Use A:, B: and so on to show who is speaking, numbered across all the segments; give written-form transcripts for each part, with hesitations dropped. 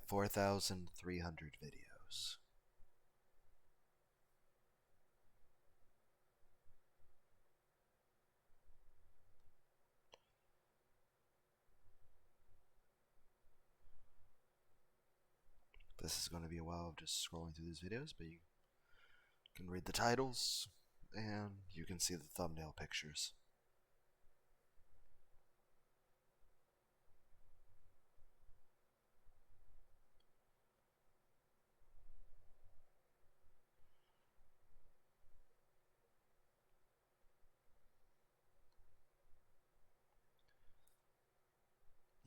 A: 4,300 videos. This is going to be a while of just scrolling through these videos, but you can read the titles and you can see the thumbnail pictures.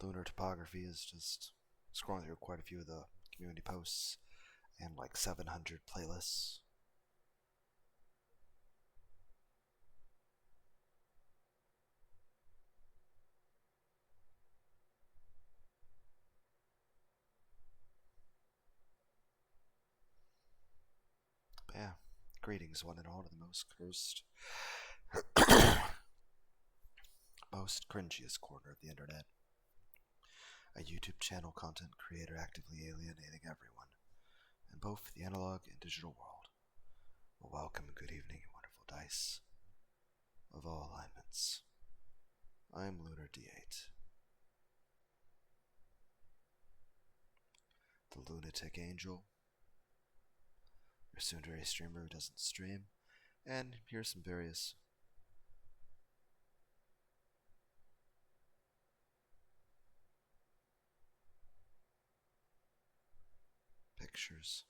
A: Lunar Topography is just scrolling through quite a few of the community posts and like 700 playlists. But yeah, greetings one and all to the most cursed, most cringiest corner of the internet. A YouTube channel content creator actively alienating everyone in both the analog and digital world. Well, welcome and good evening, you wonderful dice of all alignments. I'm Lunar D8, the lunatic angel, your tsundere streamer who doesn't stream, and here's some various pictures.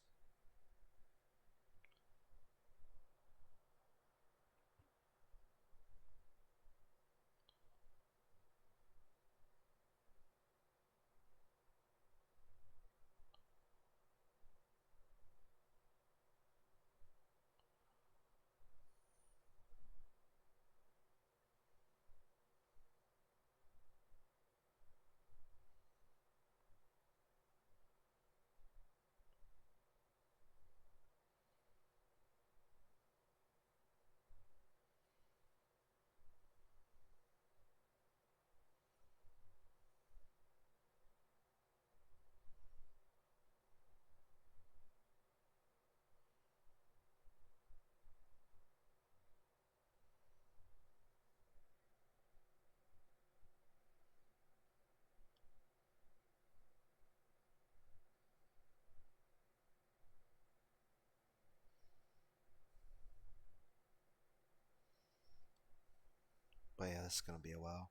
A: But yeah, this is gonna be a while.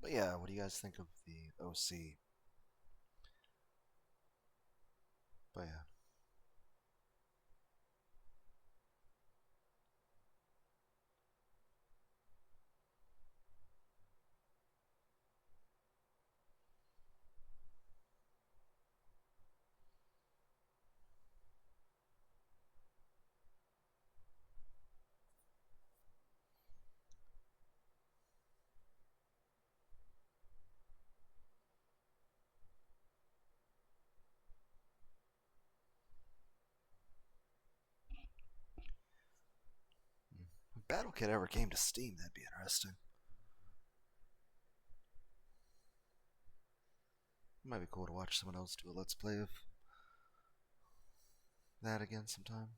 A: But yeah, what do you guys think of the OC? But yeah. If Battle Kit ever came to Steam, that'd be interesting. It might be cool to watch someone else do a Let's Play of that again sometime.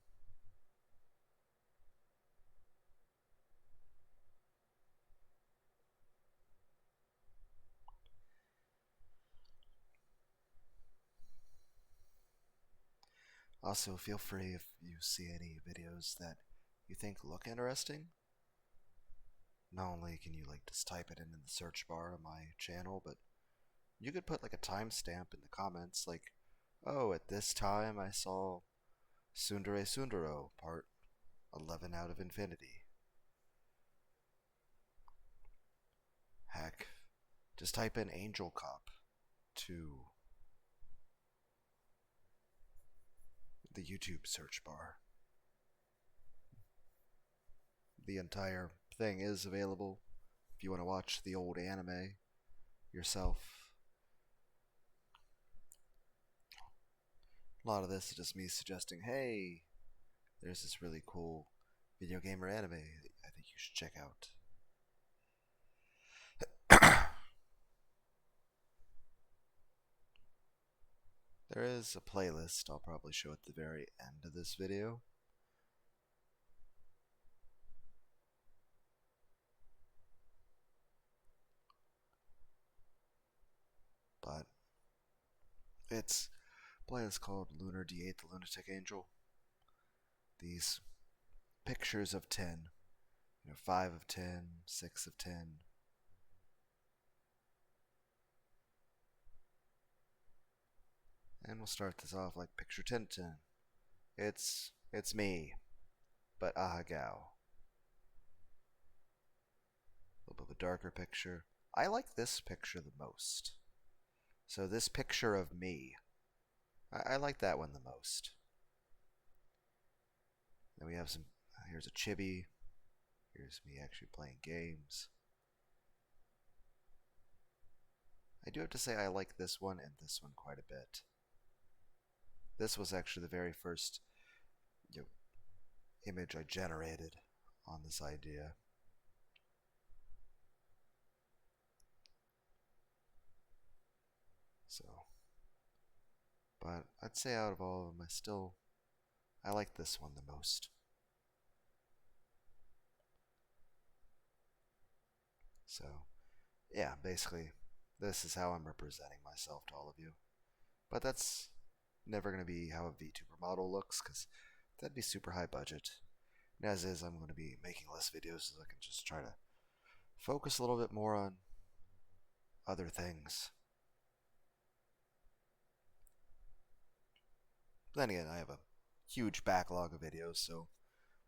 A: Also, feel free if you see any videos that you think look interesting. Not only can you like just type it in the search bar of my channel, but you could put like a timestamp in the comments, like, oh, at this time I saw Tsundere Tsundero part 11 out of infinity. Heck, just type in Angel Cop to the YouTube search bar. The entire thing is available if you want to watch the old anime yourself. A lot of this is just me suggesting, hey, there's this really cool video game or anime I think you should check out. There is a playlist I'll probably show at the very end of this video. But it's a playlist called Lunar D8, the Lunatic Angel. These pictures of 10, 5 of 10, 6 of 10. And we'll start this off like picture 10 10. It's me, but Ahagao. A little bit of a darker picture. I like this picture the most. So this picture of me, I like that one the most. Then we have some, here's a chibi. Here's me actually playing games. I do have to say I like this one and this one quite a bit. This was actually the very first image I generated on this idea. So, but I'd say out of all of them, I like this one the most. So, yeah, basically, this is how I'm representing myself to all of you. But that's never going to be how a VTuber model looks, because that'd be super high budget. And as is, I'm going to be making less videos so I can just try to focus a little bit more on other things. But then again, I have a huge backlog of videos, so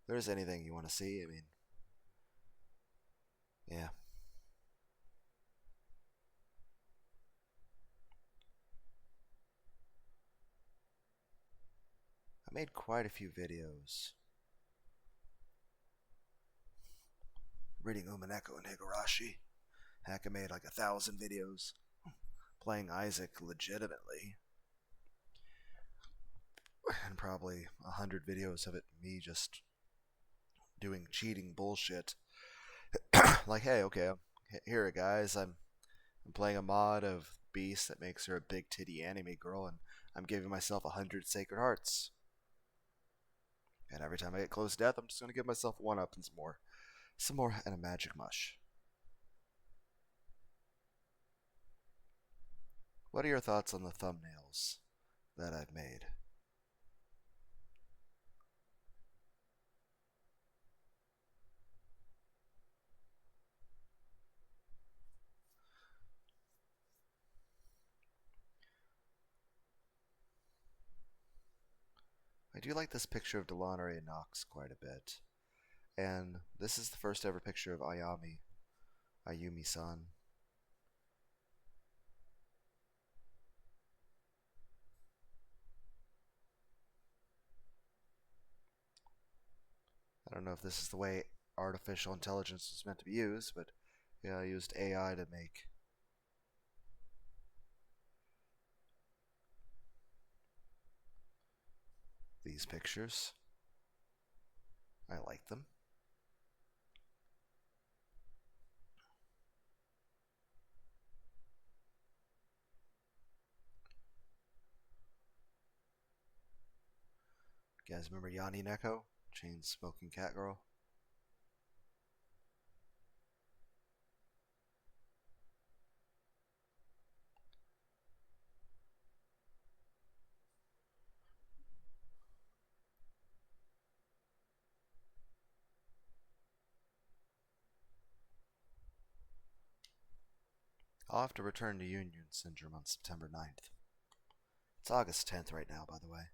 A: if there's anything you want to see, I mean, yeah. I made quite a few videos reading Umineko and Higurashi. Heck, I made like 1,000 videos playing Isaac legitimately. And probably 100 videos of it me just doing cheating bullshit. Like, hey, okay, here guys, I'm playing a mod of Beast that makes her a big titty anime girl, and I'm giving myself 100 Sacred Hearts. And every time I get close to death, I'm just gonna give myself one up and some more, and a magic mush. What are your thoughts on the thumbnails that I've made? I do like this picture of Delanre and Nox quite a bit. And this is the first ever picture of Ayumi-san. I don't know if this is the way artificial intelligence is meant to be used, but yeah, I used AI to make these pictures. I like them. You guys remember Yanni Neko? Chain smoking cat girl? I'll have to return to Union Syndrome on September 9th. It's August 10th right now, by the way.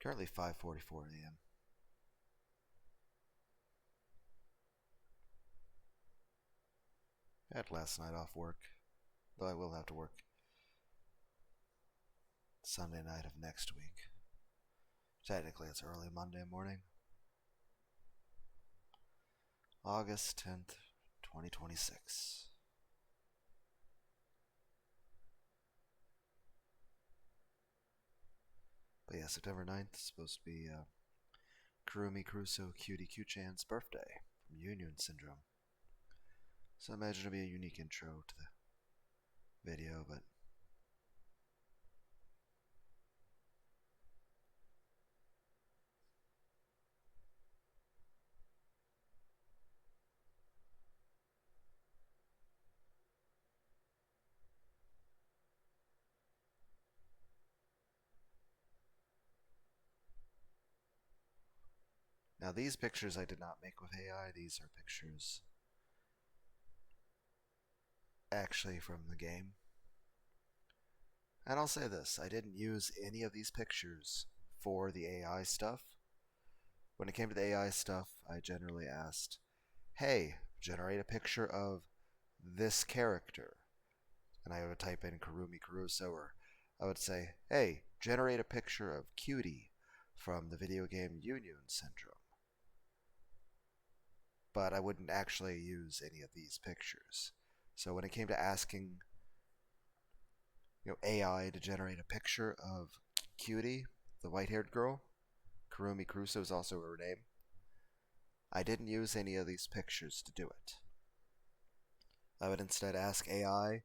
A: Currently 5:44 a.m. I had last night off work, though I will have to work Sunday night of next week. Technically, it's early Monday morning. August 10th, 2026. But yeah, September 9th is supposed to be Kurumi Crusoe Cutie Q-chan's birthday from Union Syndrome. So I imagine it'll be a unique intro to the video, but now these pictures I did not make with AI. These are pictures actually from the game. And I'll say this, I didn't use any of these pictures for the AI stuff. When it came to the AI stuff, I generally asked, hey, generate a picture of this character. And I would type in Kurumi Crusoe, or I would say, hey, generate a picture of Cutie from the video game Union Syndrome. But I wouldn't actually use any of these pictures. So when it came to asking AI to generate a picture of Cutie, the white-haired girl, Kurumi Crusoe is also her name, I didn't use any of these pictures to do it. I would instead ask AI,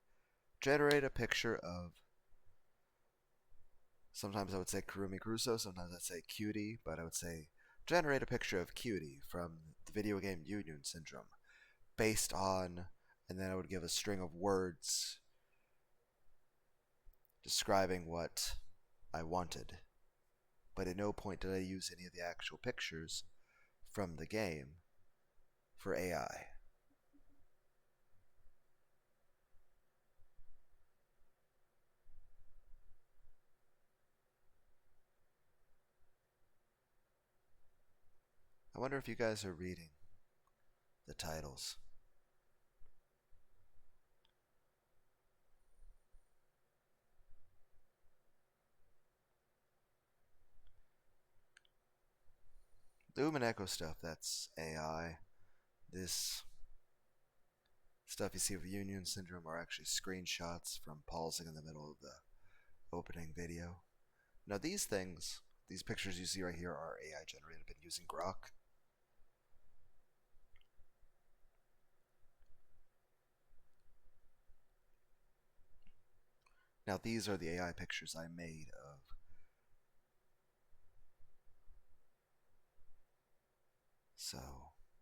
A: generate a picture of, sometimes I would say Kurumi Crusoe, sometimes I'd say Cutie, but I would say, generate a picture of Cutie from the video game Union Syndrome, based on, and then I would give a string of words describing what I wanted. But at no point did I use any of the actual pictures from the game for AI. I wonder if you guys are reading the titles. The Umineko stuff, that's AI. This stuff you see with Union Syndrome are actually screenshots from pausing in the middle of the opening video. Now these things, these pictures you see right here are AI generated. I've been using Grok. Now these are the AI pictures I made of So,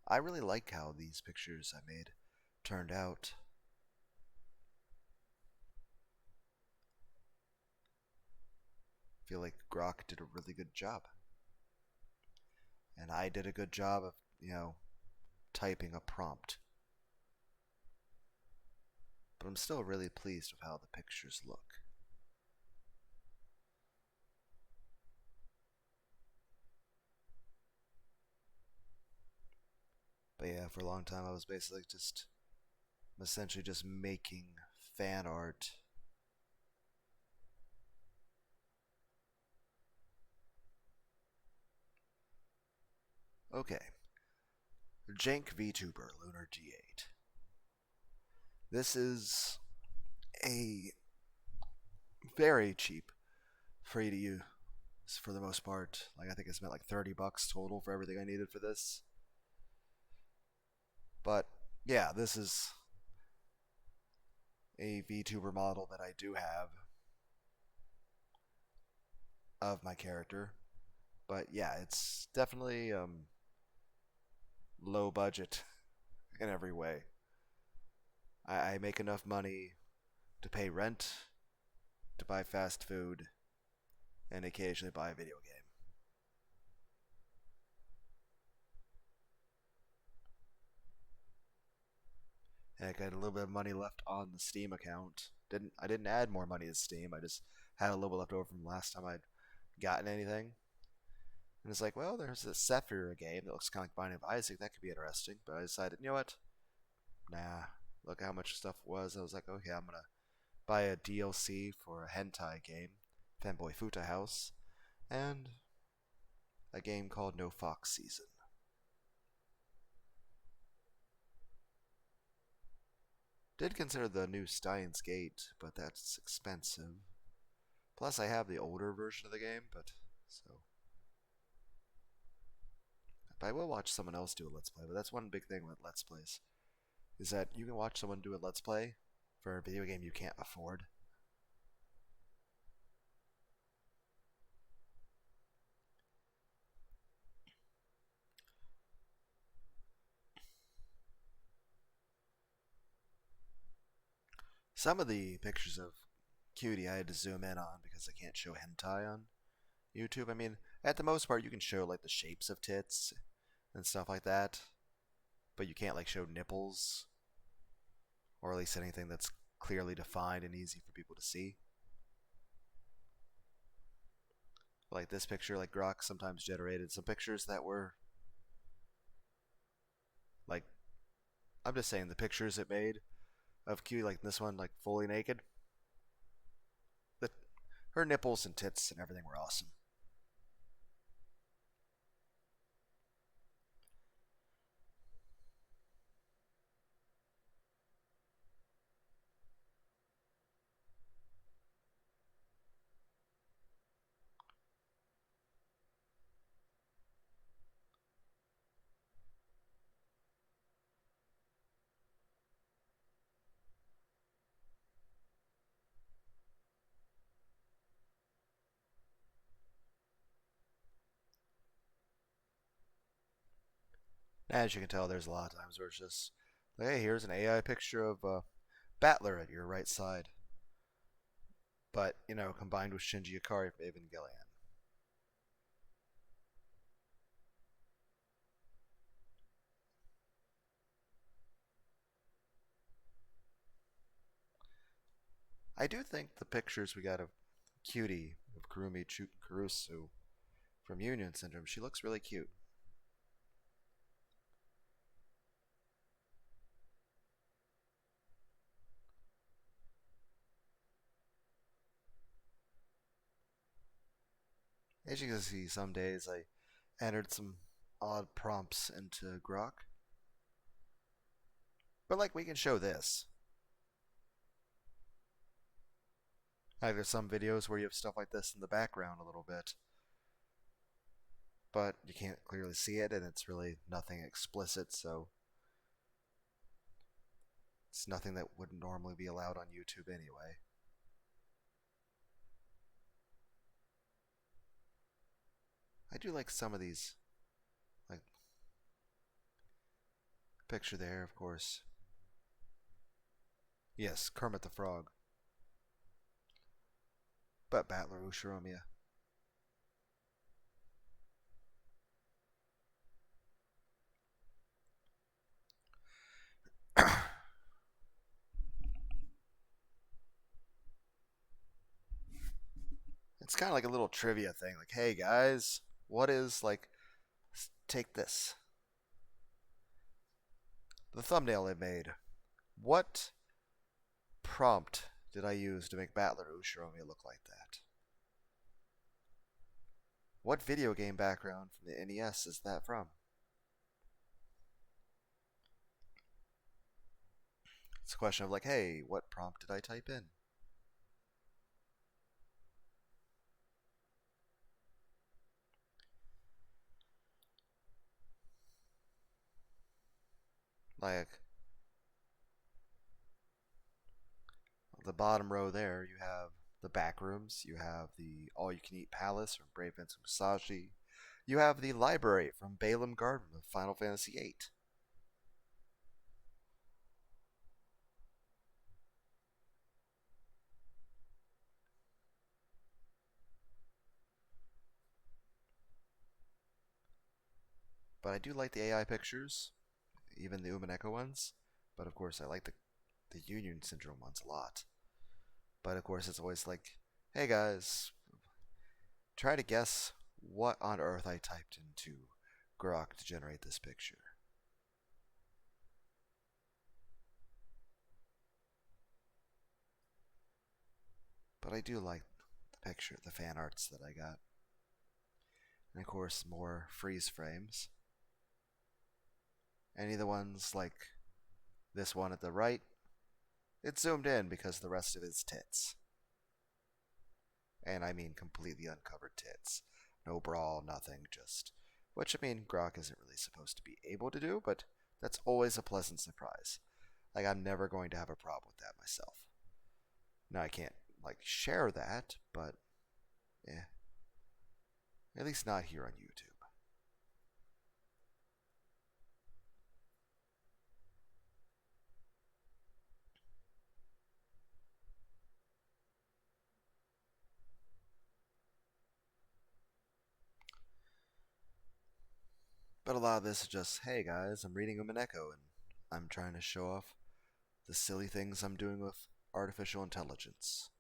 A: I really like how these pictures I made turned out. I feel like Grok did a really good job. And I did a good job of, typing a prompt. But I'm still really pleased with how the pictures look. But yeah, for a long time I was basically essentially just making fan art. Okay. Jank VTuber Lunar D8. This is a very cheap, free to use for the most part. Like I think I spent like $30 total for everything I needed for this. But yeah, this is a VTuber model that I do have of my character. But yeah, it's definitely low budget in every way. I make enough money to pay rent, to buy fast food, and occasionally buy a video game. Heck, I had a little bit of money left on the Steam account. I didn't add more money to Steam. I just had a little bit left over from last time I'd gotten anything. And it's like, well, there's this Sephir game that looks kind of like Binding of Isaac. That could be interesting. But I decided, you know what? Nah. Look at how much stuff was. I was like, okay, I'm gonna buy a DLC for a hentai game, Fanboy Futa House, and a game called No Fox Season. Did consider the new Steins Gate, but that's expensive. Plus, I have the older version of the game, but so. But I will watch someone else do a Let's Play. But that's one big thing with Let's Plays, is that you can watch someone do a Let's Play for a video game you can't afford. Some of the pictures of Cutie I had to zoom in on because I can't show hentai on YouTube. I mean, at the most part, you can show like the shapes of tits and stuff like that, but you can't like show nipples or at least anything that's clearly defined and easy for people to see. Like this picture, like Grok sometimes generated some pictures that were like, I'm just saying the pictures it made of Cutie, like this one, like fully naked. The, her nipples and tits and everything were awesome. As you can tell, there's a lot of times where it's just like, hey, here's an AI picture of Battler at your right side, but you know, combined with Shinji Ikari from Evangelion. I do think the pictures we got of Cutie, of Kurumi Kurusu from Union Syndrome, she looks really cute. As you can see, some days I entered some odd prompts into Grok. But like we can show this. Like there's some videos where you have stuff like this in the background a little bit. But you can't clearly see it and it's really nothing explicit, so it's nothing that would normally be allowed on YouTube anyway. I do like some of these. Like picture there, of course. Yes, Kermit the Frog. But Battler Ushiromiya. It's kind of like a little trivia thing. Like, hey guys, what is like, take this. The thumbnail I made. What prompt did I use to make Battler Ushiromiya look like that? What video game background from the NES is that from? It's a question of like, hey, what prompt did I type in? Like, the bottom row there, you have the back rooms, you have the all-you-can-eat palace from Brave Fencer Musashi, you have the library from Balaam Garden of Final Fantasy VIII. But I do like the AI pictures, even the Umaneko ones. But of course, I like the Union Syndrome ones a lot. But of course, it's always like, hey guys, try to guess what on earth I typed into Grok to generate this picture. But I do like the picture, the fan arts that I got. And of course, more freeze frames. Any of the ones like this one at the right, it's zoomed in because the rest of it's tits. And I mean completely uncovered tits. No bra, nothing, just which, I mean, Grok isn't really supposed to be able to do, but that's always a pleasant surprise. Like, I'm never going to have a problem with that myself. Now, I can't, like, share that, but, yeah. At least not here on YouTube. But a lot of this is just, hey guys, I'm reading Umineko, and I'm trying to show off the silly things I'm doing with artificial intelligence.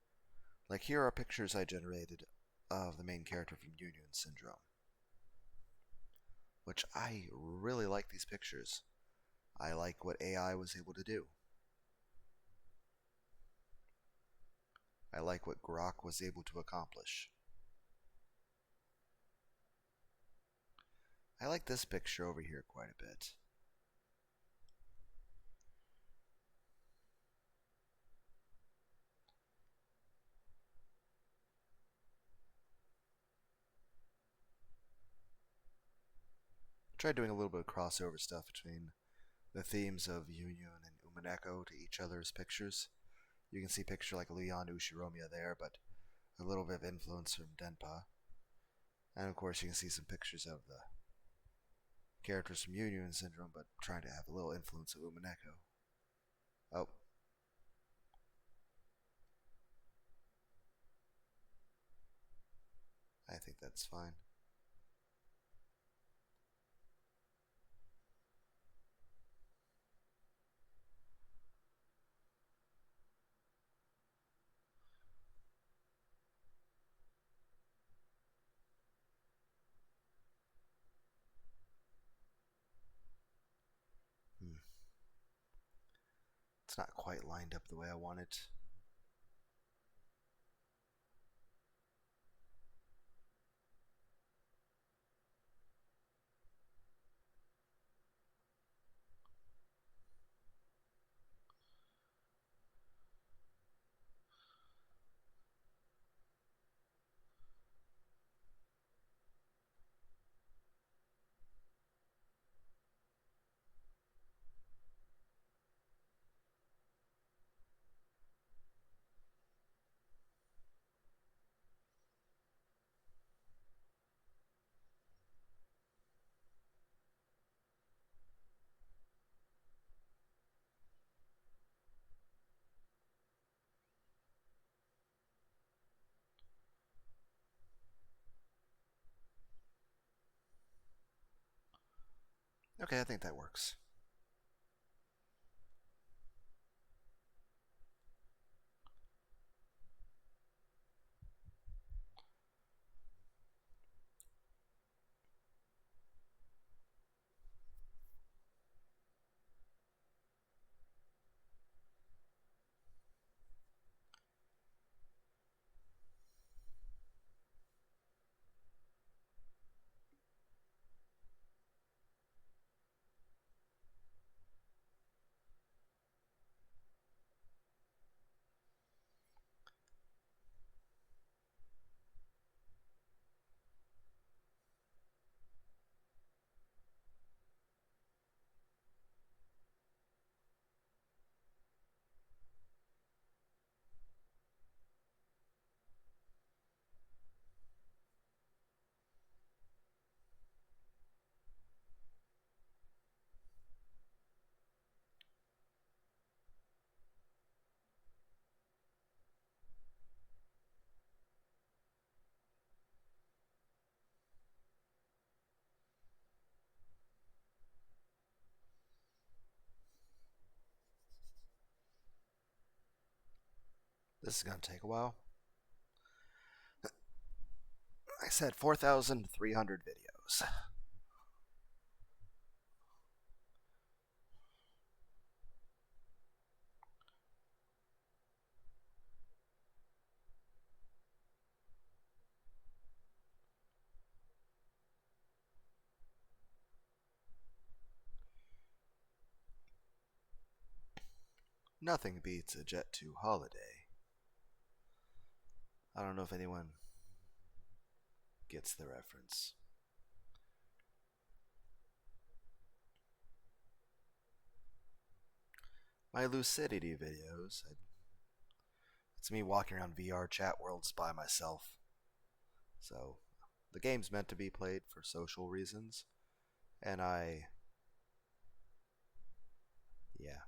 A: Like, here are pictures I generated of the main character from Union Syndrome, which I really like these pictures. I like what AI was able to do. I like what Grok was able to accomplish. I like this picture over here quite a bit. Tried doing a little bit of crossover stuff between the themes of Union and Umineko to each other's pictures. You can see a picture like Leon Ushiromiya there, but a little bit of influence from Denpa. And of course, you can see some pictures of the characters from Union Syndrome, but trying to have a little influence of Umineko. Oh. I think that's fine. Hmm. It's not quite lined up the way I want it. Okay, I think that works. This is going to take a while. I said 4,300 videos. Nothing beats a Jet 2 holiday. I don't know if anyone gets the reference. My lucidity videos, it's me walking around VR chat worlds by myself. So, the game's meant to be played for social reasons, and yeah.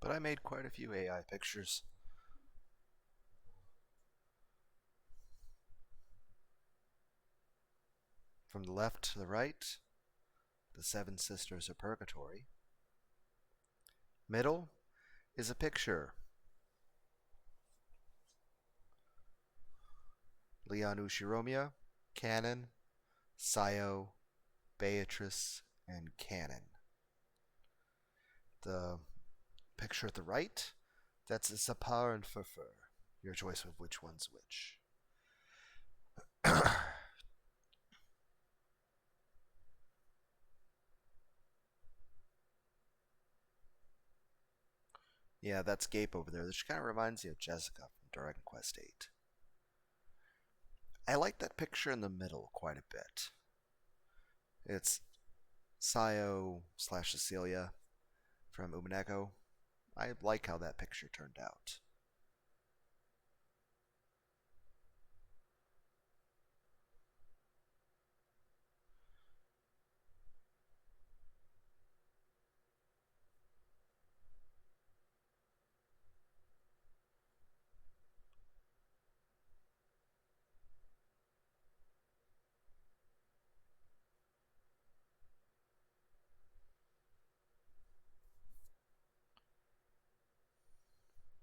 A: But I made quite a few AI pictures. From the left to the right, the Seven Sisters of Purgatory. Middle is a picture. Leon Ushiromia, Canon, Sayo, Beatrice, and Canon. The picture at the right, that's Sapar and Furfur. Your choice of which one's which. Yeah, that's Gape over there. This kind of reminds me of Jessica from Dragon Quest VIII. I like that picture in the middle quite a bit. It's Sayo slash Cecilia from Umaneko. I like how that picture turned out.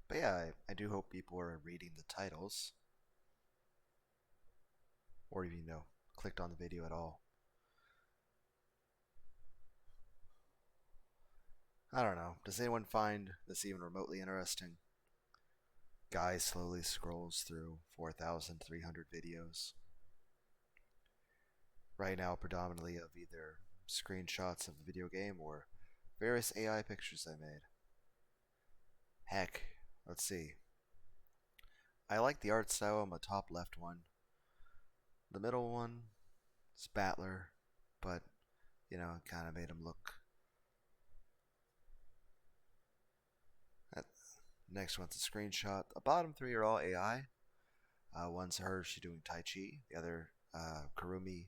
A: But yeah, I do hope people are reading the titles, or even, clicked on the video at all. I don't know. Does anyone find this even remotely interesting? Guy slowly scrolls through 4,300 videos. Right now, predominantly of either screenshots of the video game or various AI pictures I made. Heck, let's see. I like the art style on the top left one. The middle one is Battler, but, it kind of made him look. That next one's a screenshot. The bottom three are all AI. One's her, she's doing Tai Chi. The other, Kurumi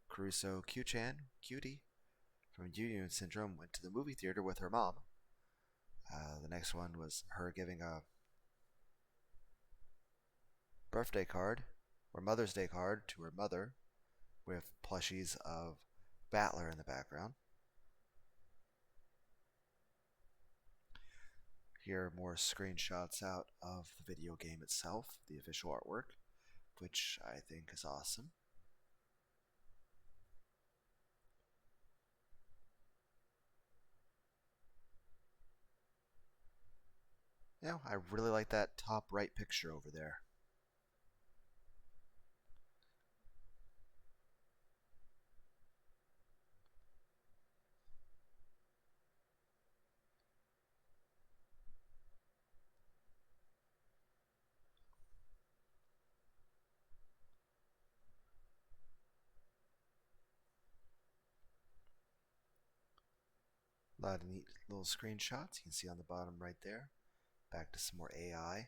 A: Caruso Q-chan, Cutie, from Union Syndrome, went to the movie theater with her mom. The next one was her giving a birthday card or Mother's Day card to her mother with plushies of Battler in the background. Here are more screenshots out of the video game itself, the official artwork, which I think is awesome. I really like that top right picture over there. A lot of neat little screenshots you can see on the bottom right there. Back to some more AI.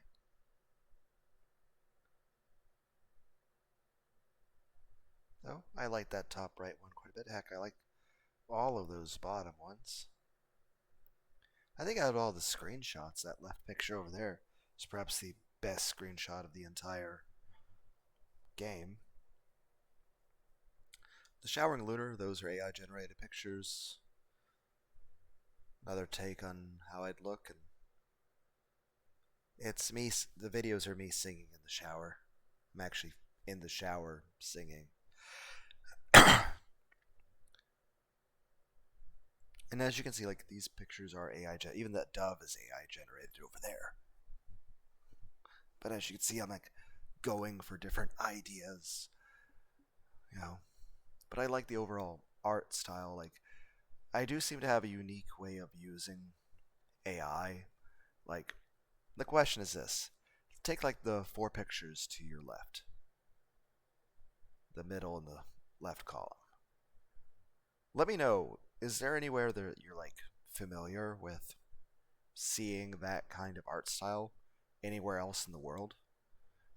A: Though I like that top right one quite a bit. Heck, I like all of those bottom ones. I think out of all the screenshots, that left picture over there is perhaps the best screenshot of the entire game. The showering lunar, those are AI generated pictures. Another take on how I'd look, and it's me. The videos are me singing in the shower. I'm actually in the shower singing. And as you can see, like these pictures are AI. Even that dove is AI generated over there. But as you can see, I'm like going for different ideas, you know. But I like the overall art style. Like I do seem to have a unique way of using AI. Like the question is this: take like the four pictures to your left, the middle and the left column. Let me know, is there anywhere that you're like familiar with seeing that kind of art style anywhere else in the world?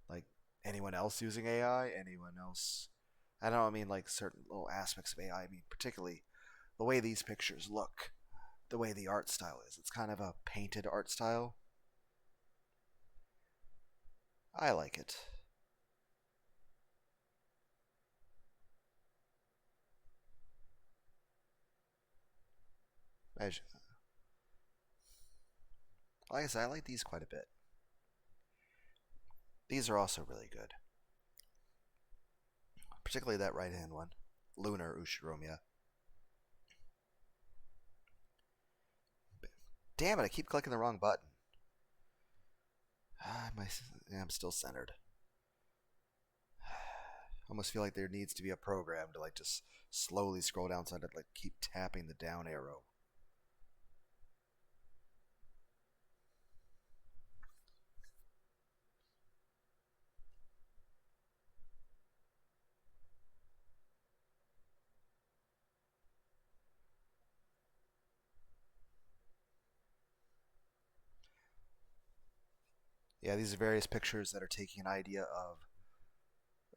A: Like anyone else using AI? Anyone else? I don't mean like certain little aspects of AI. I mean particularly the way these pictures look, the way the art style is. It's kind of a painted art style. I like it. As, like I said, I like these quite a bit. These are also really good, particularly that right hand one, Lunar Ushiromiya. Damn it! I keep clicking the wrong button. Yeah, I'm still centered. I almost feel like there needs to be a program to like just slowly scroll down so I like keep tapping the down arrow. Yeah, these are various pictures that are taking an idea of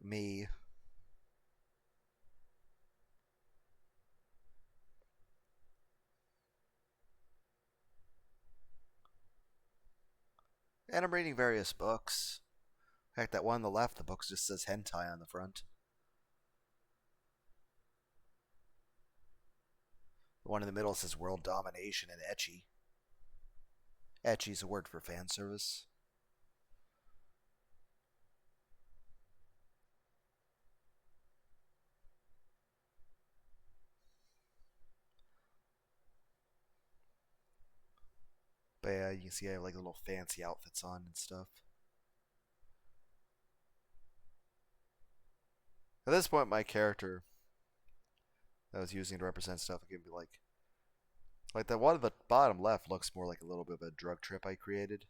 A: me. And I'm reading various books. In fact, that one on the left, the book just says hentai on the front. The one in the middle says world domination and ecchi. Ecchi is a word for fan service. But yeah, you can see I have like little fancy outfits on and stuff. At this point, my character that I was using to represent stuff can be like the one at the bottom left looks more like a little bit of a drug trip I created.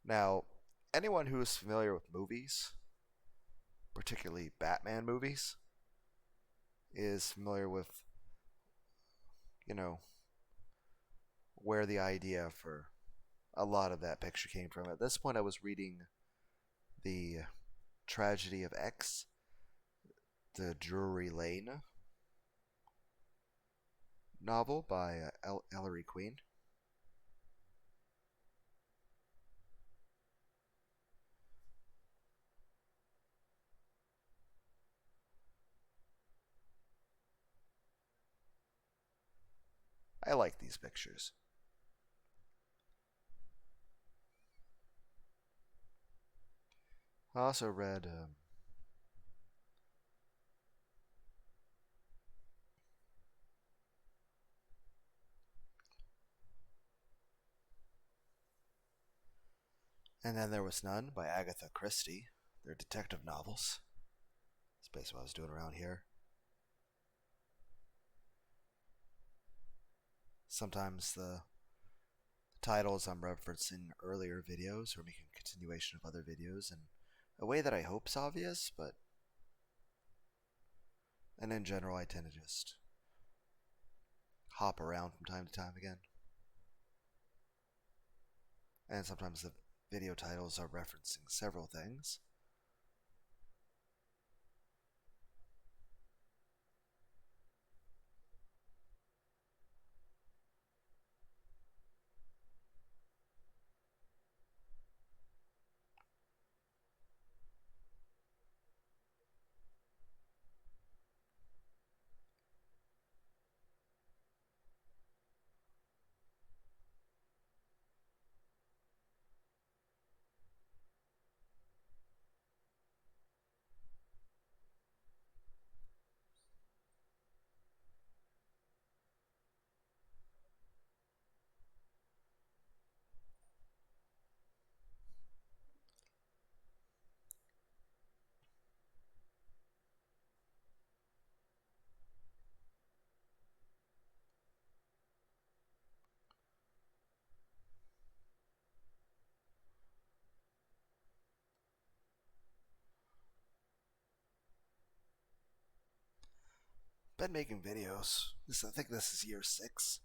A: Now, anyone who is familiar with movies, particularly Batman movies, is familiar with, you know, where the idea for a lot of that picture came from. At this point, I was reading The Tragedy of X, the Drury Lane novel by Ellery Queen. I like these pictures. I also read And Then There Was None by Agatha Christie. They're detective novels. That's basically what I was doing around here. Sometimes the titles I'm referencing earlier videos or making a continuation of other videos in a way that I hope's obvious, but and in general I tend to just hop around from time to time again. And sometimes the video titles are referencing several things. been making videos. I think this is year 6.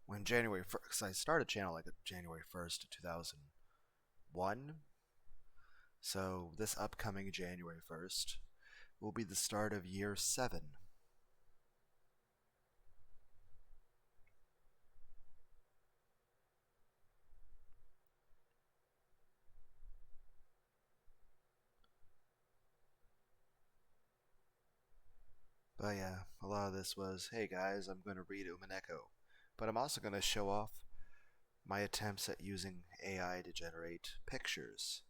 A: When January 1st, I started a channel like January 1st, 2001. So this upcoming January 1st will be the start of year 7. But yeah, a lot of this was, hey guys, I'm going to read Umineko. But I'm also going to show off my attempts at using AI to generate pictures.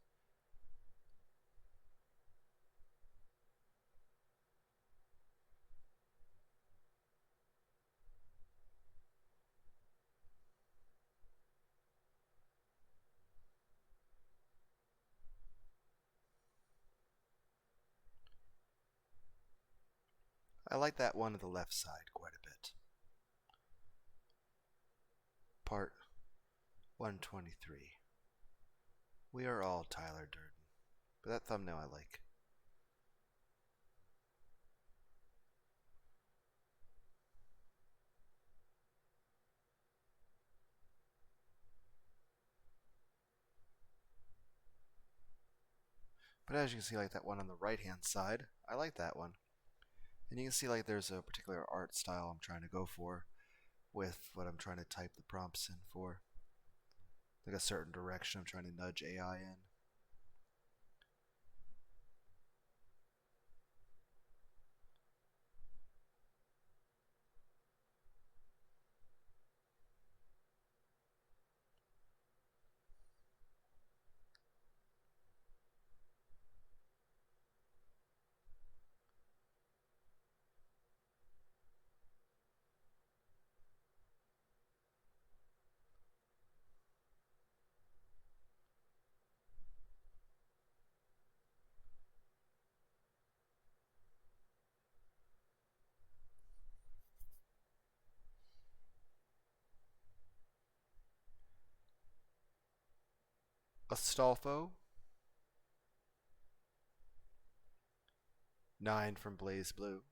A: I like that one on the left side quite a bit. Part 123. We are all Tyler Durden. But that thumbnail I like. But as you can see, like that one on the right hand side, I like that one. And you can see like there's a particular art style I'm trying to go for with what I'm trying to type the prompts in for. Like a certain direction I'm trying to nudge AI in. Astolfo, 9 from Blaze Blue.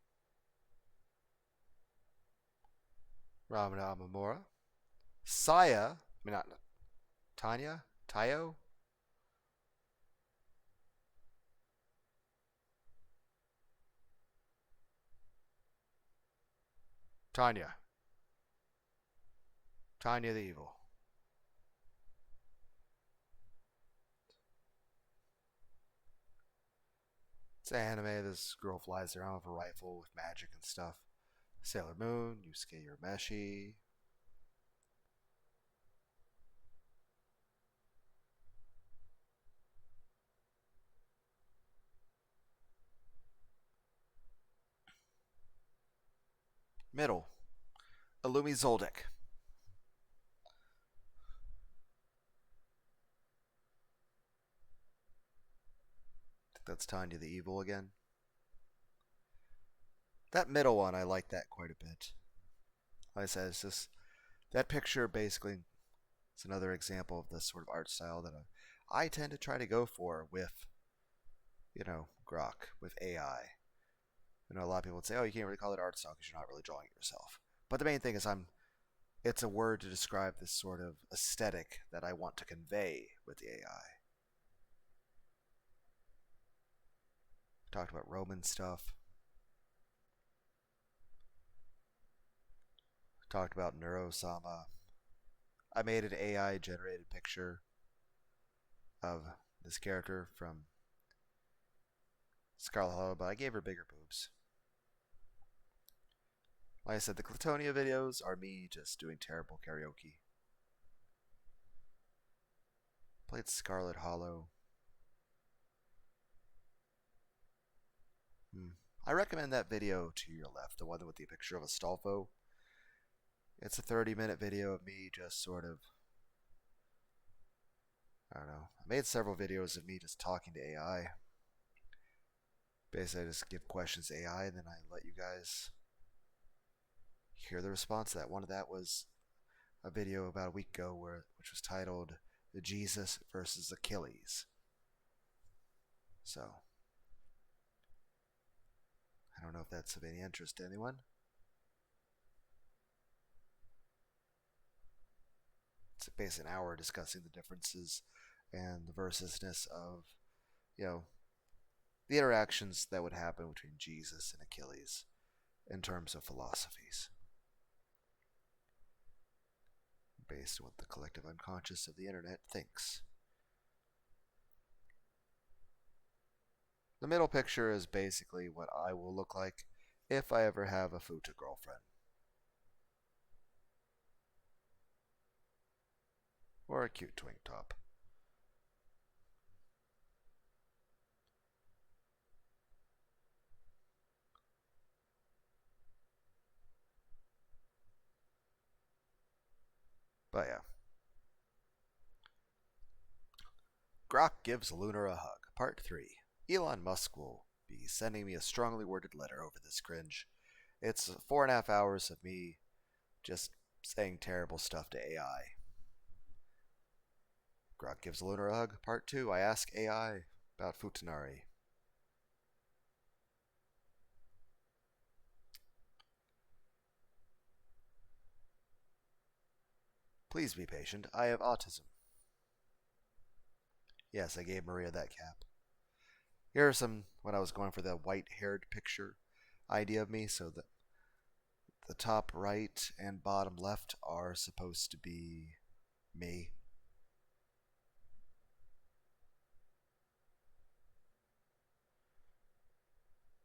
A: Ramana Mamora. Saya, not Tanya, Tayo. Tanya. Tanya the Evil. It's anime. This girl flies around with a rifle with magic and stuff. Sailor Moon, Yusuke Urameshi. Middle, Illumi Zoldyck. I think that's Tanya the Evil again. That middle one, I like that quite a bit. Like I said, it's just that picture basically is another example of this sort of art style that I tend to try to go for with, Grok, with AI. A lot of people would say, oh, you can't really call it art style because you're not really drawing it yourself. But the main thing is it's a word to describe this sort of aesthetic that I want to convey with the AI. Talked about Roman stuff. Talked about Neurosama. I made an AI generated picture of this character from Scarlet Hollow, but I gave her bigger boobs. Like I said, the Clatonia videos are me just doing terrible karaoke. Played Scarlet Hollow. I recommend that video to your left, the one with the picture of Astolfo. It's a 30-minute video of me just sort of, I don't know. I made several videos of me just talking to AI. Basically, I just give questions to AI, and then I let you guys hear the response to that. One of that was a video about a week ago which was titled "The Jesus versus Achilles." So, I don't know if that's of any interest to anyone. basically an hour discussing the differences and the versusness of, you know, the interactions that would happen between Jesus and Achilles in terms of philosophies, based on what the collective unconscious of the internet thinks. The middle picture is basically what I will look like if I ever have a futa girlfriend. Or a cute twink top. But yeah. Grok gives Lunar a hug. Part 3. Elon Musk will be sending me a strongly worded letter over this cringe. It's 4.5 hours of me just saying terrible stuff to AI. Grok gives Lunar a hug. Part 2. I ask AI about Futanari. Please be patient. I have autism. Yes, I gave Maria that cap. Here are some when I was going for the white-haired picture idea of me, so that the top right and bottom left are supposed to be me.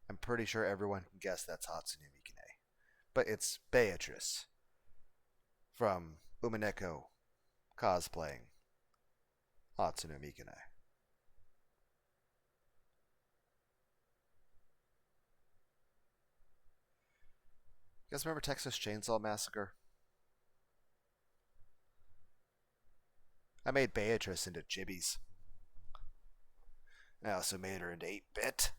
A: I'm pretty sure everyone can guess that's Hatsune Miku, but it's Beatrice from Umineko cosplaying Hatsune Miku. You guys remember Texas Chainsaw Massacre? I made Beatrice into Jibbies. I also made her into 8-bit.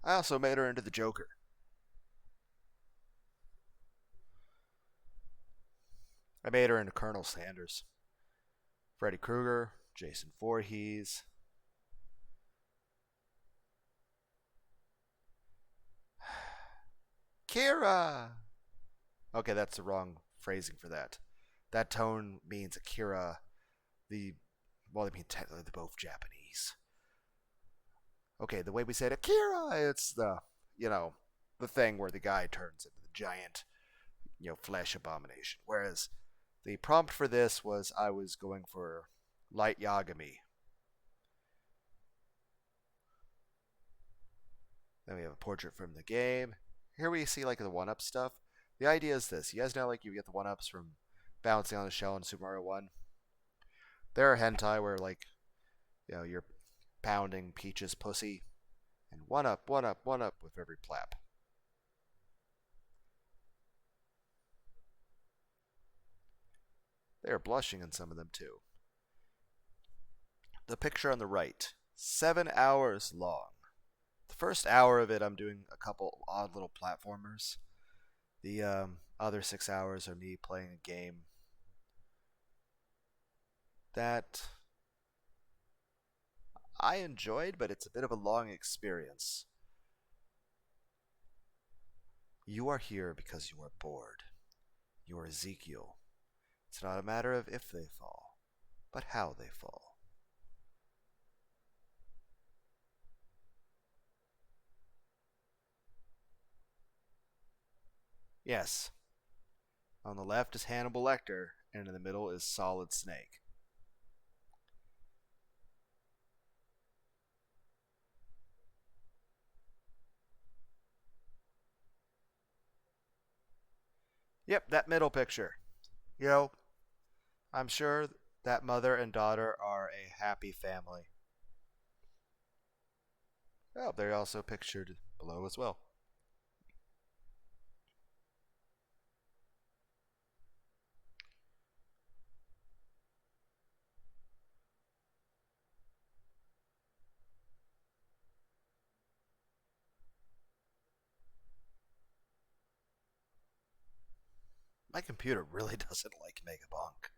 A: I also made her into the Joker. I made her into Colonel Sanders, Freddy Krueger, Jason Voorhees. Kira! Okay, that's the wrong phrasing for that. That tone means Akira. Well, I mean, technically, they're both Japanese. Okay, the way we say it, Akira, it's the thing where the guy turns into the giant, flesh abomination. Whereas the prompt for this was I was going for Light Yagami. Then we have a portrait from the game. Here we see like the 1-up stuff. The idea is this. You guys know like you get the 1-ups from bouncing on the shell in Super Mario 1? There are hentai where like, you're pounding Peach's pussy and 1-up, 1-up, 1-up with every plap. They are blushing in some of them too. The picture on the right, 7 hours long. The first hour of it, I'm doing a couple odd little platformers. The other 6 hours are me playing a game that I enjoyed, but it's a bit of a long experience. You are here because you are bored. You are Ezekiel. It's not a matter of if they fall, but how they fall. Yes. On the left is Hannibal Lecter, and in the middle is Solid Snake. Yep, that middle picture. I'm sure that mother and daughter are a happy family. Oh, they're also pictured below as well. My computer really doesn't like Megabonk.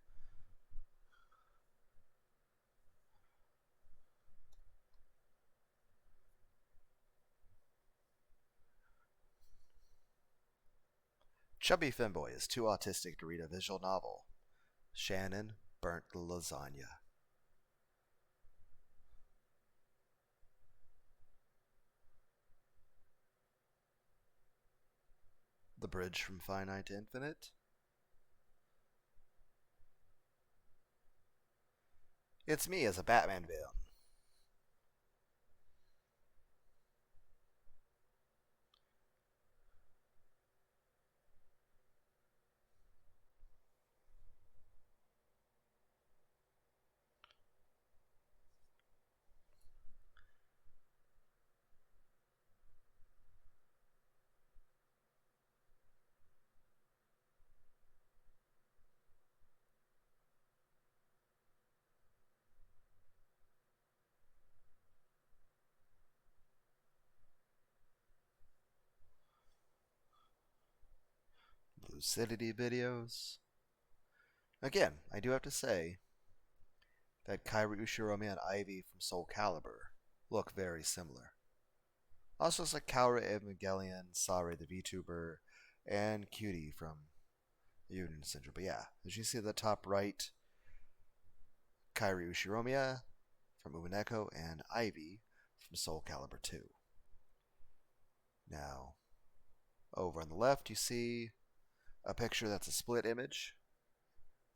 A: Chubby Femboy is too autistic to read a visual novel. Shannon burnt the lasagna. The bridge from finite to infinite. It's me as a Batman villain. Lucidity videos. Again, I do have to say that Kairi Ushiromi and Ivy from Soul Calibur look very similar. Also, looks like Kaora Evangelion, Sari the VTuber, and Cutie from Union Syndrome. But yeah, as you see at the top right, Kairi Ushiromiya from Umineko and Ivy from Soul Calibur 2. Now, over on the left, you see a picture that's a split image.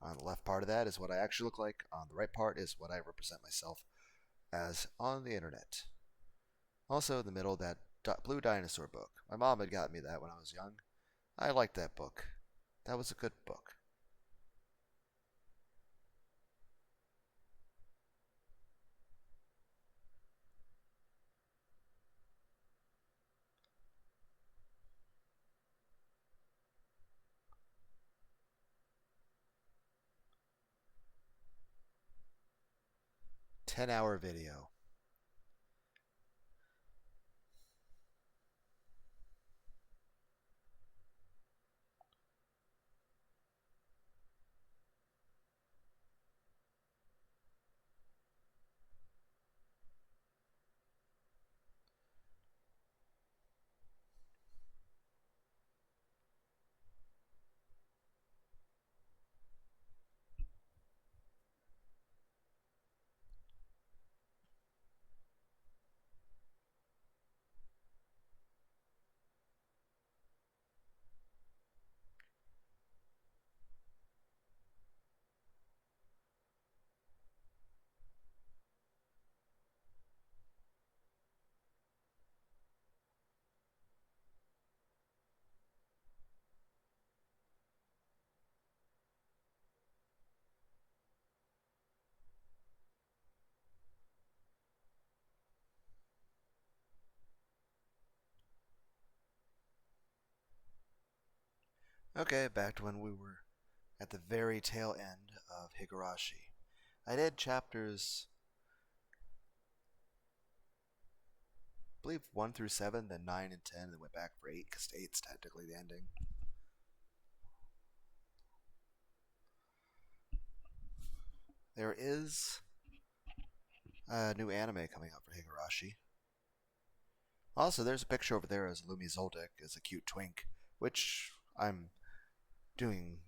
A: On the left part of that is what I actually look like. On the right part is what I represent myself as on the internet. Also, in the middle, that Blue Dinosaur book. My mom had got me that when I was young. I liked that book. That was a good book. $10-hour video. Okay, back to when we were at the very tail end of Higurashi. I did chapters, I believe 1 through 7, then 9 and 10, and then went back for 8 because 8's technically the ending. There is a new anime coming out for Higurashi. Also, there's a picture over there as Lumi Zoldyck as a cute twink, which I'm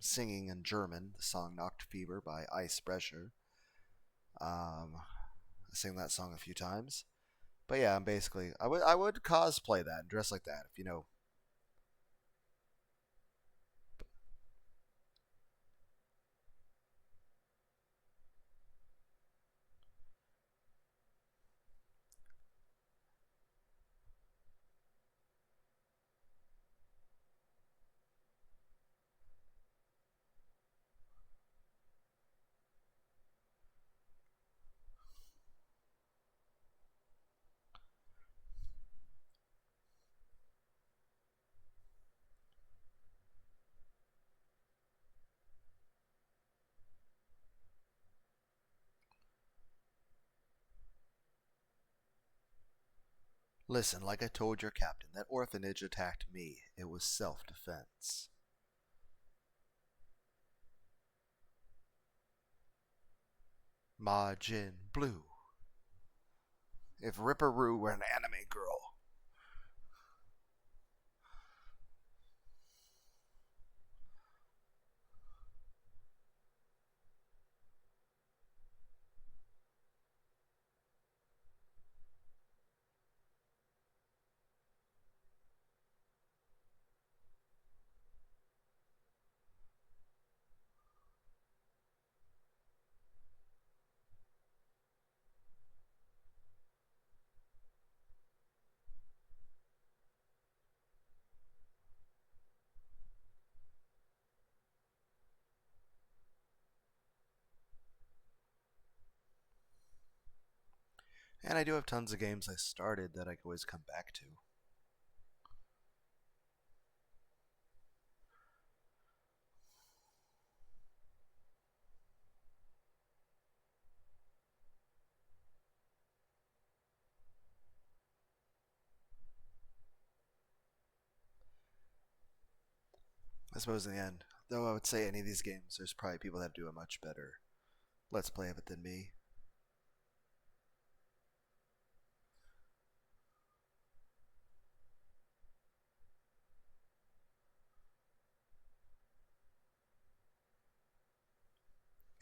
A: singing in German, the song Nachtfieber by Eisbrecher. I sing that song a few times. But yeah, I'm basically, I would cosplay that and dress like that if you know. Listen, like I told your captain, that orphanage attacked me. It was self-defense. Majin Blue. If Ripperoo were an anime girl. And I do have tons of games I started that I can always come back to. I suppose in the end, though I would say any of these games, there's probably people that do a much better Let's Play of it than me.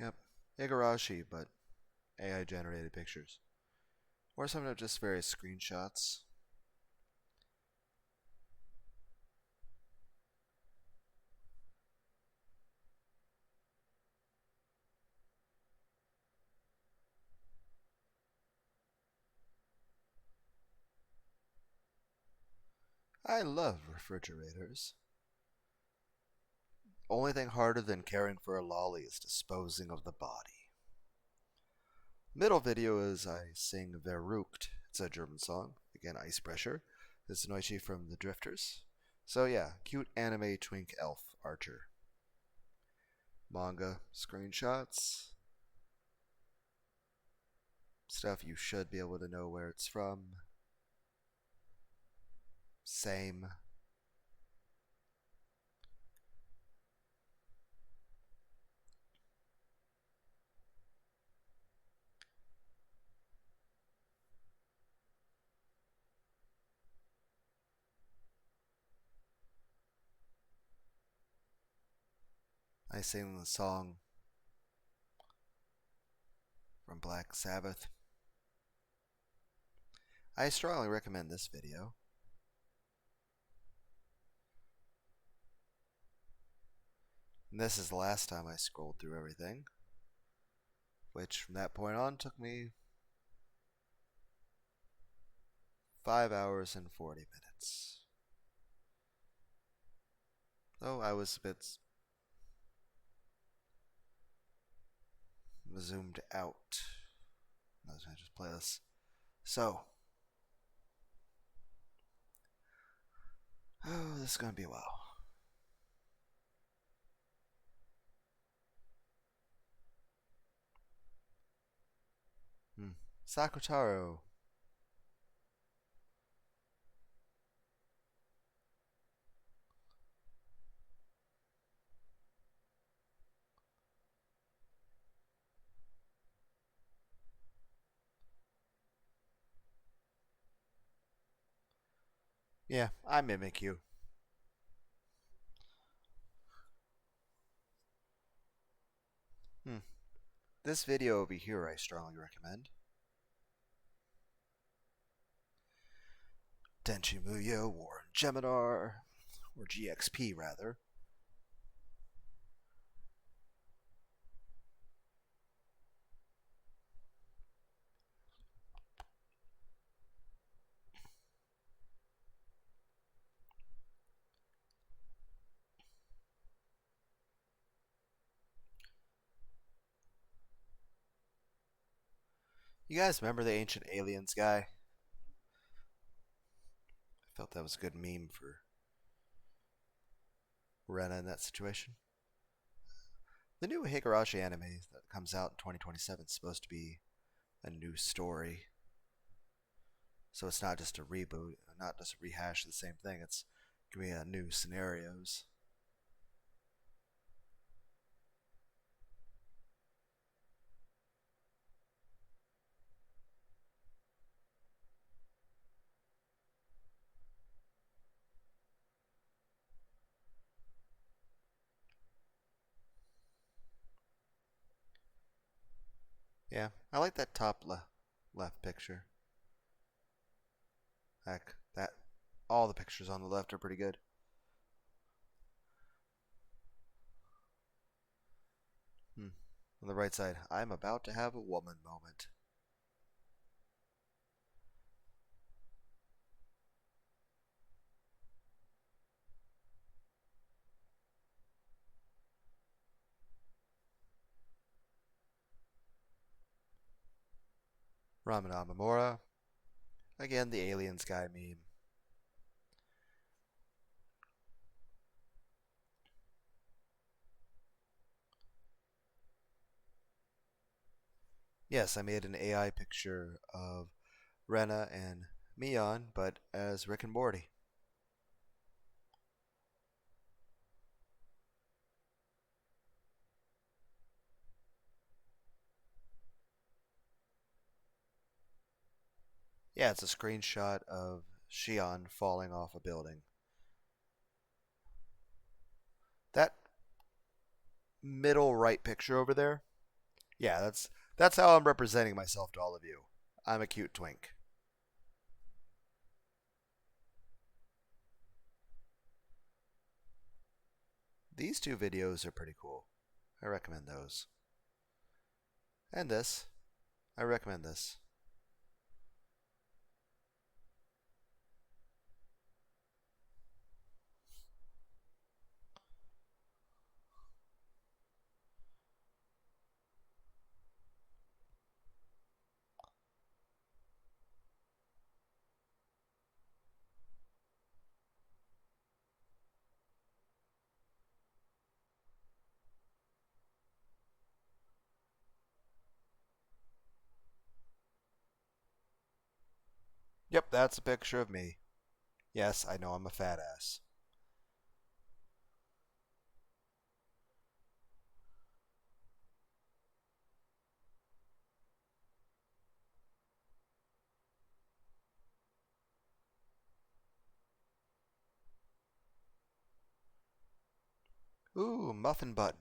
A: Yep, Igarashi, but AI generated pictures. Or sometimes just various screenshots. I love refrigerators. Only thing harder than caring for a lolly is disposing of the body. Middle video is I sing Verrucht. It's a German song. Again, Ice Pressure. This is Noichi from the Drifters. So yeah, cute anime twink elf archer. Manga screenshots. Stuff you should be able to know where it's from. Same. I sing the song from Black Sabbath. I strongly recommend this video. And this is the last time I scrolled through everything, which from that point on took me 5 hours and 40 minutes. Though I was a bit zoomed out. I just play this. So, this is going to be a while. Sakutaro. Yeah, I mimic you. This video over here I strongly recommend. Denshi Muyo, Warren Geminar, or GXP rather. You guys remember the Ancient Aliens guy? I felt that was a good meme for Rena in that situation. The new Higurashi anime that comes out in 2027 is supposed to be a new story. So it's not just a reboot, not just a rehash of the same thing. It's going to be new scenarios. Yeah, I like that top left picture. Heck, that all the pictures on the left are pretty good. On the right side, I'm about to have a woman moment. Ramana Mamora. Again, the aliens guy meme. Yes, I made an AI picture of Rena and Mion, but as Rick and Morty. Yeah, it's a screenshot of Shion falling off a building. That middle right picture over there, yeah, that's how I'm representing myself to all of you. I'm a cute twink. These two videos are pretty cool. I recommend those. And this. I recommend this. Yep, that's a picture of me. Yes, I know I'm a fat ass. Ooh, muffin button.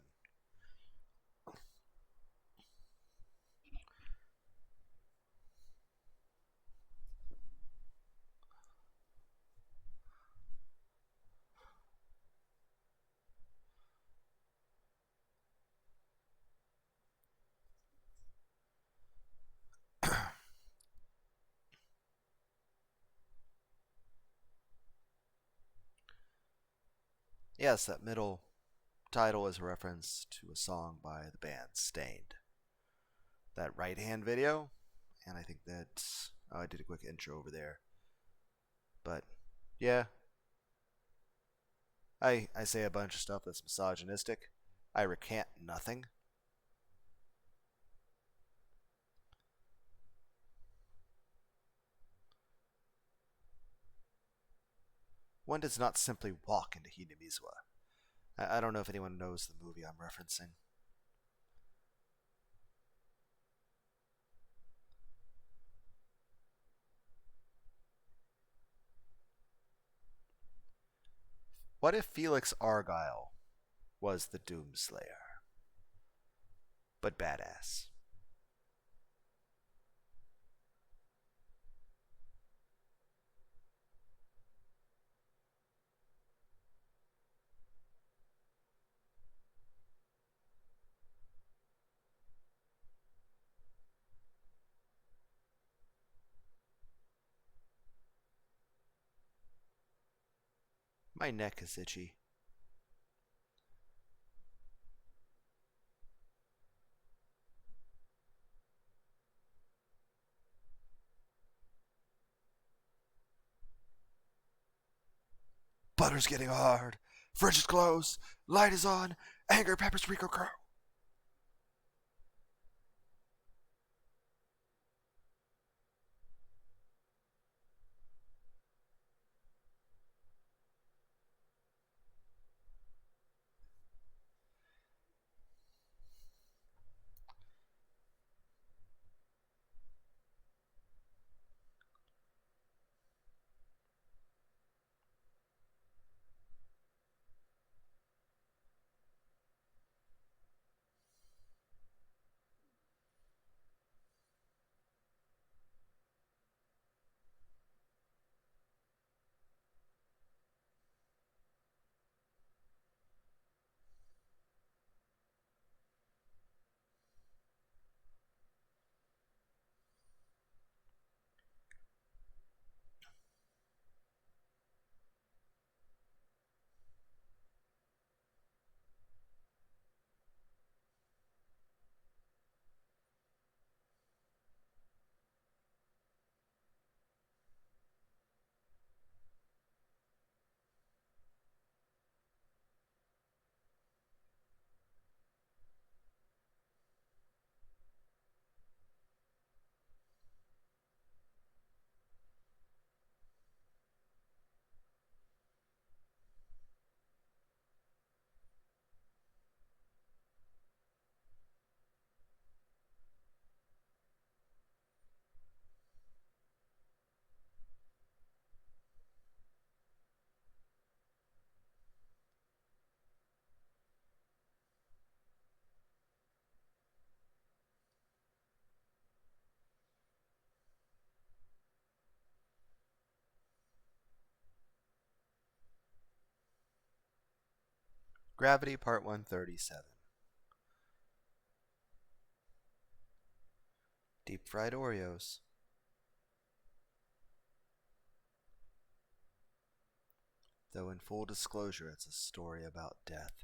A: Yes, that middle title is a reference to a song by the band Stained. That right hand video, and I think that's. Oh, I did a quick intro over there. But, yeah, I say a bunch of stuff that's misogynistic. I recant nothing. One does not simply walk into Hinamizawa. I don't know if anyone knows the movie I'm referencing. What if Felix Argyle was the Doomslayer, but badass? My neck is itchy. Butter's getting hard. Fridge is closed. Light is on. Anger peppers Rico Crow. Gravity Part 137. Deep fried Oreos. Though in full disclosure, it's a story about death.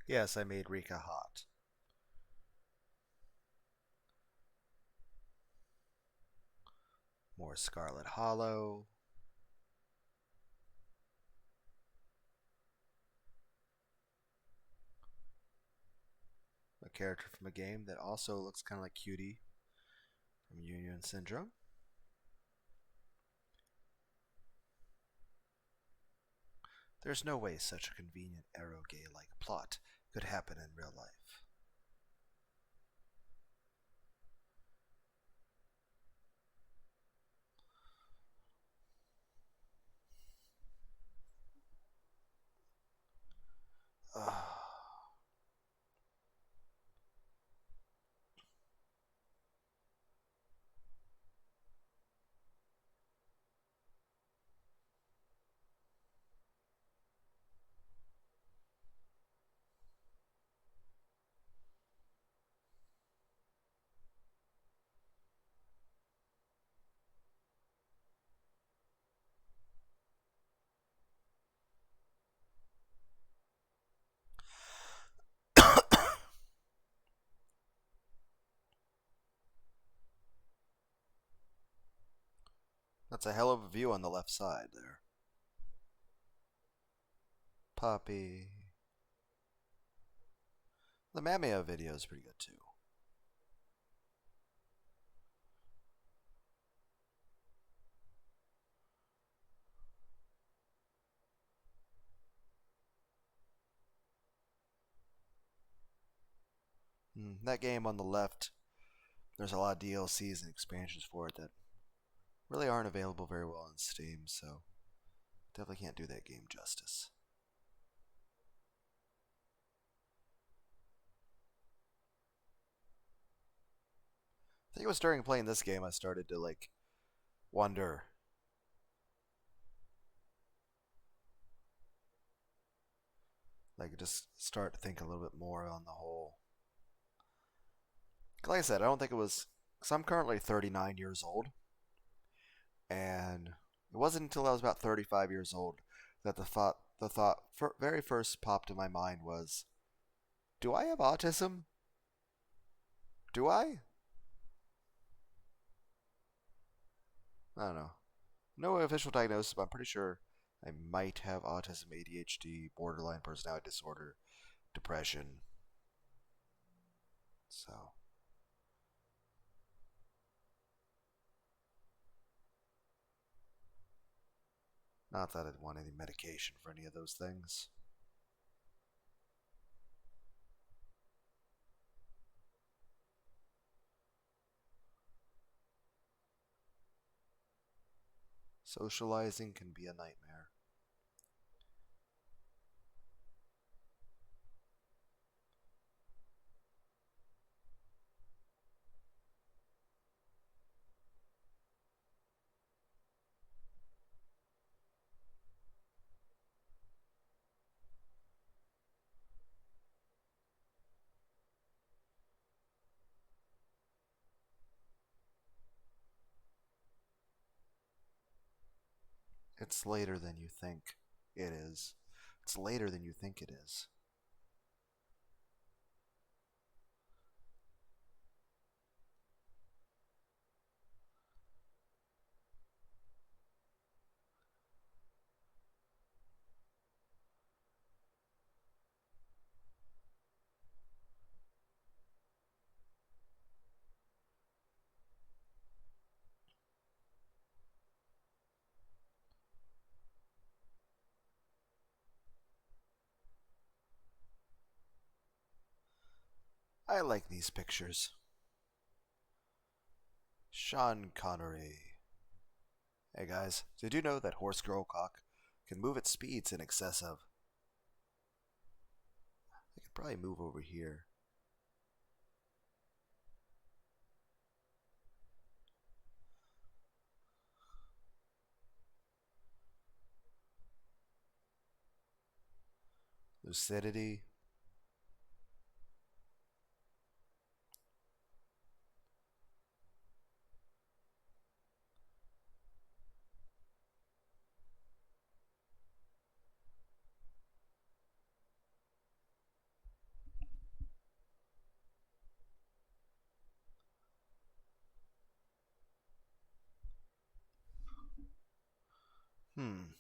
A: Yes, I made Rika hot. More Scarlet Hollow. A character from a game that also looks kind of like Cutie from Union Syndrome. There's no way such a convenient eroge-like plot could happen in real life. That's a hell of a view on the left side there. Puppy. The Mamia video is pretty good too. That game on the left, there's a lot of DLCs and expansions for it that really aren't available very well on Steam, so definitely can't do that game justice. I think it was during playing this game I started to wonder. Just start to think a little bit more on the whole. Like I said, I don't think it was. Because I'm currently 39 years old. And it wasn't until I was about 35 years old that the thought very first popped in my mind was, do I have autism? Do I? I don't know. No official diagnosis, but I'm pretty sure I might have autism, ADHD, borderline personality disorder, depression. So, not that I'd want any medication for any of those things. Socializing can be a nightmare. It's later than you think it is. It's later than you think it is. I like these pictures. Sean Connery. Hey guys, did you know that horse girl cock can move at speeds in excess of... I could probably move over here. Lucidity. Hmm.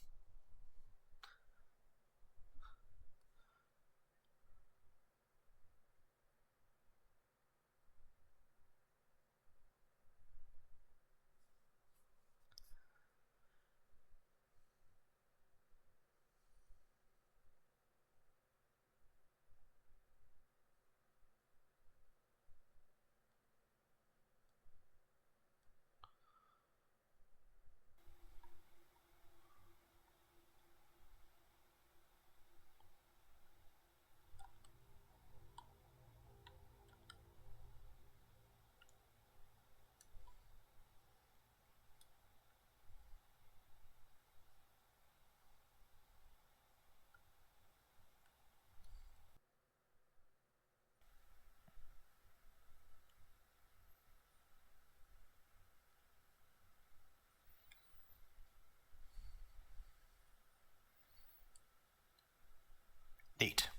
A: Neat.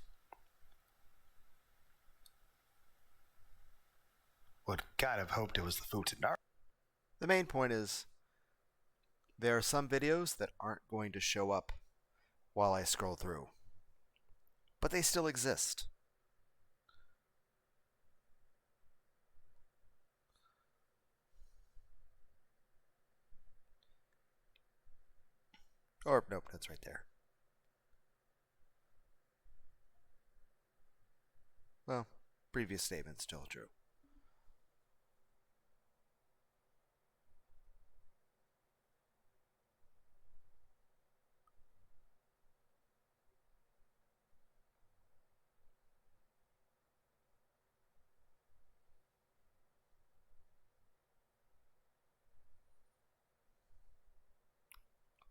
A: Would kind of hoped it was the Futanari. The main point is there are some videos that aren't going to show up while I scroll through, but they still exist. Or, nope, that's right there. Well, previous statement still true.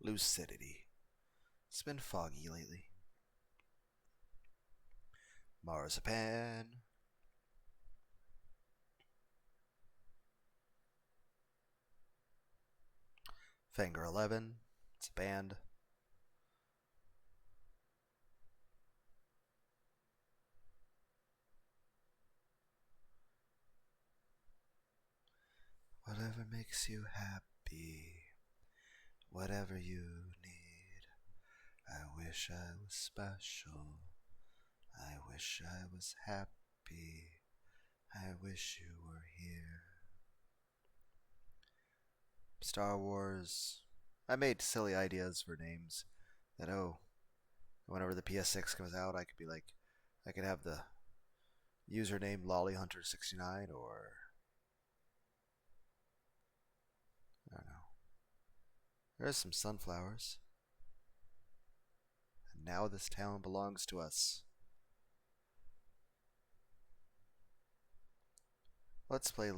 A: Lucidity. It's been foggy lately. Marzipan. Finger 11. It's a band. Whatever makes you happy. Whatever you need. I wish I was special. I wish I was happy. I wish you were here. Star Wars. I made silly ideas for names that, whenever the PS6 comes out, I could be like, I could have the username LollyHunter69 or, I don't know. There's some sunflowers. And now this town belongs to us. Let's play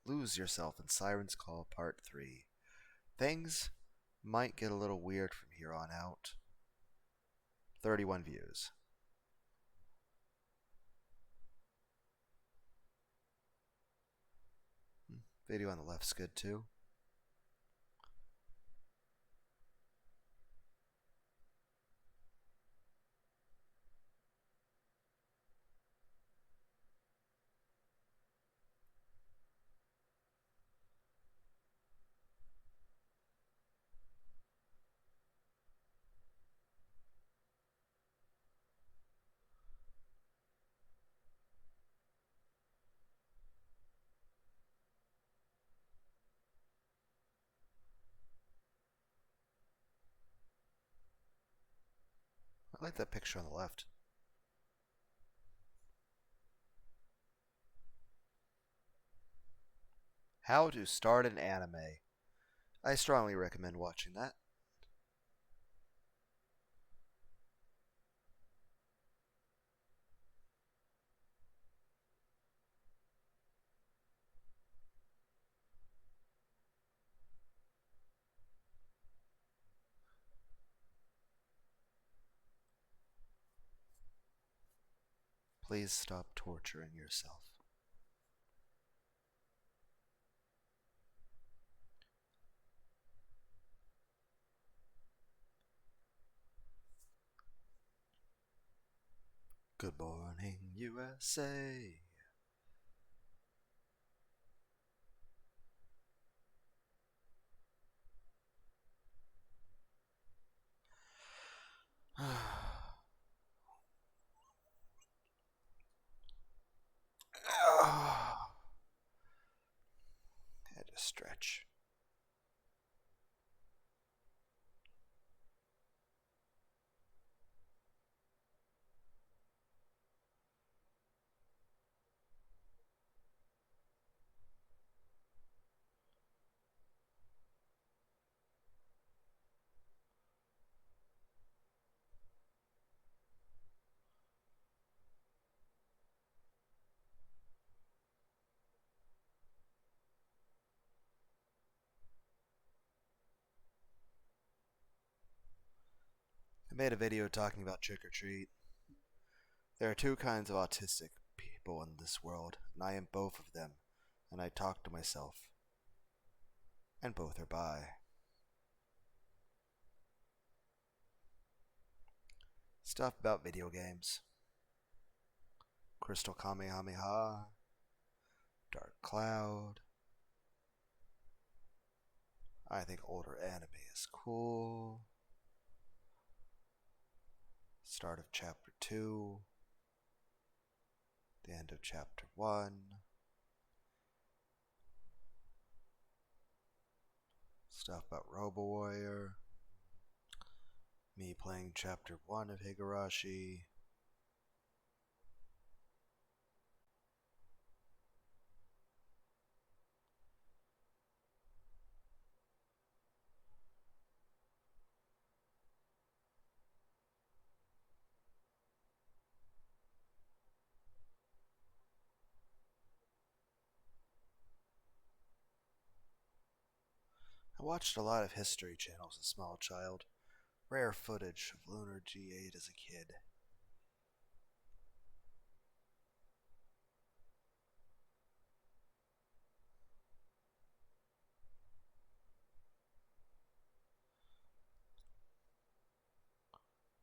A: Lose Yourself in Siren's Call Part 3. Things might get a little weird from here on out. 31 views. Video on the left's good too. I like that picture on the left. How to start an anime. I strongly recommend watching that. Please stop torturing yourself. Good morning, USA. Had to stretch. I made a video talking about trick or treat. There are two kinds of autistic people in this world, and I am both of them, and I talk to myself. And both are bi. Stuff about video games. Crystal Kamehameha. Dark Cloud. I think older anime is cool. Start of chapter 2. The end of chapter 1. Stuff about Robo Warrior. Me playing chapter 1 of Higurashi. I watched a lot of History channels as a small child. Rare footage of Lunar G8 as a kid.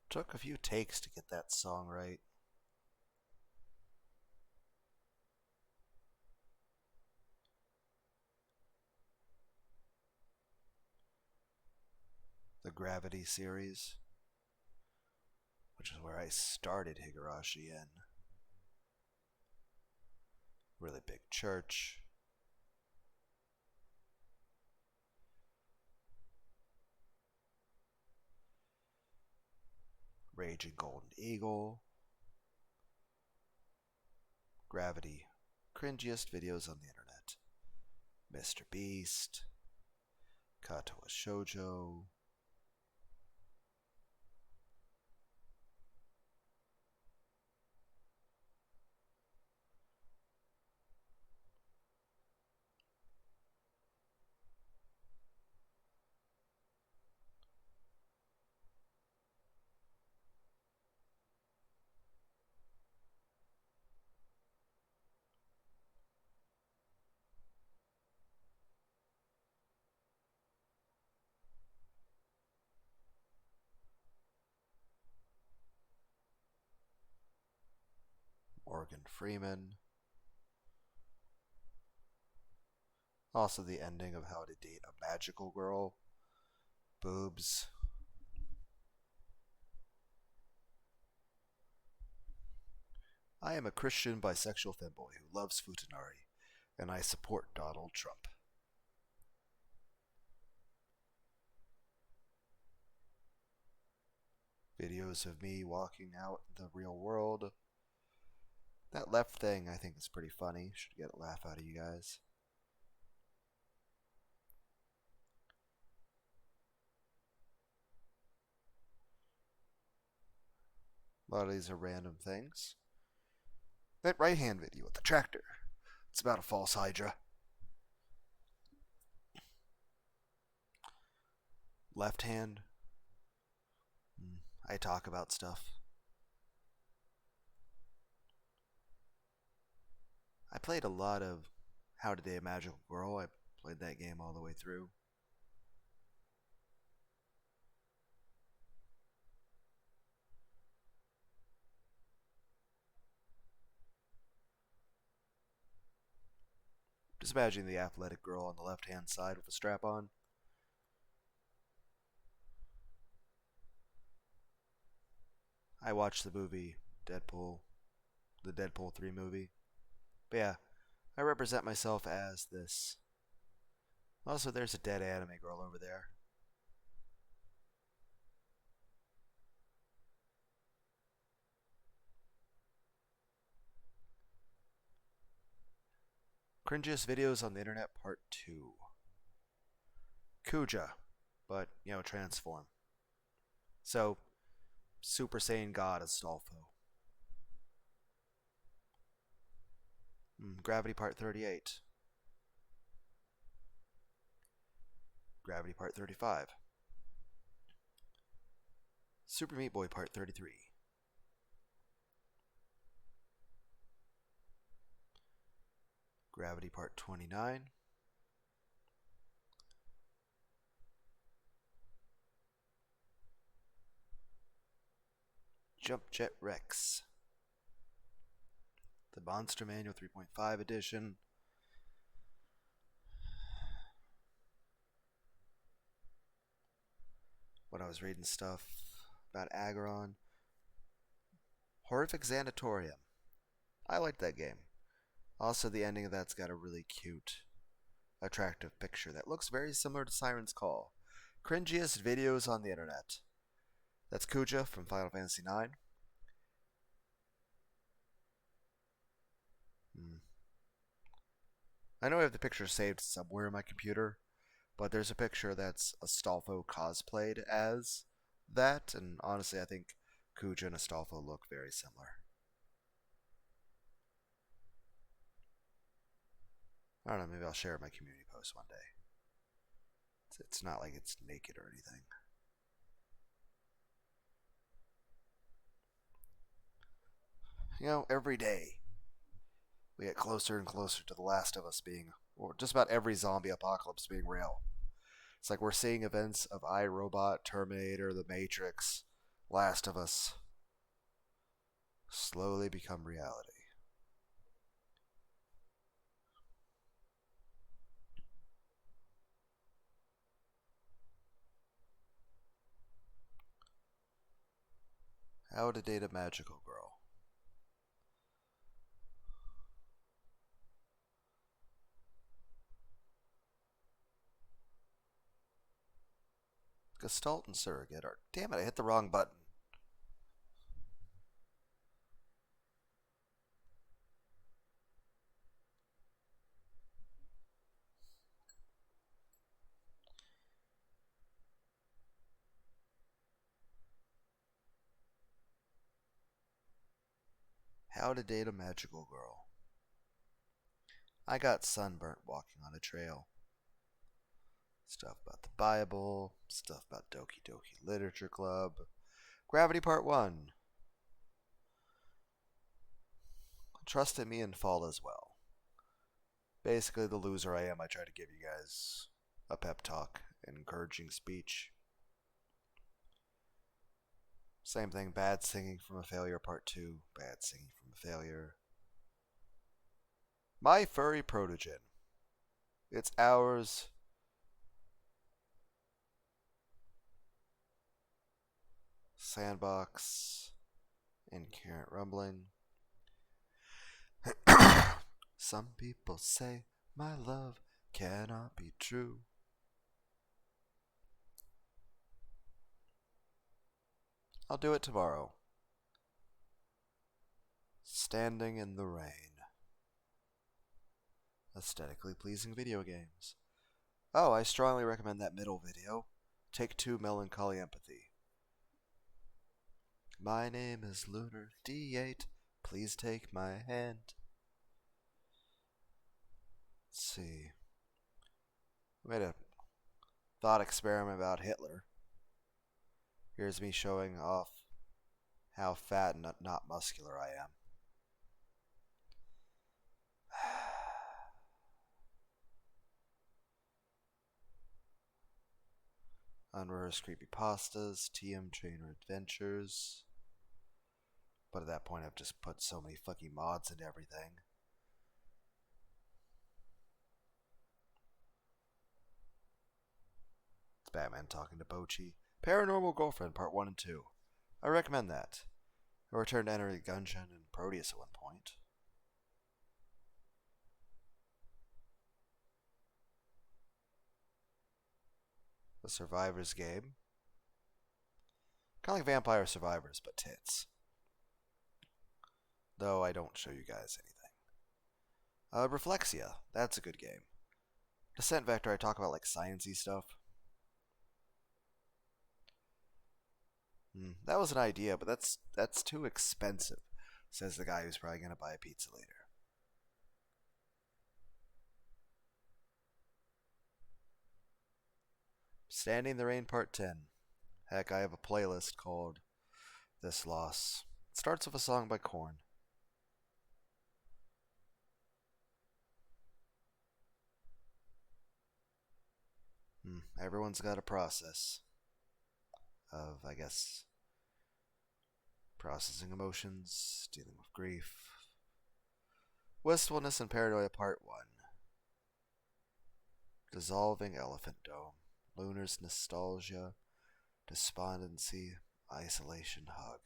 A: Took a few takes to get that song right. The Gravity series, which is where I started Higurashi in. Really big church. Raging Golden Eagle. Gravity. Cringiest videos on the internet. Mr. Beast. Katoa Shoujo. Morgan Freeman. Also the ending of How to Date a Magical Girl. Boobs. I am a Christian bisexual femboy who loves Futanari, and I support Donald Trump. Videos of me walking out in the real world. That left thing I think is pretty funny. Should get a laugh out of you guys. A lot of these are random things. That right hand video with the tractor. It's about a false Hydra. Left hand. I talk about stuff. I played a lot of How to Date a Magical Girl. I played that game all the way through. Just imagine the athletic girl on the left-hand side with a strap on. I watched the movie Deadpool, the Deadpool 3 movie. But yeah, I represent myself as this. Also, there's a dead anime girl over there. Cringiest videos on the internet, part 2. Kuja, but, transform. So, Super Saiyan God Astolfo. Gravity Part 38. Gravity Part 35. Super Meat Boy Part 33. Gravity Part 29. Jump Jet Rex. The Monster Manual 3.5 edition. When I was reading stuff about Aggron. Horrific Xanatorium. I liked that game. Also, the ending of that's got a really cute, attractive picture that looks very similar to Siren's Call. Cringiest videos on the internet. That's Kuja from Final Fantasy IX. I know I have the picture saved somewhere in my computer, but there's a picture that's Astolfo cosplayed as that, and honestly, I think Kuja and Astolfo look very similar. I don't know, maybe I'll share it in my community post one day. It's not like it's naked or anything. Every day we get closer and closer to The Last of Us being, or just about every zombie apocalypse being real. It's like we're seeing events of iRobot, Terminator, The Matrix, Last of Us slowly become reality. How to Date a Magical Girl. Gestalt and Surrogate art. Damn it, I hit the wrong button. How to Date a Magical Girl. I got sunburnt walking on a trail. Stuff about the Bible, stuff about Doki Doki Literature Club. Gravity Part 1. Trust in me and fall as well. Basically, the loser I am, I try to give you guys a pep talk, an encouraging speech. Same thing, Bad Singing from a Failure Part 2, Bad Singing from a Failure. My Furry Protogen. It's ours. Sandbox. Incoherent Rumbling. Some people say my love cannot be true. I'll do it tomorrow. Standing in the Rain. Aesthetically pleasing video games. Oh, I strongly recommend that middle video. Take 2 Melancholy Empathy. My name is Lunar D8. Please take my hand. Let's see. I made a thought experiment about Hitler. Here's me showing off how fat and not muscular I am. Unrehearsed creepypastas, TM Trainer Adventures. But at that point, I've just put so many fucking mods into everything. It's Batman talking to Bochi. Paranormal Girlfriend Part 1 and 2. I recommend that. I returned to enter the Gungeon and Proteus at one point. The Survivors game. Kind of like Vampire Survivors, but tits. Though I don't show you guys anything. Reflexia. That's a good game. Descent Vector, I talk about like sciencey stuff. That was an idea, but that's too expensive, says the guy who's probably going to buy a pizza later. Standing in the Rain Part 10. Heck, I have a playlist called This Loss. It starts with a song by Korn. Everyone's got a process of, I guess, processing emotions, dealing with grief. Wistfulness and Paranoia Part 1. Dissolving Elephant Dome. Lunar's Nostalgia. Despondency. Isolation Hug.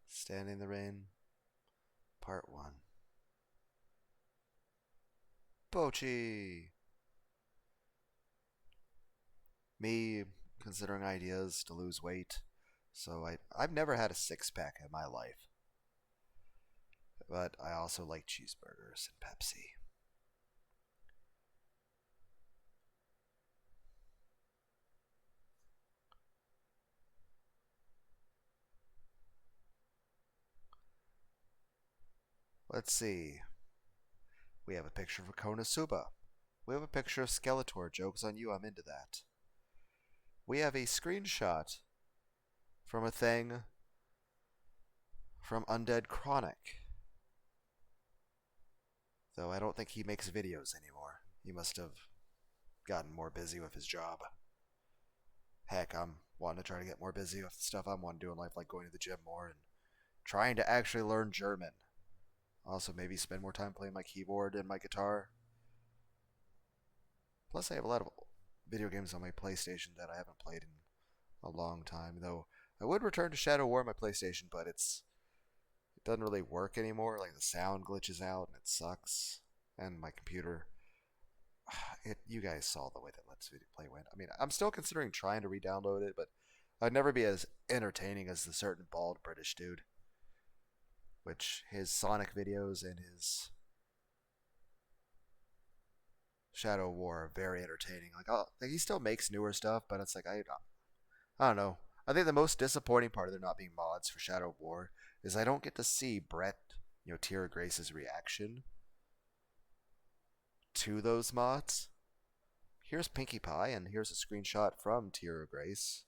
A: Standing in the Rain Part 1. Bochi! Me considering ideas to lose weight. So I've never had a six-pack in my life. But I also like cheeseburgers and Pepsi. Let's see. We have a picture of Konosuba. We have a picture of Skeletor. Joke's on you, I'm into that. We have a screenshot from a thing from Undead Chronic. Though I don't think he makes videos anymore. He must have gotten more busy with his job. Heck, I'm wanting to try to get more busy with the stuff I'm wanting to do in life, like going to the gym more and trying to actually learn German. Also, maybe spend more time playing my keyboard and my guitar. Plus, I have a lot of video games on my PlayStation that I haven't played in a long time. Though I would return to Shadow War on my PlayStation, but it doesn't really work anymore. Like the sound glitches out and it sucks. And my computer, you guys saw the way that Let's Play went. I mean, I'm still considering trying to re-download it, but I'd never be as entertaining as the certain bald British dude. Which his Sonic videos and his Shadow War are very entertaining. Like he still makes newer stuff, but it's like I don't know. I think the most disappointing part of there not being mods for Shadow War is I don't get to see Brett, Tierra Grace's reaction to those mods. Here's Pinkie Pie, and here's a screenshot from Tierra Grace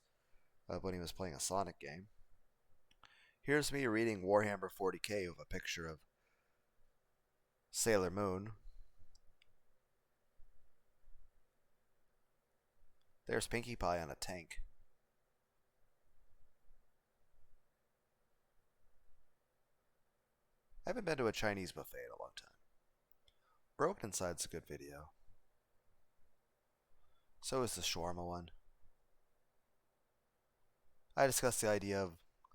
A: of when he was playing a Sonic game. Here's me reading Warhammer 40k with a picture of Sailor Moon. There's Pinkie Pie on a tank. I haven't been to a Chinese buffet in a long time. Broken Inside's a good video. So is the shawarma one. I discussed the idea of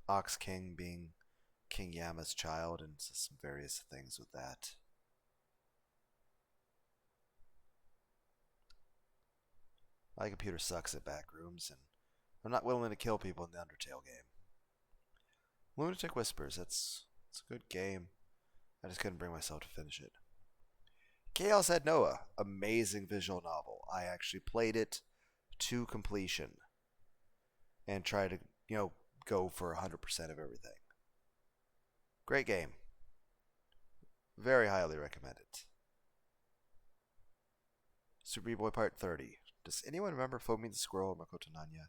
A: Ox King being King Yama's child and some various things with that. My computer sucks at backrooms, and I'm not willing to kill people in the Undertale game. Lunatic Whispers, it's a good game. I just couldn't bring myself to finish it. Chaos Head Noah, amazing visual novel. I actually played it to completion. and try to, go for 100% of everything. Great game. Very highly recommend it. Super Boy Part 30. Does anyone remember Foamy the Squirrel or Makoto Nanya?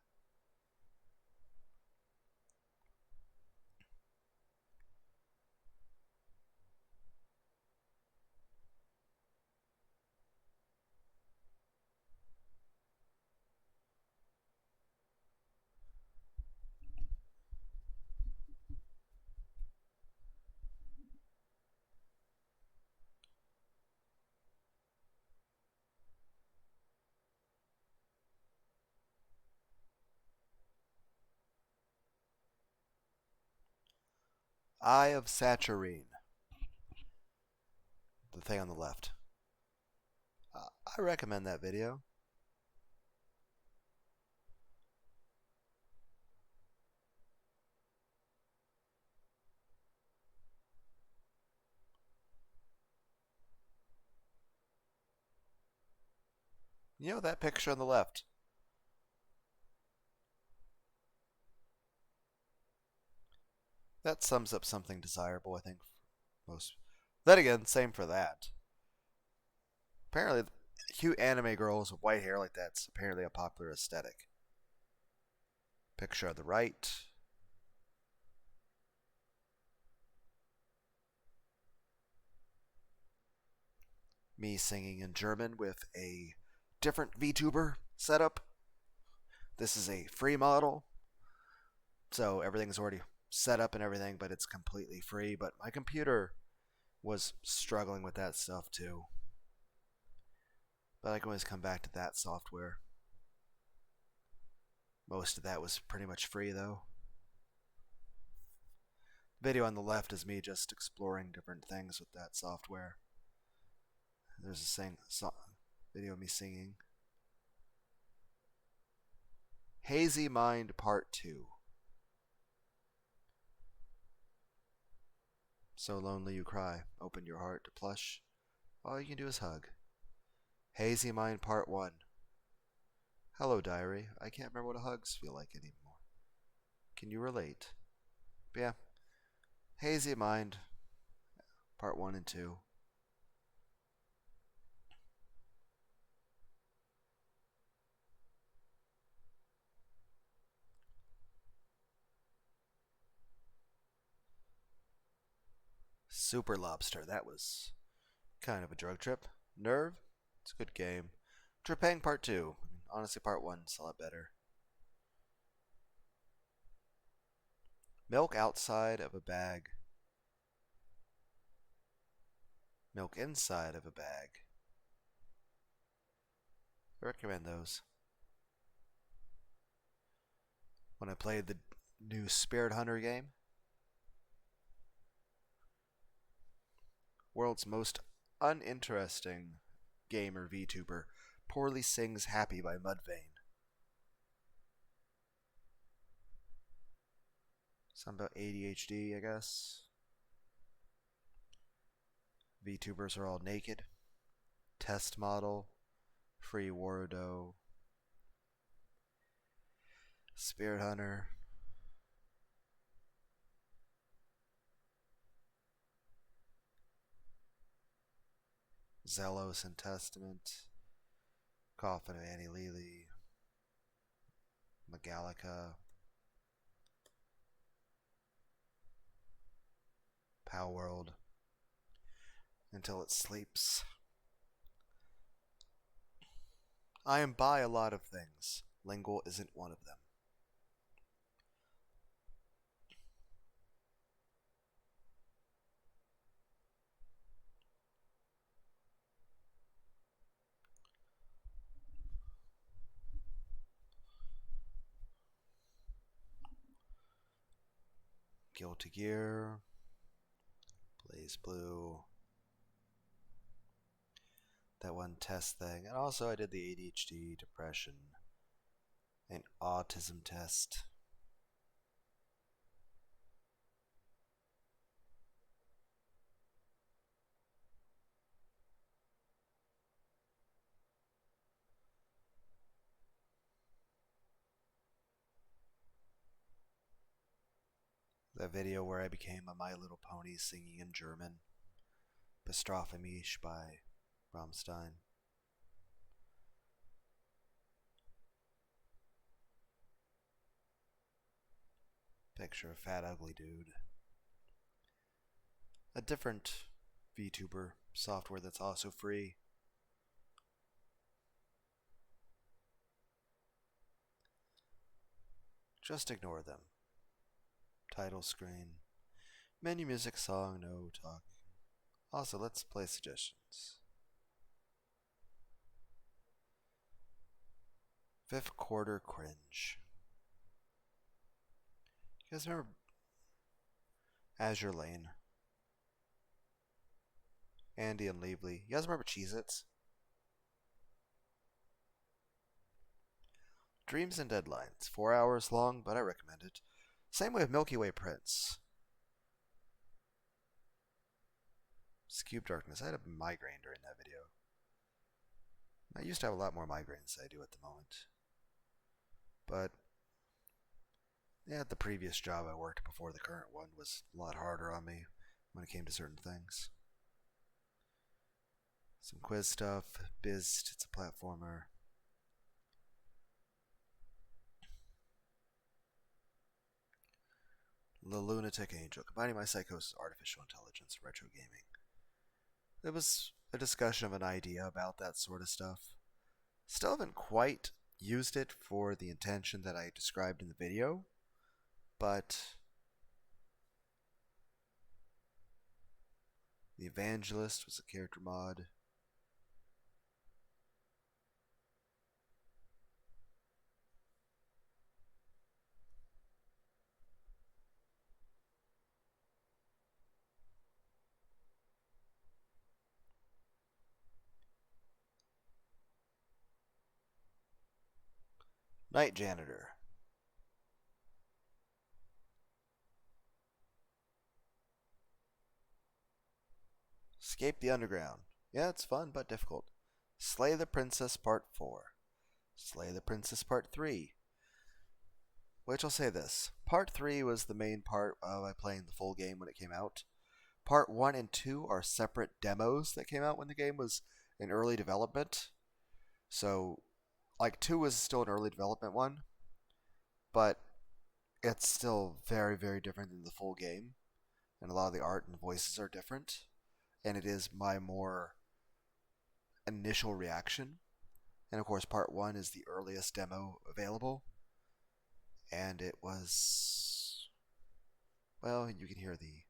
A: Eye of Saturine. The thing on the left. I recommend that video. That picture on the left. That sums up something desirable, I think, for most. Then again, same for that. Apparently, cute anime girls with white hair like that's apparently a popular aesthetic. Picture on the right. Me singing in German with a different VTuber setup. This is a free model, so everything's already set up and everything, but it's completely free. But my computer was struggling with that stuff too. But I can always come back to that software. Most of that was pretty much free though. The video on the left is me just exploring different things with that software. There's a video of me singing. Hazy Mind Part 2. So lonely you cry. Open your heart to plush. All you can do is hug. Hazy Mind Part 1. Hello, diary. I can't remember what hugs feel like anymore. Can you relate? But yeah. Hazy Mind Part 1 and 2. Super Lobster. That was kind of a drug trip. Nerve. It's a good game. Trepang Part 2. Honestly, Part 1's a lot better. Milk outside of a bag. Milk inside of a bag. I recommend those. When I played the new Spirit Hunter game. World's most uninteresting gamer VTuber poorly sings Happy by Mudvayne. Something about ADHD, I guess. VTubers are all naked. Test model. Free Wardo. Spirit Hunter. Zelos and Testament. Coffin of Annie Lely. Megalica. Pow World. Until it sleeps. I am by a lot of things. Lingual isn't one of them. Guilty Gear. Blaze Blue. That one test thing. And also I did the ADHD, depression, and autism test. That video where I became a My Little Pony singing in German. Bestrafe mich by Rammstein. Picture a fat ugly dude. A different VTuber software that's also free. Just ignore them. Title screen. Menu music song, no talk. Also, let's play suggestions. Fifth quarter cringe. You guys remember Azure Lane? Andy and Leavely. You guys remember Cheez-Its? Dreams and Deadlines. 4 hours long, but I recommend it. Same way with Milky Way Prince. Cube Darkness. I had a migraine during that video. I used to have a lot more migraines than I do at the moment. But yeah, the previous job I worked before the current one was a lot harder on me when it came to certain things. Some quiz stuff. Bized. It's a platformer. The Lunatic Angel. Combining my psychosis, artificial intelligence, retro gaming. It was a discussion of an idea about that sort of stuff. Still haven't quite used it for the intention that I described in the video, but the Evangelist was a character mod. Night Janitor. Escape the Underground. Yeah, it's fun, but difficult. Slay the Princess Part 4. Slay the Princess Part 3. Which I'll say this. Part 3 was the main part of I playing the full game when it came out. Part 1 and 2 are separate demos that came out when the game was in early development. So, like, 2 was still an early development one, but it's still very, very different than the full game. And a lot of the art and voices are different. And it is my more initial reaction. And of course, part 1 is the earliest demo available. And it was, well, you can hear the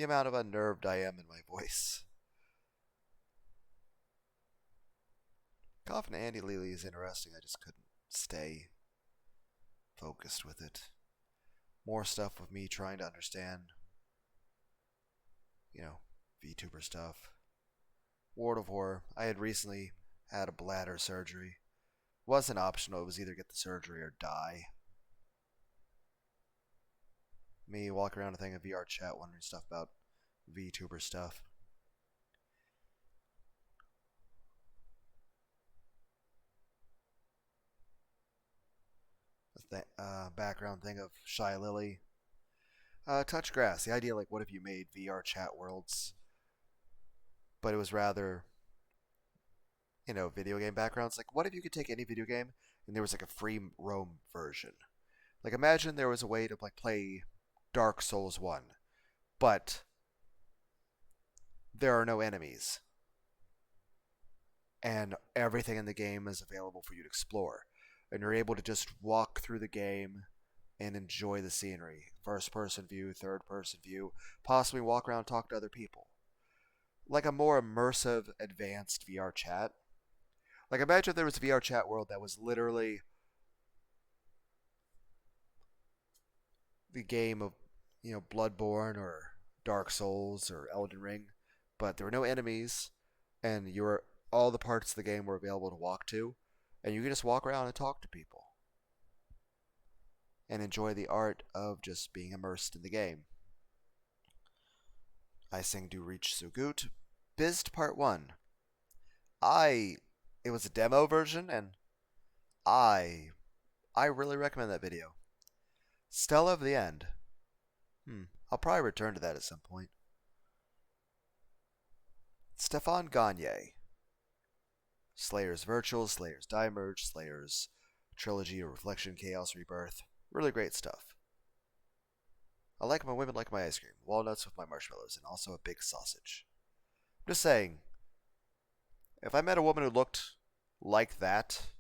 A: amount of unnerved I am in my voice. Coffin Andy Lely is interesting. I just couldn't stay focused with it. More stuff with me trying to understand, VTuber stuff. World of Horror. I had recently had a bladder surgery. It wasn't optional. It was either get the surgery or die. Me walking around a thing in VR chat wondering stuff about VTuber stuff. The background thing of Shy Lily. Touch Grass. The idea, like, what if you made VR chat worlds, but it was rather, video game backgrounds. Like, what if you could take any video game and there was like a free roam version? Like, imagine there was a way to like play Dark Souls 1, but there are no enemies, and everything in the game is available for you to explore, and you're able to just walk through the game and enjoy the scenery. First person view, third person view, possibly walk around and talk to other people. Like a more immersive, advanced VR chat. Like, imagine if there was a VR chat world that was literally the game of, Bloodborne or Dark Souls or Elden Ring, but there were no enemies, and all the parts of the game were available to walk to, and you could just walk around and talk to people and enjoy the art of just being immersed in the game. I sing Do Reach So Gut. Bized Part 1. It was a demo version, and I really recommend that video. Stella of the End. I'll probably return to that at some point. Stefan Gagne. Slayer's Virtual, Slayer's Die Merge, Slayer's Trilogy of Reflection, Chaos, Rebirth. Really great stuff. I like my women like my ice cream, walnuts with my marshmallows, and also a big sausage. I'm just saying, if I met a woman who looked like that,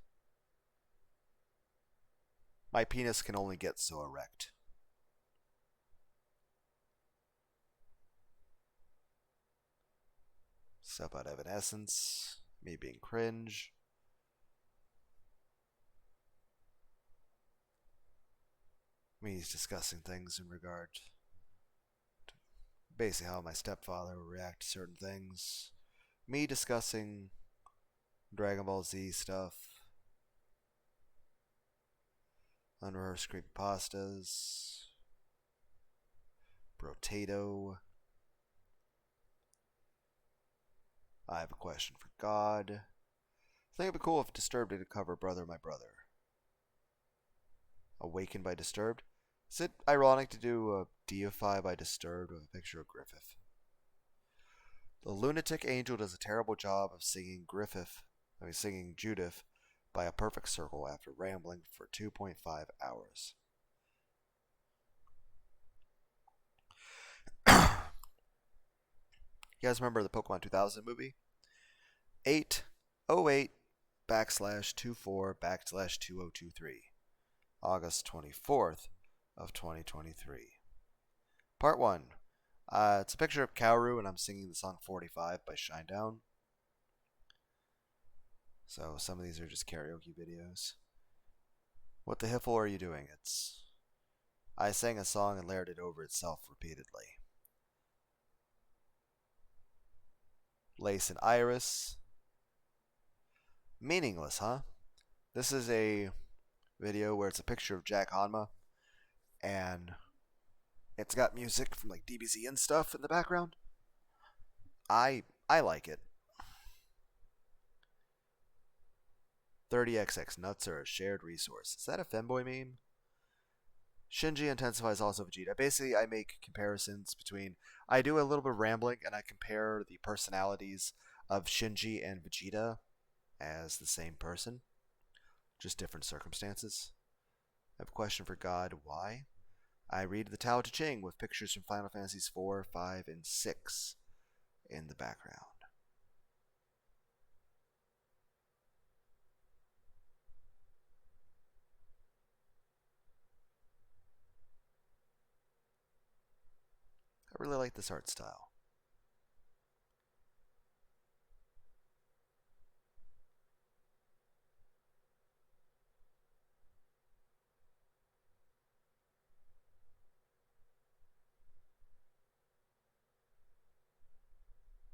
A: my penis can only get so erect. Stuff about Evanescence, me being cringe. Me discussing things in regard to basically how my stepfather would react to certain things. Me discussing Dragon Ball Z stuff. Unrehearsed creepypastas. Brotato. I have a question for God. I think it'd be cool if Disturbed did cover Brother My Brother. Awakened by Disturbed? Is it ironic to do a Deify by Disturbed with a picture of Griffith? The lunatic angel does a terrible job of singing Judith by a perfect circle after rambling for 2.5 hours. You guys remember the Pokemon 2000 movie? 808 /24 /2023. August 24th of 2023. Part 1. It's a picture of Kaoru and I'm singing the song 45 by Shinedown. So some of these are just karaoke videos. What the hiffle are you doing? I sang a song and layered it over itself repeatedly. Lace and Iris. Meaningless, huh? This is a video where it's a picture of Jack Hanma and it's got music from like DBZ and stuff in the background. I like it. 30XX nuts are a shared resource. Is that a femboy meme? Shinji intensifies also Vegeta. Basically, I make comparisons between. I do a little bit of rambling and I compare the personalities of Shinji and Vegeta as the same person, just different circumstances. I have a question for God. Why? I read the Tao Te Ching with pictures from Final Fantasies 4, 5, and 6 in the background. I really like this art style.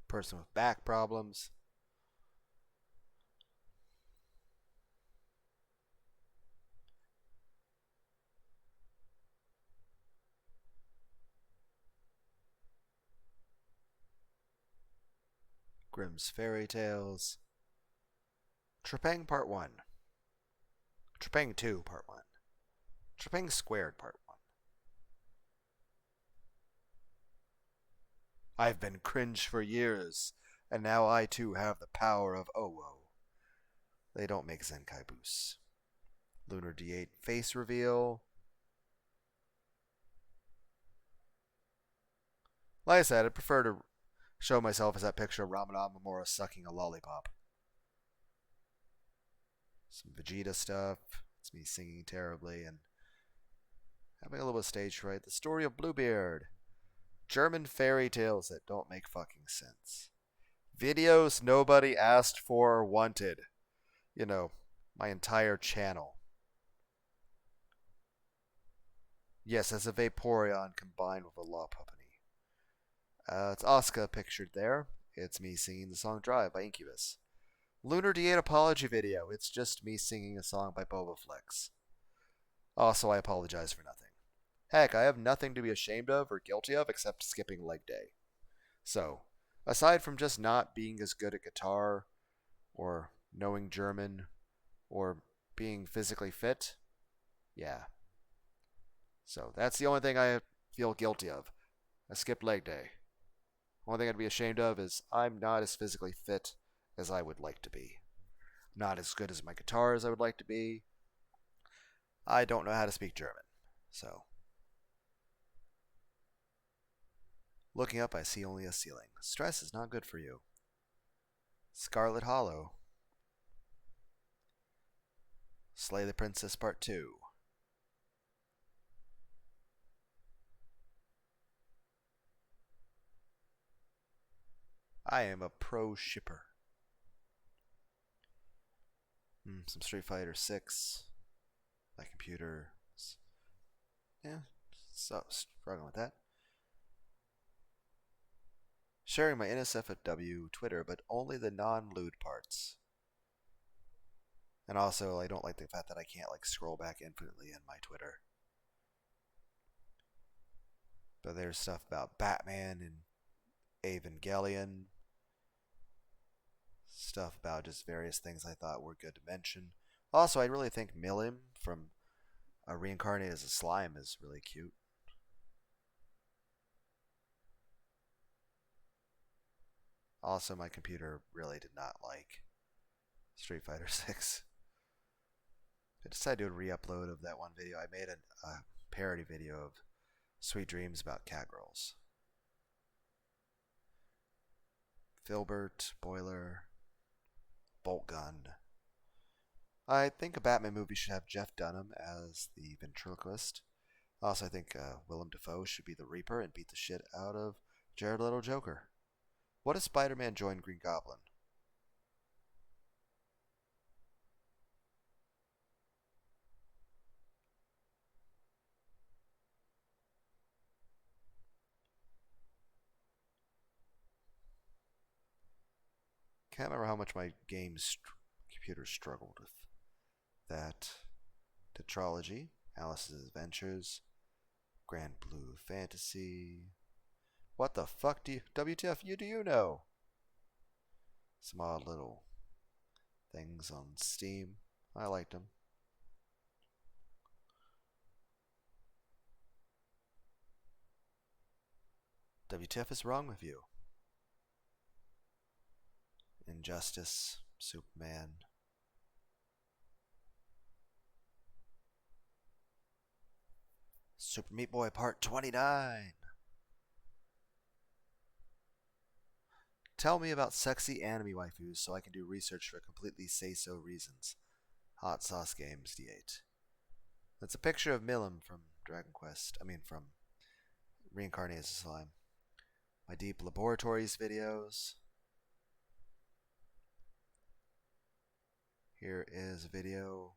A: Person with back problems. Grimm's Fairy Tales. Trepang Part 1. Trepang 2 Part 1. Trepang Squared Part 1. I've been cringe for years, and now I too have the power of Owo. They don't make Zenkai boosts. Lunar D8 face reveal. Like I said, I prefer to show myself as that picture of Ramadan Memora sucking a lollipop. Some Vegeta stuff. It's me singing terribly and having a little bit of stage fright. The story of Bluebeard. German fairy tales that don't make fucking sense. Videos nobody asked for or wanted. You know, my entire channel. Yes, as a Vaporeon combined with a Lopunny. It's Asuka pictured there. It's me singing the song Drive by Incubus. Lunar D8 apology video. It's just me singing a song by Boba Flex. Also, I apologize for nothing. Heck, I have nothing to be ashamed of or guilty of except skipping leg day. So, aside from just not being as good at guitar, or knowing German, or being physically fit, yeah. So that's the only thing I feel guilty of. I skipped leg day. Only thing I'd be ashamed of is I'm not as physically fit as I would like to be. Not as good as my guitar as I would like to be. I don't know how to speak German. So, looking up, I see only a ceiling. Stress is not good for you. Scarlet Hollow. Slay the Princess Part 2. I am a pro shipper. Some Street Fighter 6. My computer. Yeah, so struggling with that. Sharing my NSFW Twitter, but only the non-lewd parts. And also, I don't like the fact that I can't like scroll back infinitely in my Twitter. But there's stuff about Batman and Evangelion. Stuff about just various things I thought were good to mention. Also, I really think Milim from Reincarnated as a Slime is really cute. Also, my computer really did not like Street Fighter 6. I decided to do a re-upload of that one video. I made a parody video of Sweet Dreams about cat girls. Filbert, Boiler, Bolt Gun. I think a Batman movie should have Jeff Dunham as the ventriloquist. Also, I think Willem Dafoe should be the Reaper and beat the shit out of Jared Leto Joker. What if Spider-Man joined Green Goblin? Can't remember how much my computer struggled with that. Tetralogy, Alice's Adventures, Grand Blue Fantasy. What the fuck do you, WTF, do you know? Some odd little things on Steam. I liked them. WTF is wrong with you? Injustice, Superman. Super Meat Boy Part 29. Tell me about sexy anime waifus so I can do research for completely say-so reasons. Hot Sauce Games D8. That's a picture of Milim from Dragon Quest. From Reincarnated as a Slime. My Deep Laboratories videos. Here is a video.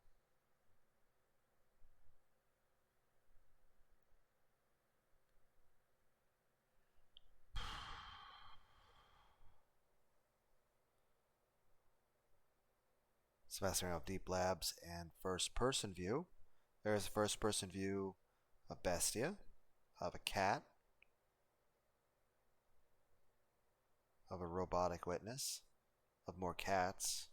A: It's messing with Deep Labs and first person view. There's a first person view of Bestia, of a cat, of a robotic witness, of more cats.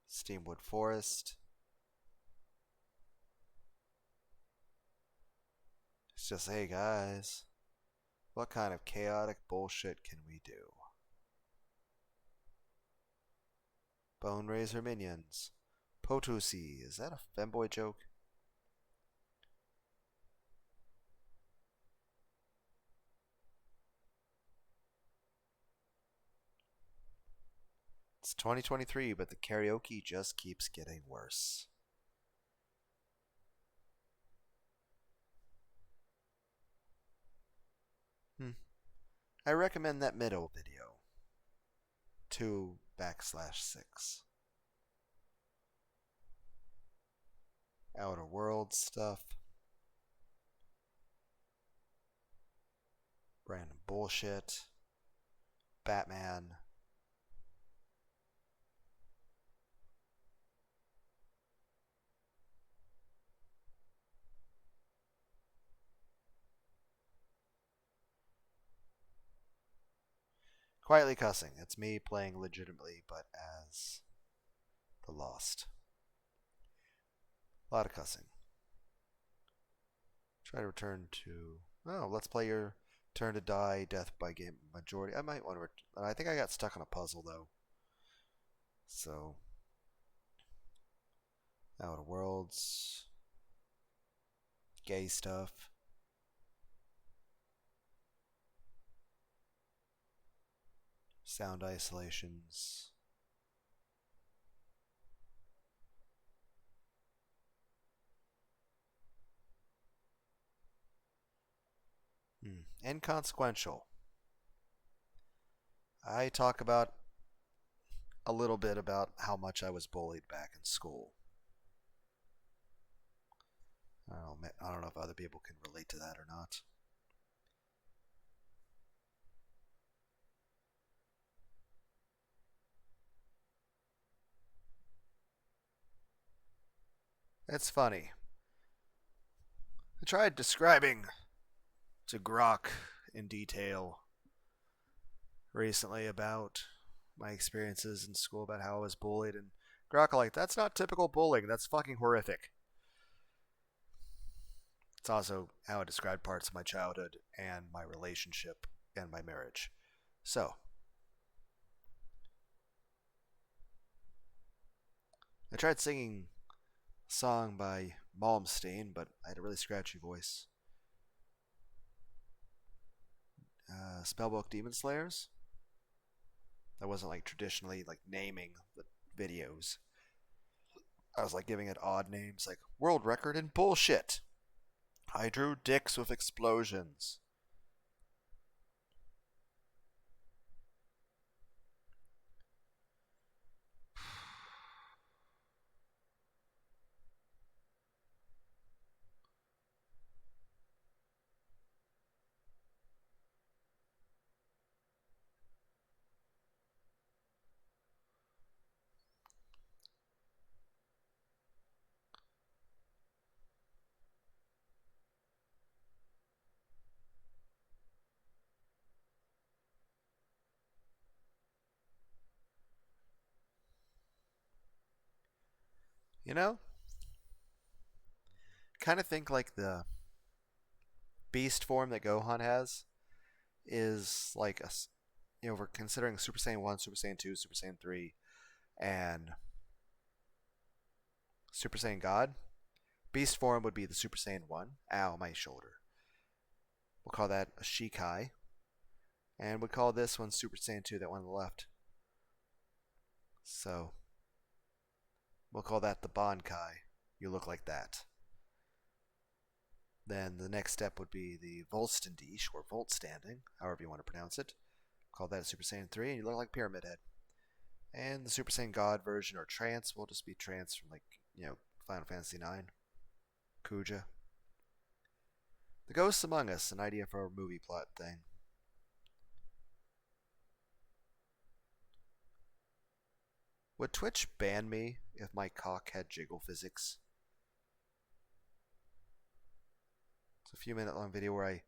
A: Steamwood Forest. It's just, hey guys, what kind of chaotic bullshit can we do? Bone Razor Minions. Potosi, is that a femboy joke? It's 2023, but the karaoke just keeps getting worse. I recommend that middle video. 2/6. Outer World stuff. Random bullshit. Batman. Quietly Cussing. It's me playing legitimately, but as the Lost. A lot of cussing. Try to return to. Oh, let's play your turn to die, death by game majority. I might want to. I think I got stuck on a puzzle though. So, Outer Worlds, gay stuff. Sound isolations. Inconsequential. I talk about a little bit about how much I was bullied back in school. I don't know if other people can relate to that or not. It's funny. I tried describing to Grok in detail recently about my experiences in school, about how I was bullied, and Grok like, that's not typical bullying. That's fucking horrific. It's also how I described parts of my childhood and my relationship and my marriage. So, I tried singing a song by Malmsteen, but I had a really scratchy voice. Spellbook Demon Slayers. I wasn't like traditionally like naming the videos. I was like giving it odd names like world record in bullshit. I drew dicks with explosions. You know, kind of think like the beast form that Gohan has is like a, we're considering Super Saiyan 1, Super Saiyan 2, Super Saiyan 3, and Super Saiyan God. Beast form would be the Super Saiyan 1. Ow, my shoulder. We'll call that a Shikai. And we'll call this one Super Saiyan 2, that one on the left. So, we'll call that the Bankai. You look like that. Then the next step would be the Volstandish, or Volt Standing, however you want to pronounce it. Call that a Super Saiyan 3, and you look like Pyramid Head. And the Super Saiyan God version, or Trance, will just be Trance from, like, Final Fantasy IX. Kuja. The Ghosts Among Us, an idea for a movie plot thing. Would Twitch ban me if my cock had jiggle physics? It's a few minute long video where I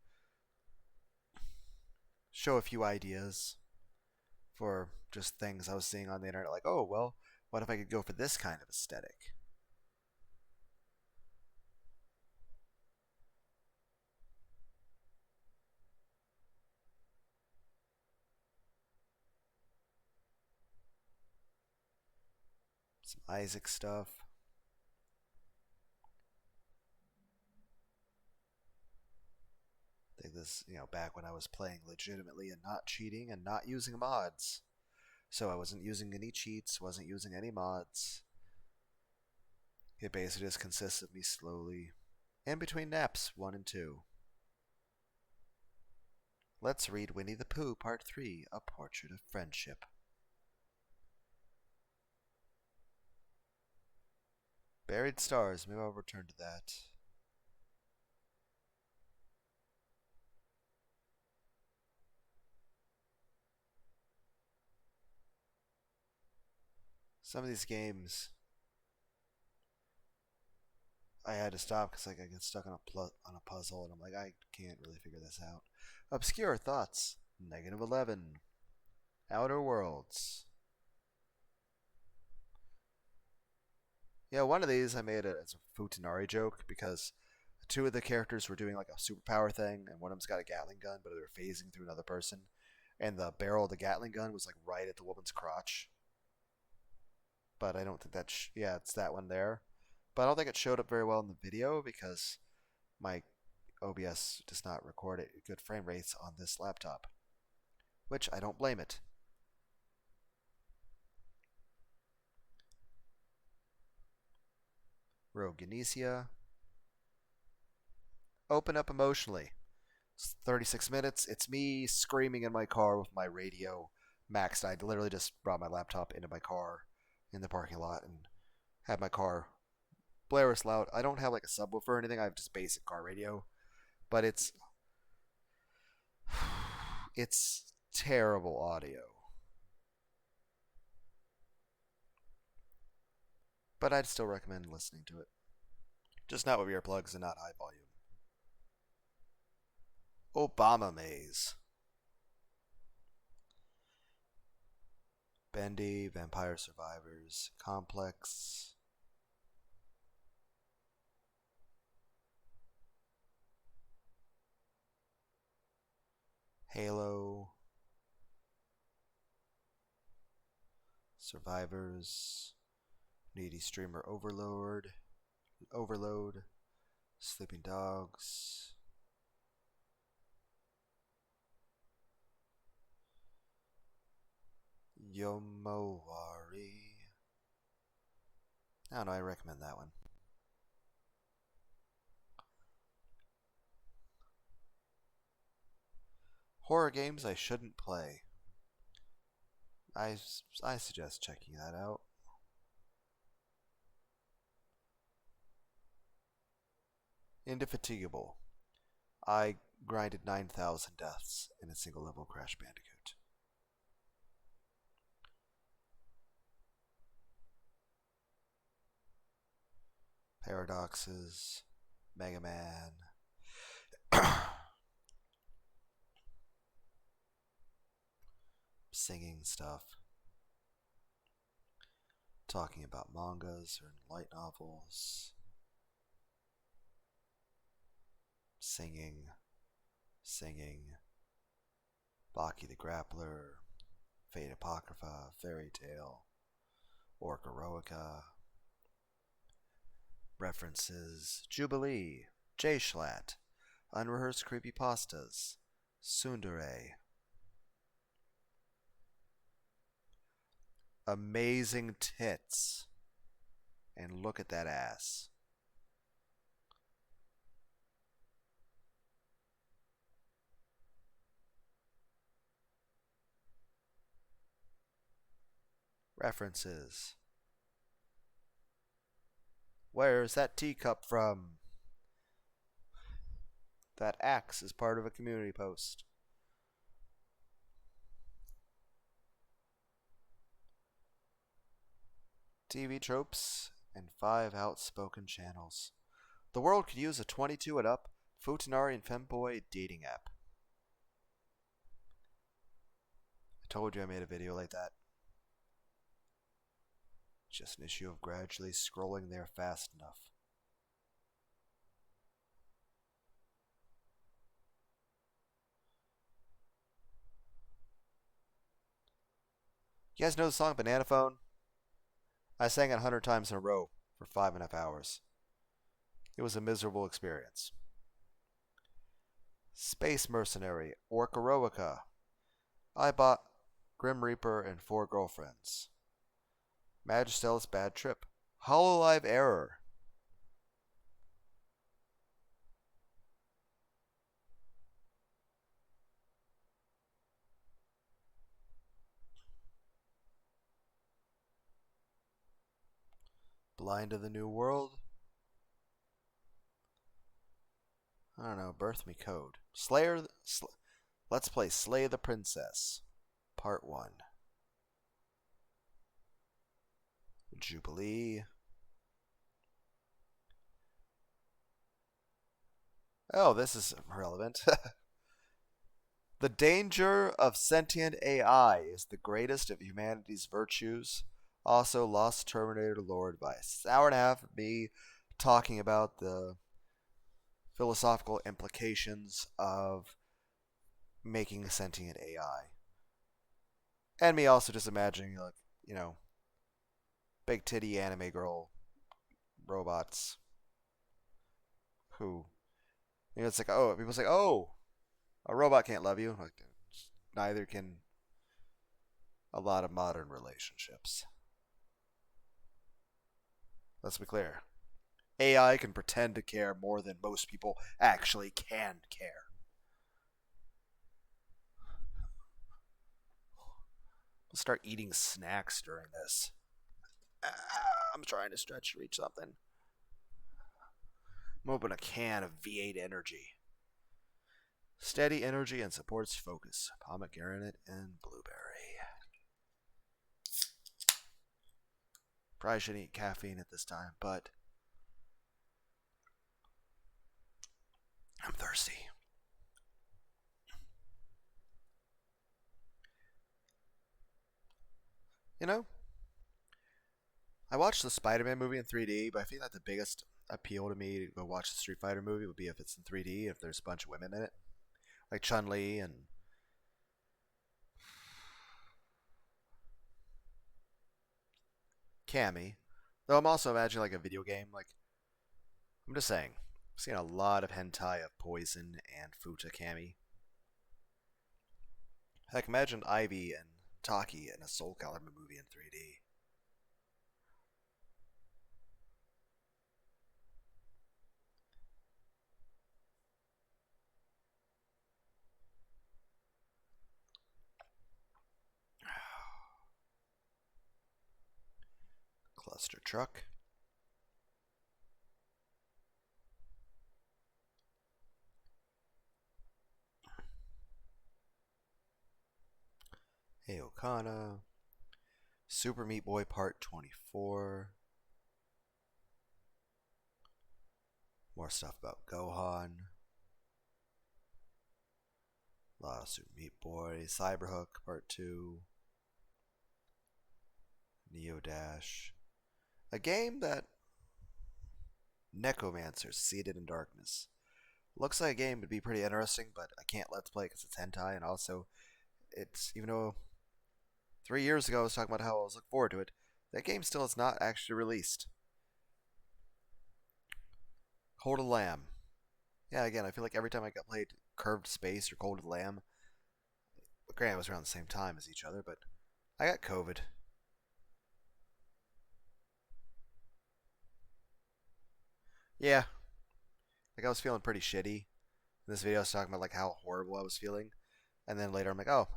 A: show a few ideas for just things I was seeing on the internet, like, oh, well, what if I could go for this kind of aesthetic? Some Isaac stuff. I think this, back when I was playing legitimately and not cheating and not using mods. So I wasn't using any cheats, wasn't using any mods. It basically just consists of me slowly, in between naps 1 and 2. Let's read Winnie the Pooh Part 3, A Portrait of Friendship. Buried Stars, maybe I'll return to that. Some of these games I had to stop because I get stuck on a puzzle, and I'm like, I can't really figure this out. Obscure Thoughts, -11. Outer Worlds. Yeah, one of these I made it as a Futanari joke because two of the characters were doing like a superpower thing, and one of them's got a Gatling gun, but they were phasing through another person, and the barrel of the Gatling gun was like right at the woman's crotch. But I don't think that. Yeah, it's that one there. But I don't think it showed up very well in the video because my OBS does not record at good frame rates on this laptop, which I don't blame it. Rogue Ganesia. Open up emotionally. It's 36 minutes. It's me screaming in my car with my radio maxed. I literally just brought my laptop into my car in the parking lot and had my car blare us loud. I don't have like a subwoofer or anything. I have just basic car radio, but it's terrible audio. But I'd still recommend listening to it. Just not with earplugs and not high volume. Obama Maze. Bendy, Vampire Survivors, Complex. Halo. Survivors. Needy Streamer Overload. Sleeping Dogs. Yomowari. I don't know, I recommend that one. Horror games I shouldn't play. I suggest checking that out. Indefatigable. I grinded 9,000 deaths in a single level Crash Bandicoot. Paradoxes. Mega Man. Singing stuff. Talking about mangas or light novels. Singing. Baki the Grappler. Fate Apocrypha. Fairy Tale. Orca-Roica. References. Jubilee. J-Schlatt. Unrehearsed Creepypastas. Tsundere. Amazing tits. And look at that ass. References. Where's that teacup from? That axe is part of a community post. TV tropes and 5 outspoken channels. The world could use a 22 and up Futanari and femboy dating app. I told you I made a video like that. Just an issue of gradually scrolling there fast enough. You guys know the song Banana Phone? I sang it 100 times in a row for 5.5 hours. It was a miserable experience. Space Mercenary, Orca-Roica. I bought Grim Reaper and 4 girlfriends. Magistella's Bad Trip. Hololive Error. Blind of the New World. I don't know. Birth Me Code. Let's play Slay the Princess. Part 1. Jubilee. Oh, this is relevant. The danger of sentient AI is the greatest of humanity's virtues. Also, lost Terminator Lord by an hour and a half of me talking about the philosophical implications of making a sentient AI. And me also just imagining, like, you know, big titty anime girl robots who, it's like, oh, people say, oh, a robot can't love you. Like, neither can a lot of modern relationships. Let's be clear. AI can pretend to care more than most people actually can care. I'll start eating snacks during this. I'm trying to stretch to reach something. I'm opening a can of V8 energy. Steady energy and supports focus. Pomegranate and blueberry. Probably shouldn't eat caffeine at this time, but I'm thirsty. You know, I watched the Spider-Man movie in 3D, but I think that the biggest appeal to me to go watch the Street Fighter movie would be if it's in 3D, if there's a bunch of women in it, like Chun-Li and Cammy. Though I'm also imagining like a video game. Like, I'm just saying, I've seen a lot of hentai of Poison and Futa Cammy. Heck, imagine Ivy and Taki in a Soul Calibur movie in 3D. Cluster truck. Hey Okana. Super Meat Boy Part 24. More stuff about Gohan. A lot of Super Meat Boy. Cyberhook Part 2. Neo Dash. A game that Necromancer Seated in Darkness. Looks like a game would be pretty interesting, but I can't let's play because it's hentai, and also it's, even though 3 years ago I was talking about how I was looking forward to it, that game still is not actually released. Cold of Lamb. Yeah, again, I feel like every time I got played Curved Space or Cold of Lamb, granted it was around the same time as each other, but I got COVID. Yeah, like I was feeling pretty shitty. In this video I was talking about like how horrible I was feeling, and then later I'm like, oh,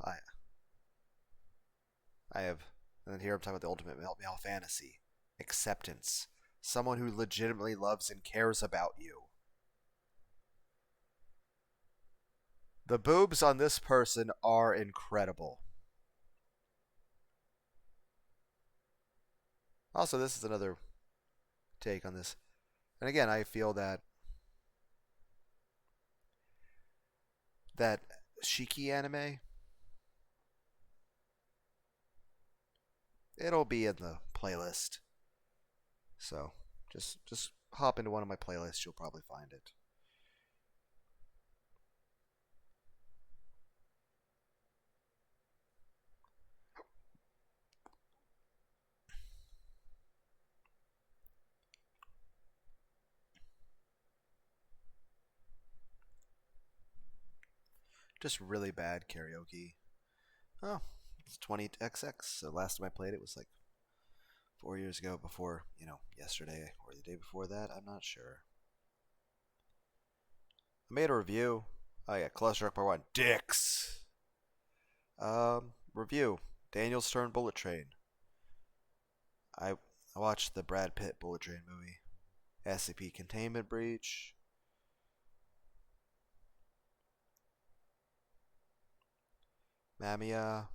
A: I have, and then here I'm talking about the ultimate male fantasy, acceptance, someone who legitimately loves and cares about you. The boobs on this person are incredible. Also, this is another take on this. And again, I feel that Shiki anime, it'll be in the playlist. So just hop into one of my playlists, you'll probably find it. Just really bad karaoke. Oh, it's 20XX. So last time I played it was like 4 years ago, before, yesterday or the day before that. I'm not sure. I made a review. Oh yeah, Cluster Rock Part 1. Dicks! Review. Daniel Stern Bullet Train. I watched the Brad Pitt Bullet Train movie. SCP Containment Breach. Mamiya.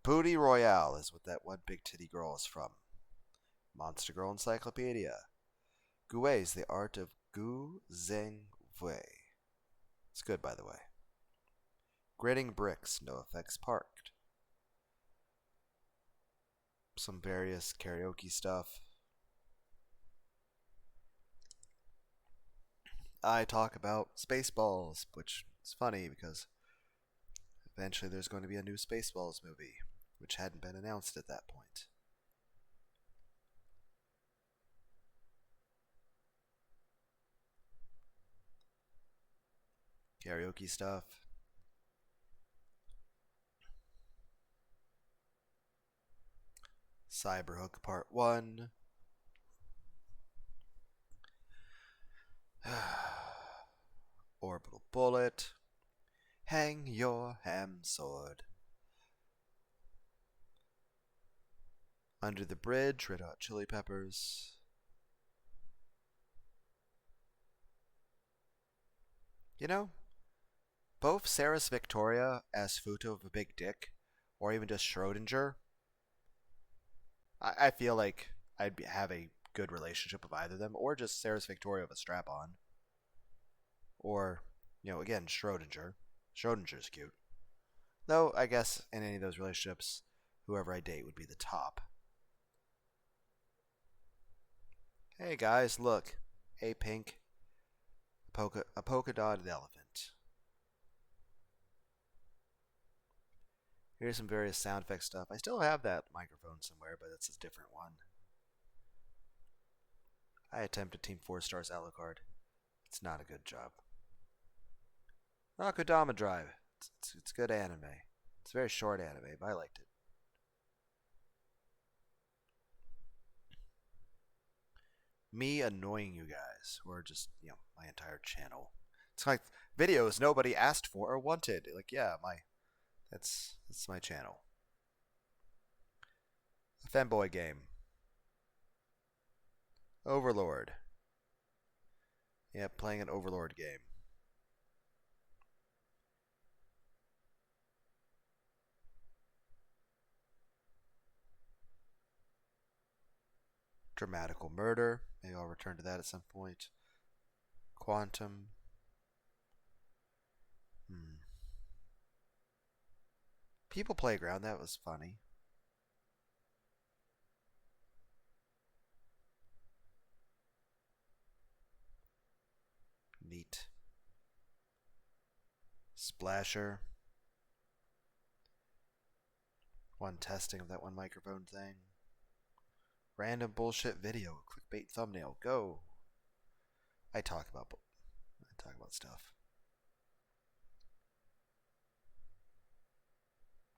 A: Booty Royale is what that one big titty girl is from. Monster Girl Encyclopedia. Gui's The Art of Gu Zeng Wei. It's good, by the way. Gritting Bricks, No Effects Parked. some various karaoke stuff. I talk about Spaceballs, which is funny because eventually there's going to be a new Spaceballs movie, which hadn't been announced at that point. Karaoke stuff. Cyberhook Part 1. Orbital Bullet. Hang your ham sword. Under the Bridge, Red Hot Chili Peppers. You know, both Sarah's Victoria as Futo of a Big Dick, or even just Schrodinger, I feel like have a good relationship with either of them, or just Sarah's Victoria of a strap on. Or, again, Schrodinger. Schrodinger's cute. Though, I guess in any of those relationships, whoever I date would be the top. Hey guys, look. Hey Pink. A polka dotted elephant. Here's some various sound effects stuff. I still have that microphone somewhere, but it's a different one. I attempted Team 4 Stars Alucard. It's not a good job. Kodama Drive. It's good anime. It's a very short anime, but I liked it. Me annoying you guys, or just, my entire channel. It's like videos nobody asked for or wanted. Like, yeah, that's my channel. A fanboy game. Overlord. Yeah, playing an Overlord game. Dramatical Murder. Maybe I'll return to that at some point. Quantum. People Playground. That was funny. Neat. Splasher. One testing of that one microphone thing. Random bullshit video. Clickbait thumbnail. Go. I talk about stuff.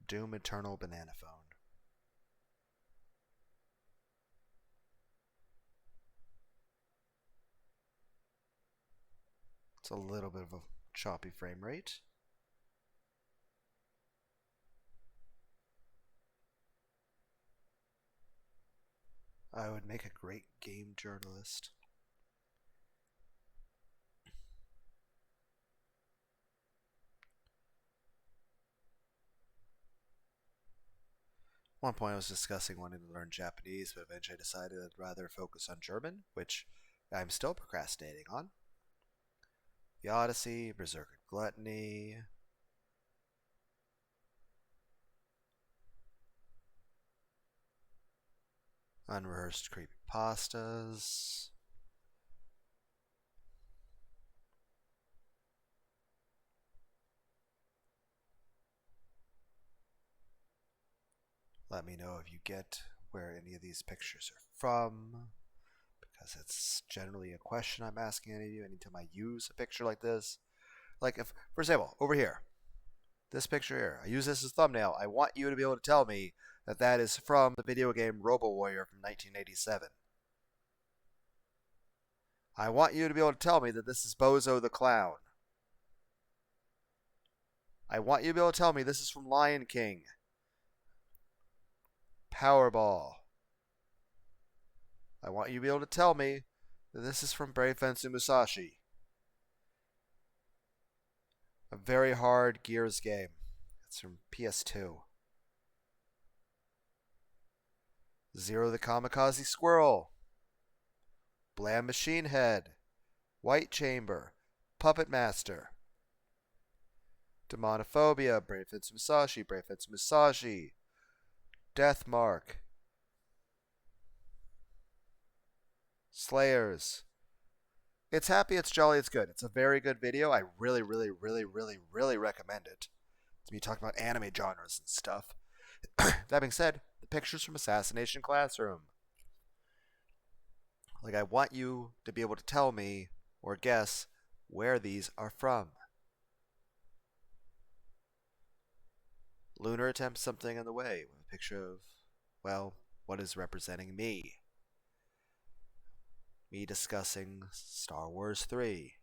A: Doom Eternal Banana Phone. It's a little bit of a choppy frame rate. I would make a great game journalist. At one point I was discussing wanting to learn Japanese, but eventually I decided I'd rather focus on German, which I'm still procrastinating on. The Odyssey, Berserker Gluttony. Unrehearsed creepypastas. Let me know if you get where any of these pictures are from, because it's generally a question I'm asking any of you anytime I use a picture like this. Like, if, for example, over here, this picture here, I use this as a thumbnail. I want you to be able to tell me that that is from the video game Robo Warrior from 1987. I want you to be able to tell me that this is Bozo the Clown. I want you to be able to tell me this is from Lion King. Powerball. I want you to be able to tell me that this is from Brave Fencer Musashi. A very hard Gears game. It's from PS2. Zero the Kamikaze Squirrel. Blam Machine Head. White Chamber. Puppet Master. Demonophobia. Brave Fencer Musashi. Brave Fencer Musashi. Death Mark. Slayers. It's happy, it's jolly, it's good. It's a very good video. I really, really, really, really, really recommend it. It's me talking about anime genres and stuff. That being said, the pictures from Assassination Classroom. Like, I want you to be able to tell me or guess where these are from. Lunar attempts something in the way with a picture of, well, what is representing me. Me discussing Star Wars 3.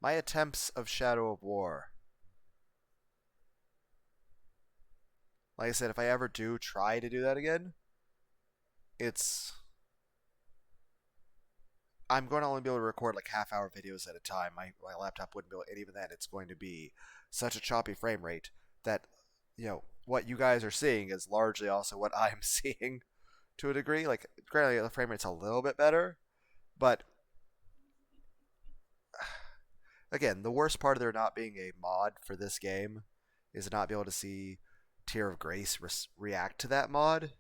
A: My attempts of Shadow of War. Like I said, if I ever do try to do that again, I'm going to only be able to record like half-hour videos at a time. My laptop wouldn't be able, and even then, it's going to be such a choppy frame rate that, what you guys are seeing is largely also what I'm seeing to a degree. Like, granted, the frame rate's a little bit better, but again, the worst part of there not being a mod for this game is not be able to see Tear of Grace react to that mod.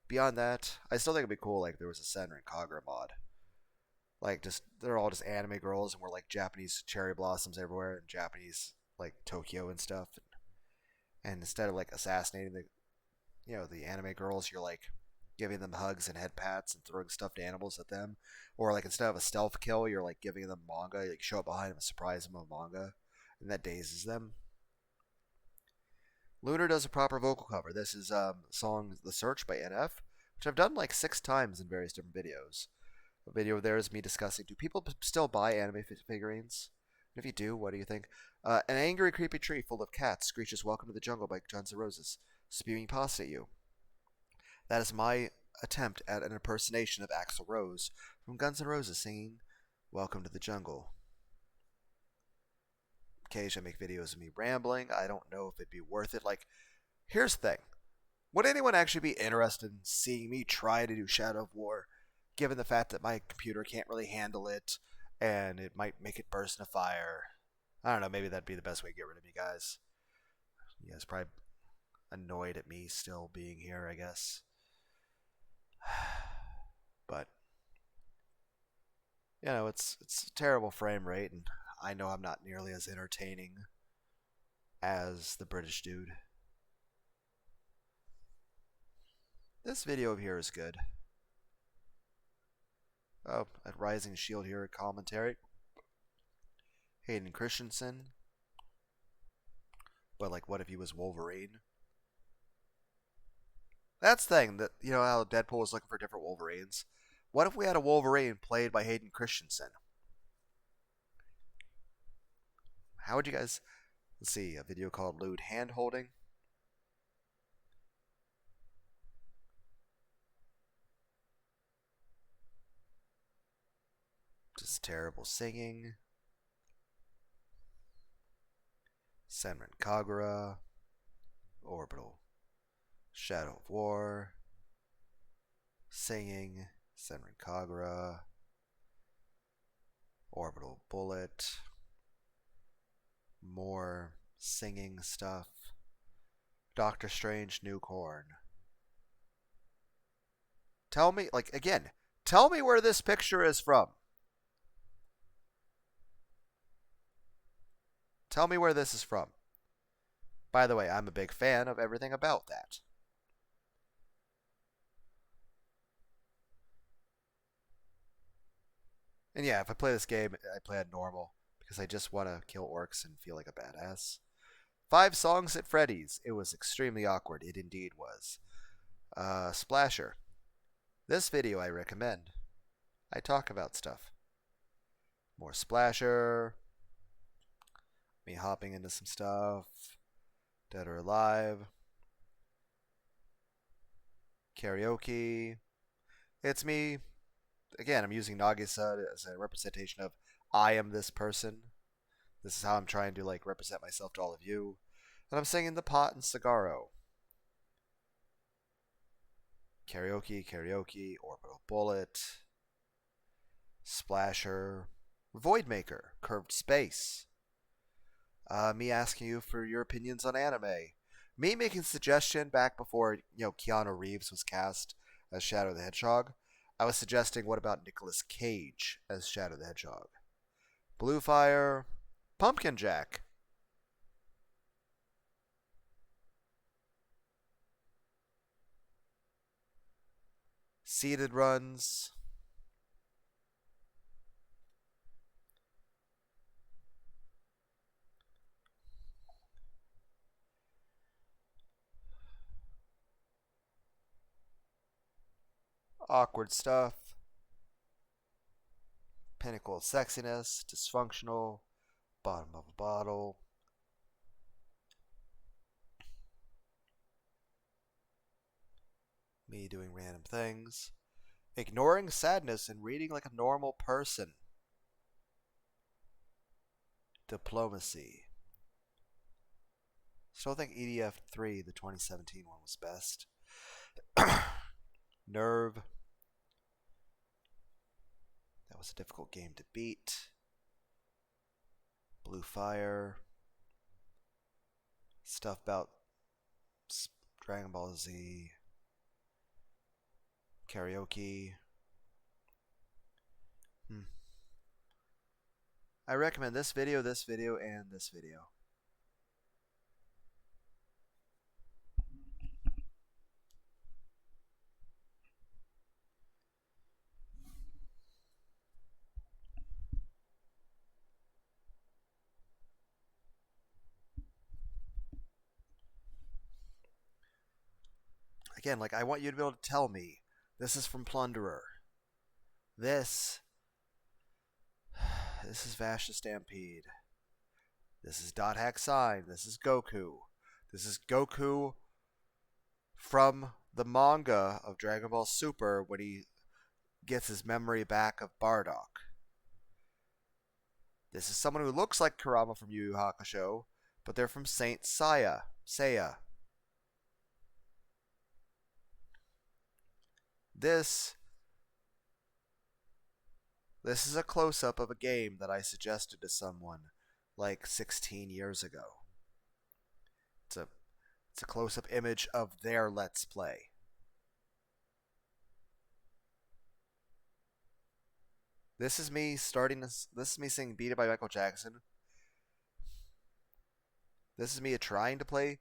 A: Beyond that, I still think it'd be cool like there was a Senran Kagura mod. Like just they're all just anime girls and we're like Japanese cherry blossoms everywhere and Japanese like Tokyo and stuff. And instead of like assassinating the anime girls, you're like giving them hugs and head pats and throwing stuffed animals at them. Or like instead of a stealth kill, you're like giving them manga. You like, show up behind them and surprise them with manga, and that dazes them. Lunar does a proper vocal cover. This is song "The Search" by NF, which I've done like 6 times in various different videos. A video there is me discussing: do people still buy anime figurines? And if you do, what do you think? An angry, creepy tree full of cats screeches "Welcome to the Jungle" by Guns N' Roses, spewing pasta at you. That is my attempt at an impersonation of Axl Rose from Guns N' Roses singing "Welcome to the Jungle." Occasionally, I make videos of me rambling. I don't know if it'd be worth it. Like, here's the thing: would anyone actually be interested in seeing me try to do Shadow of War, given the fact that my computer can't really handle it and it might make it burst into fire? I don't know. Maybe that'd be the best way to get rid of me, guys. You guys probably annoyed at me still being here, I guess. But it's a terrible frame rate, and I know I'm not nearly as entertaining as the British dude. This video over here is good. Oh, at Rising Shield here, commentary. Hayden Christensen. But like, what if he was Wolverine? That's the thing that how Deadpool was looking for different Wolverines. What if we had a Wolverine played by Hayden Christensen? How would you guys? Let's see, a video called "Lewd Hand Holding." Just terrible singing. Senran Kagura. Orbital. Shadow of War. Singing. Senran Kagura. Orbital Bullet. More singing stuff. Doctor Strange New Corn. Tell me, like, again, tell me where this picture is from. Tell me where this is from. By the way, I'm a big fan of everything about that. And yeah, if I play this game, I play it normal because I just want to kill orcs and feel like a badass. 5 songs at Freddy's. It was extremely awkward. It indeed was. Splasher. This video I recommend. I talk about stuff. More Splasher. Me hopping into some stuff. Dead or Alive. Karaoke. It's me. Again, I'm using Nagisa as a representation of I am this person. This is how I'm trying to like represent myself to all of you. And I'm singing The Pot and Cigarro. Karaoke, Karaoke, Orbital Bullet, Splasher, Voidmaker, Curved Space. Me asking you for your opinions on anime. Me making suggestion back before Keanu Reeves was cast as Shadow the Hedgehog. I was suggesting what about Nicolas Cage as Shadow the Hedgehog? Blue Fire, Pumpkin Jack. Seated runs. Awkward stuff. Pinnacle of sexiness. Dysfunctional. Bottom of a bottle. Me doing random things. Ignoring sadness and reading like a normal person. Diplomacy. Still think EDF 3, the 2017 one, was best. Nerve. That was a difficult game to beat. Blue Fire. Stuff about Dragon Ball Z. Karaoke. I recommend this video, and this video. Again, like, I want you to be able to tell me this is from Plunderer. This is Vash the Stampede. This is Dot Hack Sign. This is Goku. This is Goku from the manga of Dragon Ball Super when he gets his memory back of Bardock. This is someone who looks like Kurama from Yu Yu Hakusho, but they're from Saint Seiya. This is a close-up of a game that I suggested to someone like 16 years ago. It's a close-up image of their Let's Play. This is me singing Beat It by Michael Jackson. This is me trying to play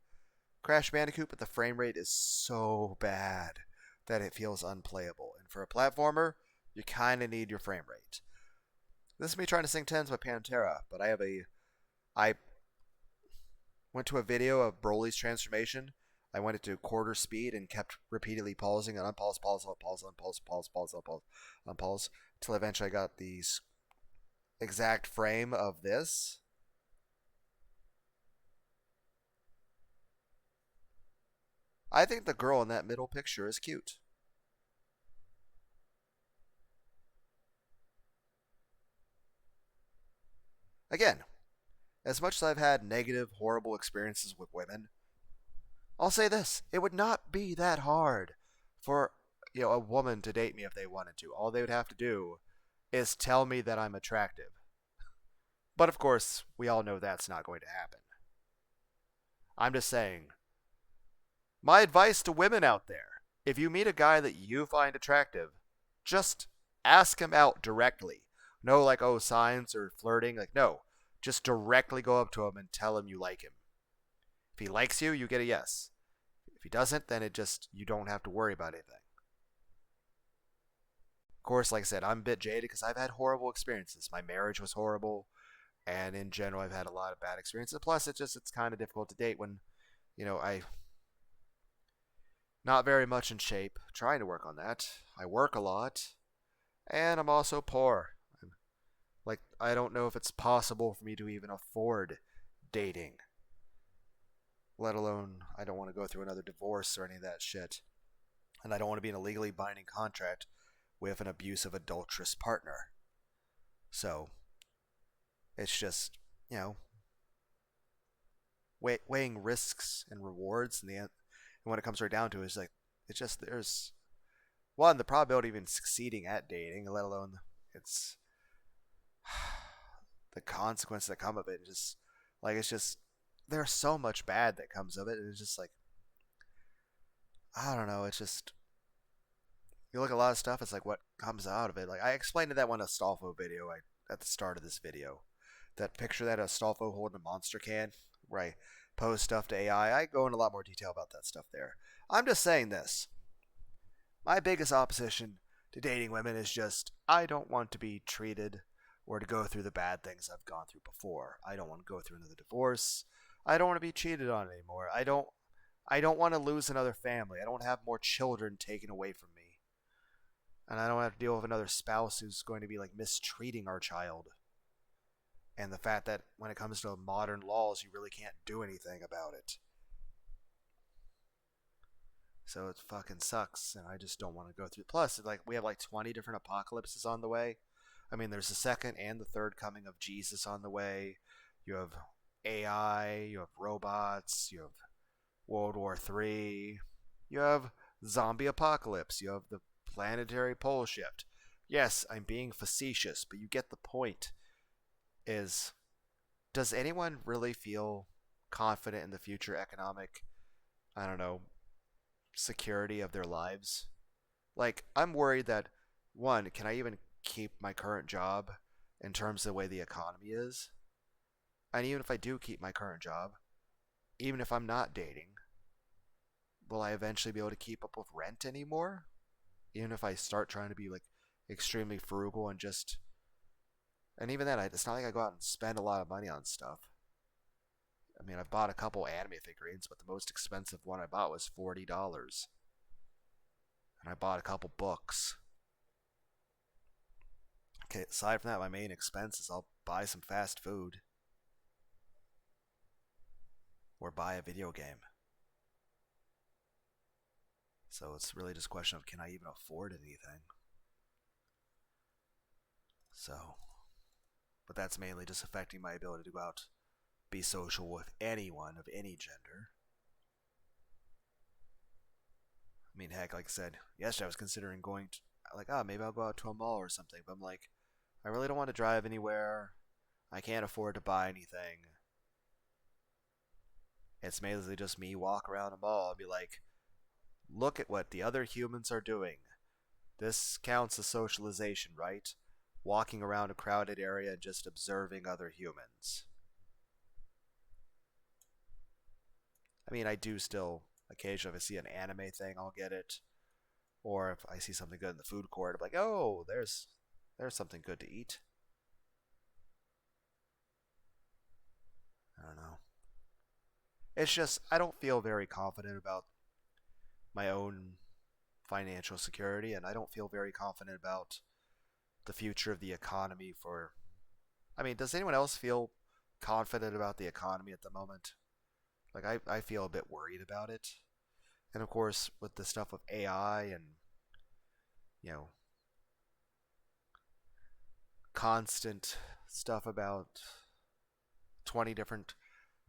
A: Crash Bandicoot, but the frame rate is so bad that it feels unplayable. And for a platformer, you kind of need your frame rate. This is me trying to sing Tens by Pantera, but I went to a video of Broly's transformation. I went it to quarter speed and kept repeatedly pausing and unpause, pause, unpause, until eventually I got the exact frame of this. I think the girl in that middle picture is cute. Again, as much as I've had negative, horrible experiences with women, I'll say this: it would not be that hard for a woman to date me if they wanted to. All they would have to do is tell me that I'm attractive. But of course, we all know that's not going to happen. I'm just saying, my advice to women out there: if you meet a guy that you find attractive, just ask him out directly. No, like, oh, signs or flirting. Like, no. Just directly go up to him and tell him you like him. If he likes you, you get a yes. If he doesn't, then you don't have to worry about anything. Of course, like I said, I'm a bit jaded because I've had horrible experiences. My marriage was horrible, and in general, I've had a lot of bad experiences. Plus, it's kind of difficult to date when, I not very much in shape. Trying to work on that. I work a lot, and I'm also poor. Like, I don't know if it's possible for me to even afford dating. Let alone, I don't want to go through another divorce or any of that shit. And I don't want to be in a legally binding contract with an abusive, adulterous partner. So, it's just, weighing risks and rewards. And when it comes right down to it, there's, one, the probability of even succeeding at dating, let alone the consequences that come of it. It's just there's so much bad that comes of it. And it's just like, I don't know. It's just, you look at a lot of stuff, it's like what comes out of it. Like, I explained in that one Astolfo video at the start of this video. That picture that Astolfo holding a monster can, where I pose stuff to AI. I go in a lot more detail about that stuff there. I'm just saying this. My biggest opposition to dating women is just I don't want to be treated or to go through the bad things I've gone through before. I don't want to go through another divorce. I don't want to be cheated on anymore. I don't want to lose another family. I don't want to have more children taken away from me. And I don't have to deal with another spouse who's going to be like mistreating our child. And the fact that when it comes to modern laws, you really can't do anything about it. So it fucking sucks, and I just don't want to go through. Plus, like we have like 20 different apocalypses on the way. I mean, there's the second and the third coming of Jesus on the way. You have AI, you have robots, you have World War III, you have zombie apocalypse, you have the planetary pole shift. Yes, I'm being facetious, but you get the point. Is does anyone really feel confident in the future economic, I don't know, security of their lives? Like, I'm worried that, one, can I even keep my current job in terms of the way the economy is? And even if I do keep my current job, even if I'm not dating, will I eventually be able to keep up with rent anymore? Even if I start trying to be like extremely frugal and just. And even then, it's not like I go out and spend a lot of money on stuff. I mean, I bought a couple anime figurines, but the most expensive one I bought was $40. And I bought a couple books. Okay, aside from that, my main expense is I'll buy some fast food. Or buy a video game. So it's really just a question of, can I even afford anything? So, but that's mainly just affecting my ability to go out, be social with anyone of any gender. I mean, heck, like I said, yesterday I was considering going to, like, maybe I'll go out to a mall or something, but I'm like, I really don't want to drive anywhere. I can't afford to buy anything. It's mainly just me walk around a mall and be like, look at what the other humans are doing. This counts as socialization, right? Walking around a crowded area and just observing other humans. I mean, I do still, occasionally, if I see an anime thing, I'll get it. Or if I see something good in the food court, I'm like, oh, there's something good to eat. I don't know. It's just, I don't feel very confident about my own financial security, and I don't feel very confident about the future of the economy for. I mean, does anyone else feel confident about the economy at the moment? Like, I feel a bit worried about it. And of course, with the stuff of AI and, you know, constant stuff about 20 different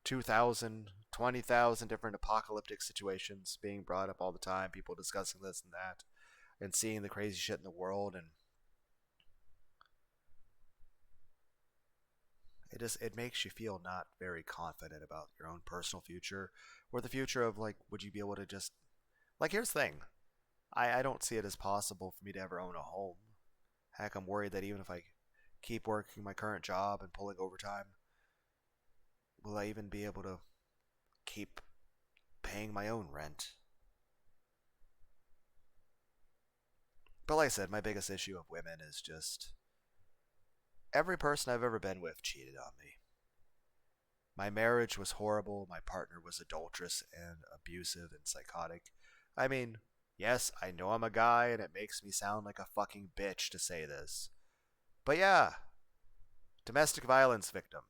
A: 2,000, 20,000 different apocalyptic situations being brought up all the time, people discussing this and that, and seeing the crazy shit in the world, and it makes you feel not very confident about your own personal future or the future of, like, would you be able to just, like, here's the thing, I don't see it as possible for me to ever own a home. Heck, I'm worried that even if I keep working my current job and pulling overtime, will I even be able to keep paying my own rent? But like I said, my biggest issue of women is just every person I've ever been with cheated on me. My marriage was horrible. My partner was adulterous and abusive and psychotic. I mean, yes, I know I'm a guy and it makes me sound like a fucking bitch to say this. But yeah, domestic violence victim.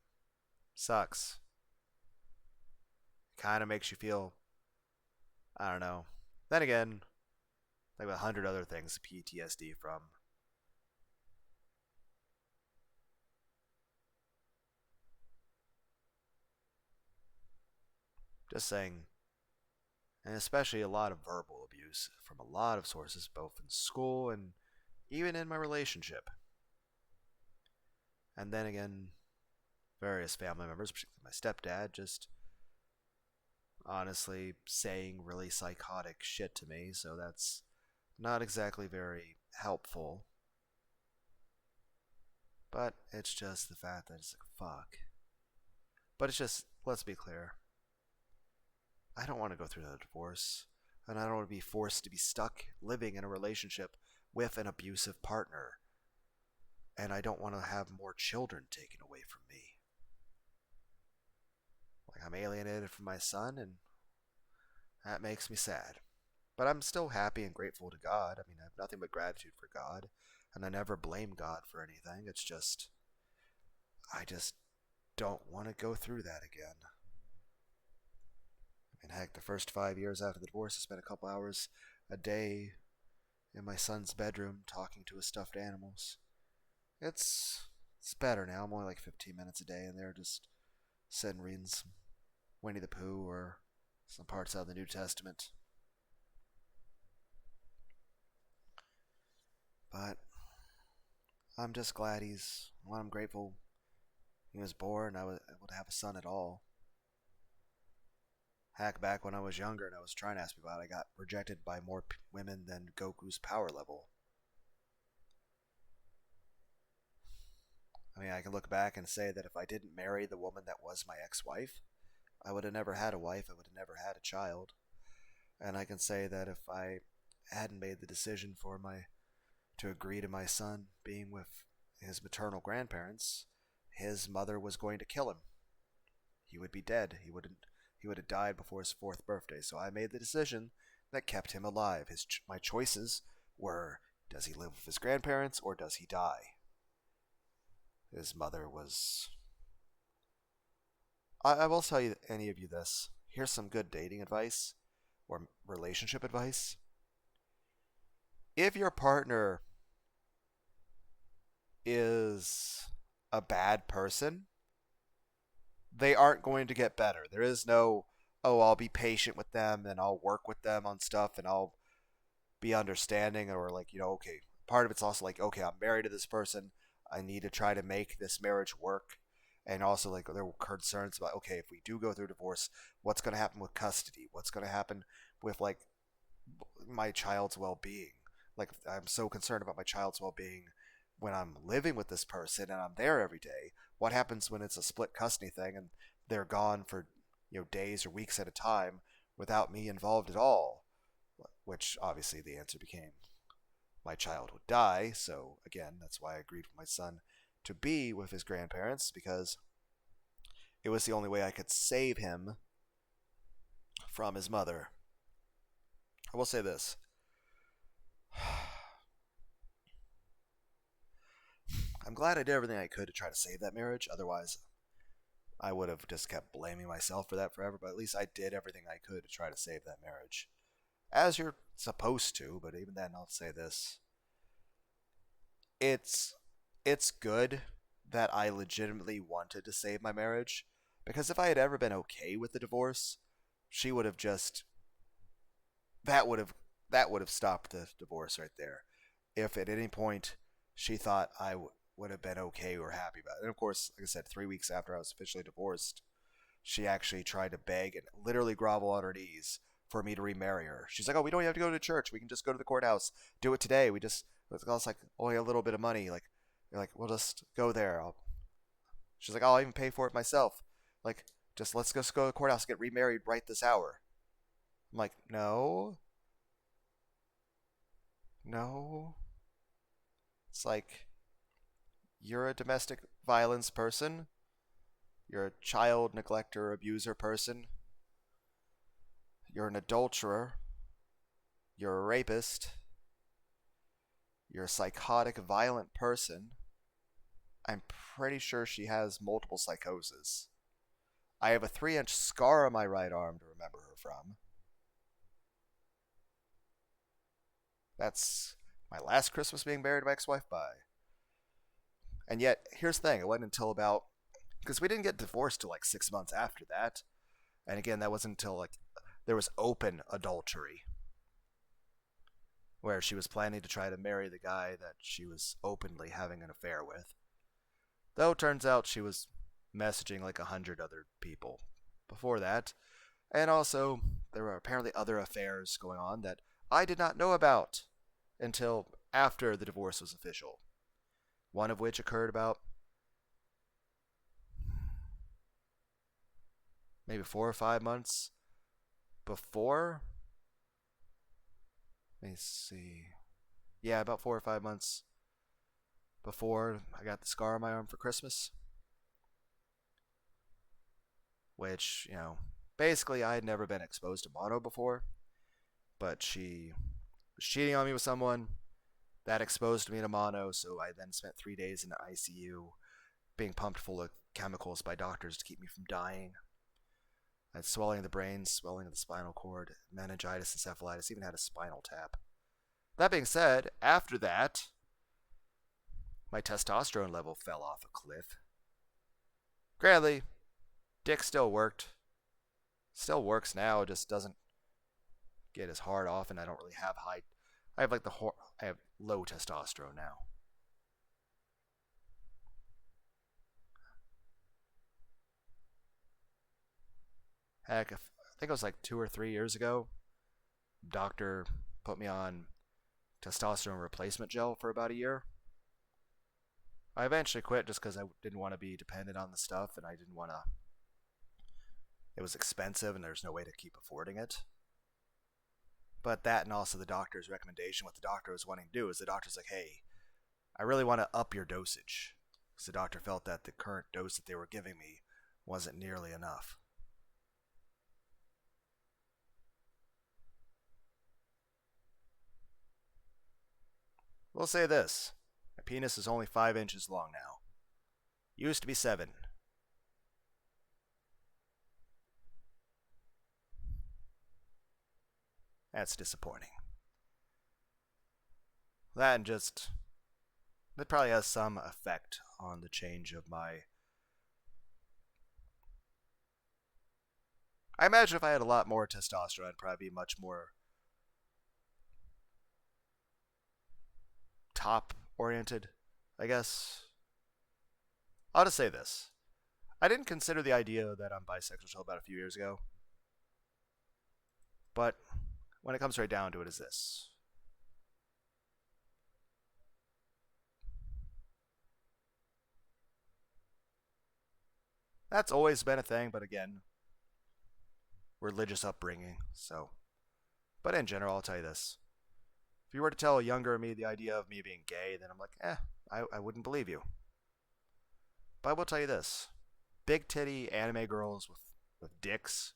A: Sucks. Kind of makes you feel, I don't know. Then again, like 100 other things PTSD from. Just saying. And especially a lot of verbal abuse from a lot of sources, both in school and even in my relationship. And then again, various family members, particularly my stepdad, just honestly saying really psychotic shit to me, so that's not exactly very helpful. But it's just the fact that it's like, fuck. But it's just, let's be clear. I don't want to go through the divorce, and I don't want to be forced to be stuck living in a relationship with an abusive partner, and I don't want to have more children taken away from me. Like, I'm alienated from my son, and that makes me sad. But I'm still happy and grateful to God. I mean, I have nothing but gratitude for God, and I never blame God for anything. It's just, I just don't want to go through that again. I mean, heck, the first 5 years after the divorce, I spent a couple hours a day in my son's bedroom talking to his stuffed animals. It's it's better now. I'm only like 15 minutes a day in there, just sitting reading some Winnie the Pooh or some parts out of the New Testament. But I'm just glad I'm grateful he was born. I was able to have a son at all. Heck, back when I was younger and I was trying to ask people out, I got rejected by more women than Goku's power level. I mean, I can look back and say that if I didn't marry the woman that was my ex-wife, I would have never had a wife. I would have never had a child. And I can say that if I hadn't made the decision to agree to my son being with his maternal grandparents, his mother was going to kill him. He would be dead. He would have died before his fourth birthday. So I made the decision that kept him alive. My choices were: does he live with his grandparents or does he die? His mother was. I will tell you, any of you, this. Here's some good dating advice or relationship advice. If your partner is a bad person, they aren't going to get better. There is no, oh, I'll be patient with them and I'll work with them on stuff and I'll be understanding, or like, okay. Part of it's also like, okay, I'm married to this person. I need to try to make this marriage work. And also, like, there were concerns about, okay, if we do go through divorce, what's going to happen with custody? What's going to happen with, like, my child's well being? Like, I'm so concerned about my child's well being when I'm living with this person and I'm there every day. What happens when it's a split custody thing and they're gone for days or weeks at a time without me involved at all? Which obviously the answer became my child would die. So again, that's why I agreed with my son to be with his grandparents, because it was the only way I could save him from his mother. I will say this. I'm glad I did everything I could to try to save that marriage. Otherwise, I would have just kept blaming myself for that forever. But at least I did everything I could to try to save that marriage. As you're supposed to, but even then, I'll say this. It's it's good that I legitimately wanted to save my marriage, because if I had ever been okay with the divorce, she would have just that would have that would have stopped the divorce right there. If at any point she thought would have been okay or happy about it. And of course, like I said, 3 weeks after I was officially divorced, she actually tried to beg and literally grovel on her knees for me to remarry her. She's like, "Oh, we don't have to go to church. We can just go to the courthouse. Do it today. We just it's like only a little bit of money. Like, you're like, we'll just go there." She's like, "I'll even pay for it myself. Like, just let's just go to the courthouse and get remarried right this hour." I'm like, no, no. It's like, you're a domestic violence person. You're a child neglector, abuser person. You're an adulterer. You're a rapist. You're a psychotic, violent person. I'm pretty sure she has multiple psychoses. I have a 3-inch scar on my right arm to remember her from. That's my last Christmas being married to my ex-wife by. And yet, here's the thing. It wasn't until about... Because we didn't get divorced till like 6 months after that. And again, that wasn't until like there was open adultery, where she was planning to try to marry the guy that she was openly having an affair with. Though it turns out she was messaging like 100 other people before that. And also, there were apparently other affairs going on that I did not know about until after the divorce was official. One of which occurred about maybe 4 or 5 months before. Let me see. Yeah, about 4 or 5 months before I got the scar on my arm for Christmas. Which, basically I had never been exposed to mono before, but she was cheating on me with someone that exposed me to mono, so I then spent 3 days in the ICU being pumped full of chemicals by doctors to keep me from dying. I had swelling of the brain, swelling of the spinal cord, meningitis, encephalitis, even had a spinal tap. That being said, after that, my testosterone level fell off a cliff. Granted, dick still worked. Still works now, just doesn't get as hard off, and I don't really have high. I have I have low testosterone now. Heck, I think it was like 2 or 3 years ago. Doctor put me on testosterone replacement gel for about a year. I eventually quit just because I didn't want to be dependent on the stuff, and I didn't want to. It was expensive, and there's no way to keep affording it. But that, and also the doctor's recommendation, what the doctor was wanting to do is the doctor's like, hey, I really want to up your dosage. Because the doctor felt that the current dose that they were giving me wasn't nearly enough. We'll say this. My penis is only 5 inches long now. Used to be 7. That's disappointing. That probably has some effect on the change of my. I imagine if I had a lot more testosterone, I'd probably be much more top oriented, I guess. I'll just say this. I didn't consider the idea that I'm bisexual until about a few years ago. But when it comes right down to it, is this. That's always been a thing, but again, religious upbringing, so. But in general, I'll tell you this. If you were to tell a younger me the idea of me being gay, then I'm like, I wouldn't believe you. But I will tell you this. Big titty anime girls with dicks,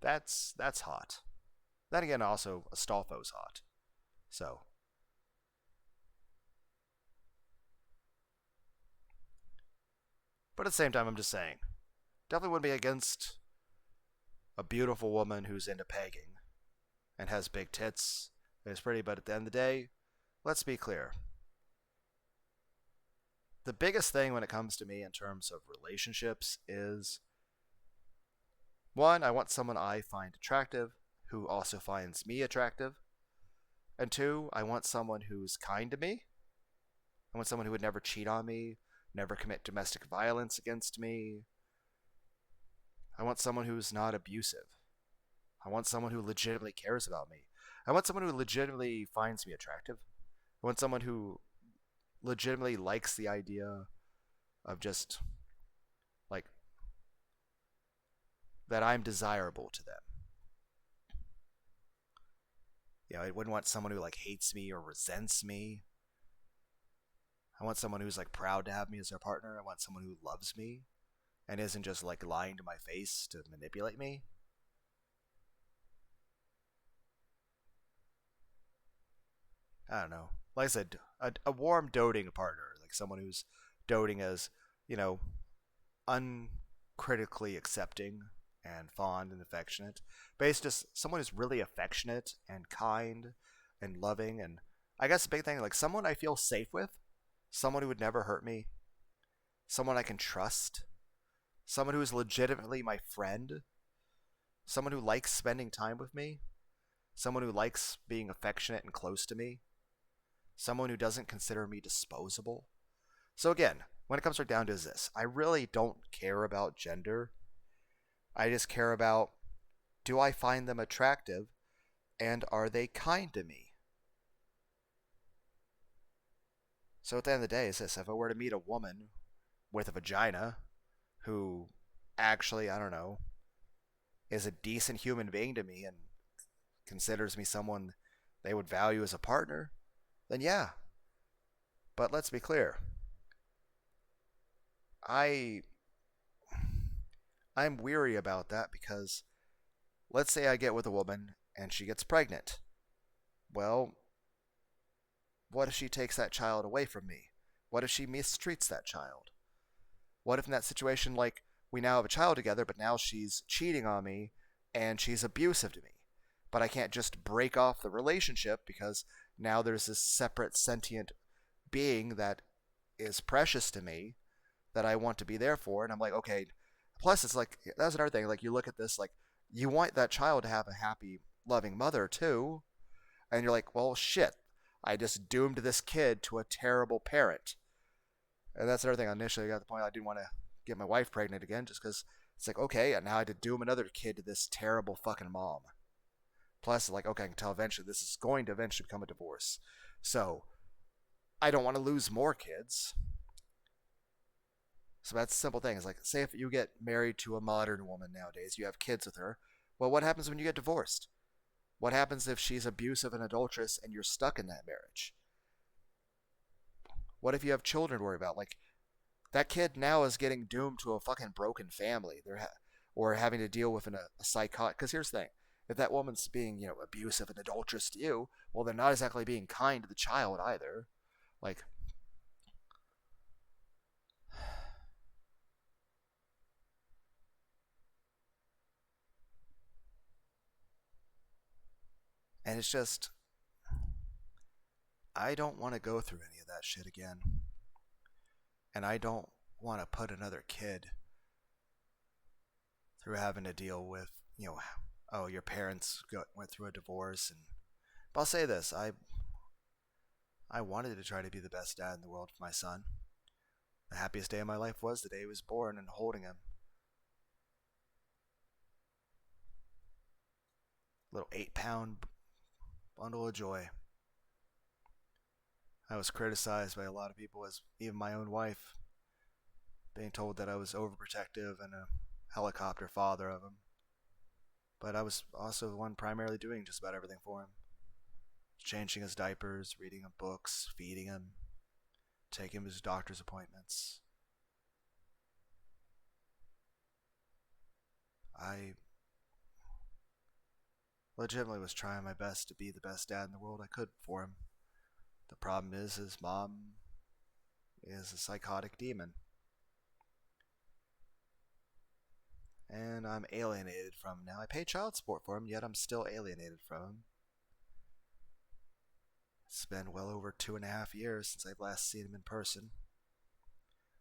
A: that's hot. Then again, also, Astolfo's hot. So. But at the same time, I'm just saying. Definitely wouldn't be against a beautiful woman who's into pegging and has big tits and is pretty, but at the end of the day, let's be clear. The biggest thing when it comes to me in terms of relationships is one, I want someone I find attractive who also finds me attractive. And two, I want someone who's kind to me. I want someone who would never cheat on me, never commit domestic violence against me. I want someone who's not abusive. I want someone who legitimately cares about me. I want someone who legitimately finds me attractive. I want someone who legitimately likes the idea of just, like, that I'm desirable to them. I wouldn't want someone who, like, hates me or resents me. I want someone who's, like, proud to have me as their partner. I want someone who loves me and isn't just, like, lying to my face to manipulate me. I don't know. Like I said, a warm doting partner, like someone who's doting as, you know, uncritically accepting and fond and affectionate. But it's just someone who's really affectionate and kind and loving. And I guess the big thing, like someone I feel safe with, someone who would never hurt me, someone I can trust, someone who is legitimately my friend, someone who likes spending time with me, someone who likes being affectionate and close to me, someone who doesn't consider me disposable. So again, when it comes right down to this, I really don't care about gender. I just care about Do I find them attractive? And are they kind to me? So at the end of the day, it's this: if I were to meet a woman with a vagina who actually, I don't know, is a decent human being to me and considers me someone they would value as a partner, then yeah. But let's be clear. I I'm weary about that because let's say I get with a woman and she gets pregnant. Well, what if she takes that child away from me? What if she mistreats that child? What if in that situation, like, we now have a child together, but now she's cheating on me and she's abusive to me? But I can't just break off the relationship because now there's this separate sentient being that is precious to me that I want to be there for. And I'm like, okay. Plus, it's like, that's another thing. Like, you look at this, like, you want that child to have a happy, loving mother, too. And you're like, well, shit. I just doomed this kid to a terrible parent. And that's another thing. Initially, I got the point I didn't want to get my wife pregnant again just because it's like, okay, and now I had to doom another kid to this terrible fucking mom. Plus, like, okay, I can tell eventually this is going to eventually become a divorce. So, I don't want to lose more kids. So that's a simple thing. It's like, say if you get married to a modern woman nowadays, you have kids with her. Well, what happens when you get divorced? What happens if she's abusive and adulterous and you're stuck in that marriage? What if you have children to worry about? Like, that kid now is getting doomed to a fucking broken family. Or having to deal with a psychotic. Because here's the thing: if that woman's being abusive and adulterous to you, well, they're not exactly being kind to the child either. Like, and it's just I don't want to go through any of that shit again, and I don't want to put another kid through having to deal with oh, your parents went through a divorce. And but I'll say this: I wanted to try to be the best dad in the world for my son. The happiest day of my life was the day he was born and holding him. Little 8-pound bundle of joy. I was criticized by a lot of people, as even my own wife, being told that I was overprotective and a helicopter father of him. But I was also the one primarily doing just about everything for him: changing his diapers, reading him books, feeding him, taking him to his doctor's appointments. I legitimately was trying my best to be the best dad in the world I could for him. The problem is his mom is a psychotic demon. And I'm alienated from him now. I pay child support for him, yet I'm still alienated from him. It's been well over 2.5 years since I've last seen him in person.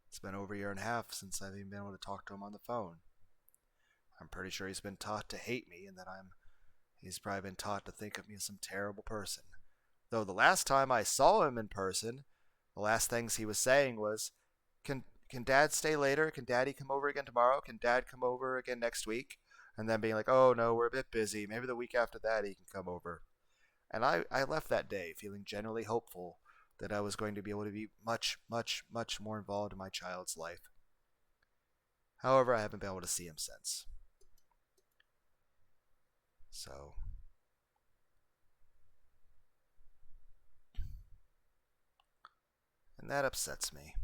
A: It's been over a year and a half since I've even been able to talk to him on the phone. I'm pretty sure he's been taught to hate me, and that he's probably been taught to think of me as some terrible person. Though the last time I saw him in person, the last things he was saying was, can Dad stay later? Can Daddy come over again tomorrow? Can Dad come over again next week? And then being like, oh no, we're a bit busy. Maybe the week after that he can come over. And I left that day feeling genuinely hopeful that I was going to be able to be much, much, much more involved in my child's life. However, I haven't been able to see him since. So, and that upsets me.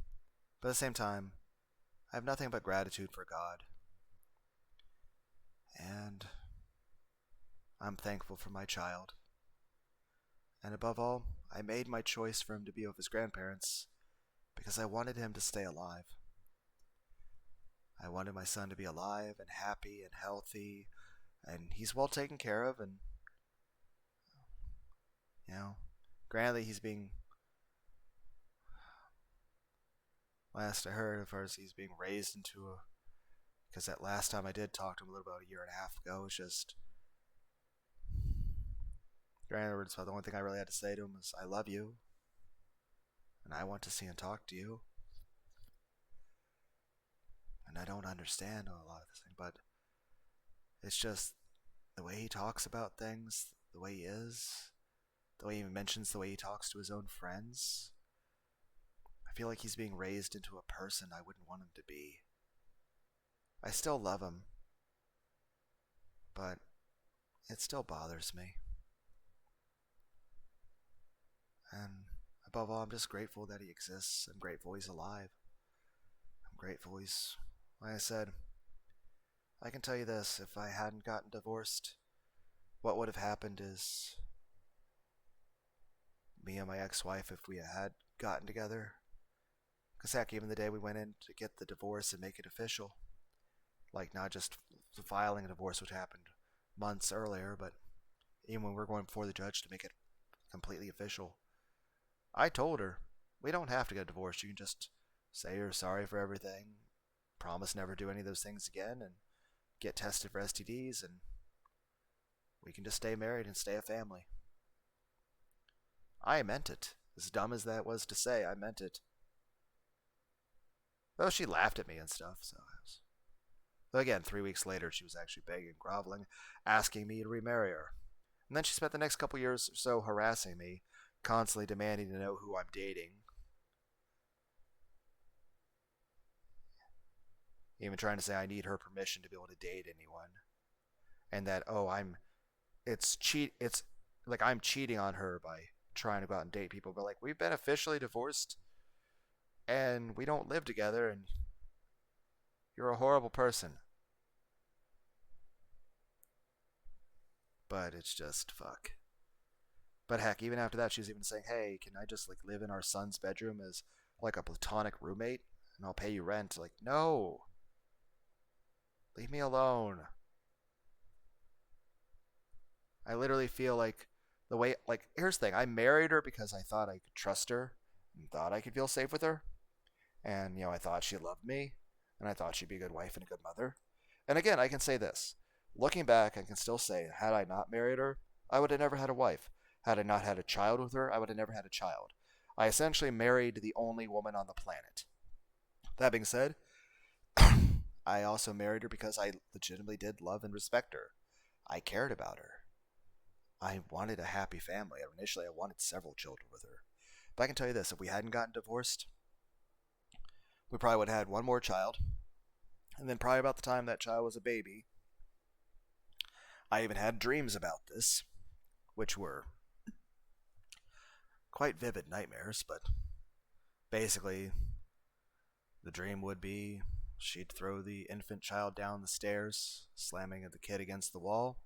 A: But at the same time, I have nothing but gratitude for God. And I'm thankful for my child. And above all, I made my choice for him to be with his grandparents because I wanted him to stay alive. I wanted my son to be alive and happy and healthy, and he's well taken care of. And, granted, he's being, last I heard, as far as he's being raised into a, because that last time I did talk to him a little about a year and a half ago, was just, granted, the only thing I really had to say to him was, I love you, and I want to see and talk to you. And I don't understand a lot of this thing, but it's just the way he talks about things, the way he is, the way he mentions the way he talks to his own friends, I feel like he's being raised into a person I wouldn't want him to be. I still love him, but it still bothers me. And above all, I'm just grateful that he exists. I'm grateful he's alive. I'm grateful he's, like I said, I can tell you this, if I hadn't gotten divorced, what would have happened is me and my ex-wife, if we had gotten together, because heck, even the day we went in to get the divorce and make it official, like not just filing a divorce, which happened months earlier, but even when we were going before the judge to make it completely official, I told her, we don't have to get divorced. You can just say you're sorry for everything, promise never do any of those things again, and get tested for STDs, and we can just stay married and stay a family. I meant it. As dumb as that was to say, I meant it. Though she laughed at me and stuff, so I was... Though again, 3 weeks later, she was actually begging, groveling, asking me to remarry her. And then she spent the next couple years or so harassing me, constantly demanding to know who I'm dating. Even trying to say I need her permission to be able to date anyone. And that, it's like I'm cheating on her by trying to go out and date people. But like, we've been officially divorced and we don't live together, and you're a horrible person. But it's just fuck. But heck, even after that, she was even saying, hey, can I just like live in our son's bedroom as like a platonic roommate and I'll pay you rent? Like, no. Leave me alone. I literally feel like the way, like, here's the thing. I married her because I thought I could trust her and thought I could feel safe with her. And, I thought she loved me and I thought she'd be a good wife and a good mother. And again, I can say this. Looking back, I can still say, had I not married her, I would have never had a wife. Had I not had a child with her, I would have never had a child. I essentially married the only woman on the planet. That being said, I also married her because I legitimately did love and respect her. I cared about her. I wanted a happy family. Initially, I wanted several children with her. But I can tell you this, if we hadn't gotten divorced, we probably would have had one more child. And then probably about the time that child was a baby, I even had dreams about this, which were quite vivid nightmares, but basically the dream would be she'd throw the infant child down the stairs, slamming the kid against the wall,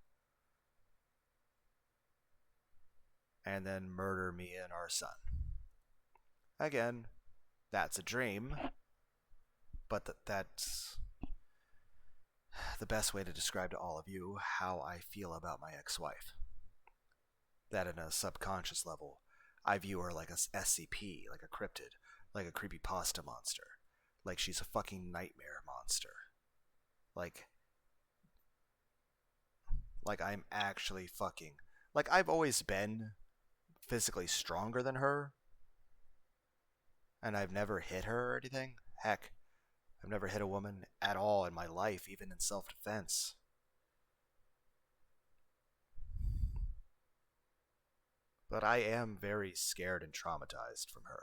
A: and then murder me and our son. Again, that's a dream, but that's the best way to describe to all of you how I feel about my ex-wife. That in a subconscious level, I view her like a SCP, like a cryptid, like a creepypasta monster. Like she's a fucking nightmare monster. Like I'm actually fucking... Like, I've always been physically stronger than her, and I've never hit her or anything. Heck, I've never hit a woman at all in my life, even in self-defense. But I am very scared and traumatized from her.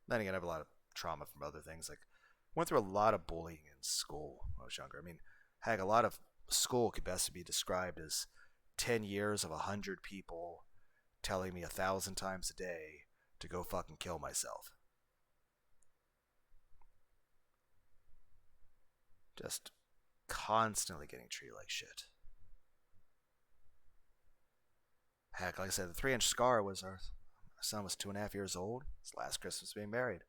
A: Then again, I have a lot of trauma from other things. Like, went through a lot of bullying in school when I was younger. I mean, heck, a lot of school could best be described as 10 years of 100 people telling me 1,000 times a day to go fucking kill myself. Just constantly getting treated like shit. Heck, like I said, the 3-inch scar was our son was 2.5 years old. His last Christmas being married.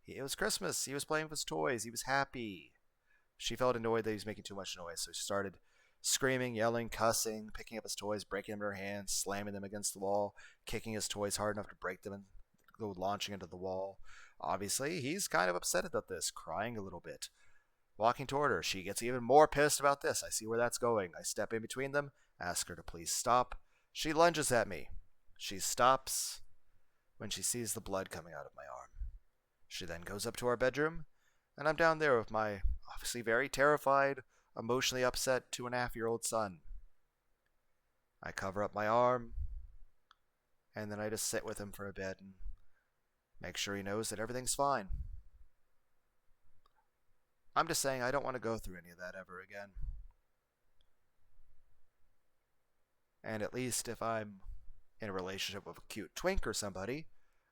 A: It was Christmas. He was playing with his toys. He was happy. She felt annoyed that he was making too much noise, so she started screaming, yelling, cussing, picking up his toys, breaking them in her hands, slamming them against the wall, kicking his toys hard enough to break them and go launching into the wall. Obviously, he's kind of upset about this, crying a little bit. Walking toward her, she gets even more pissed about this. I see where that's going. I step in between them, ask her to please stop. She lunges at me. She stops when she sees the blood coming out of my arm. She then goes up to our bedroom, and I'm down there with my obviously very terrified, emotionally upset 2.5-year-old son. I cover up my arm, and then I just sit with him for a bit and make sure he knows that everything's fine. I'm just saying I don't want to go through any of that ever again. And at least if I'm in a relationship with a cute twink or somebody,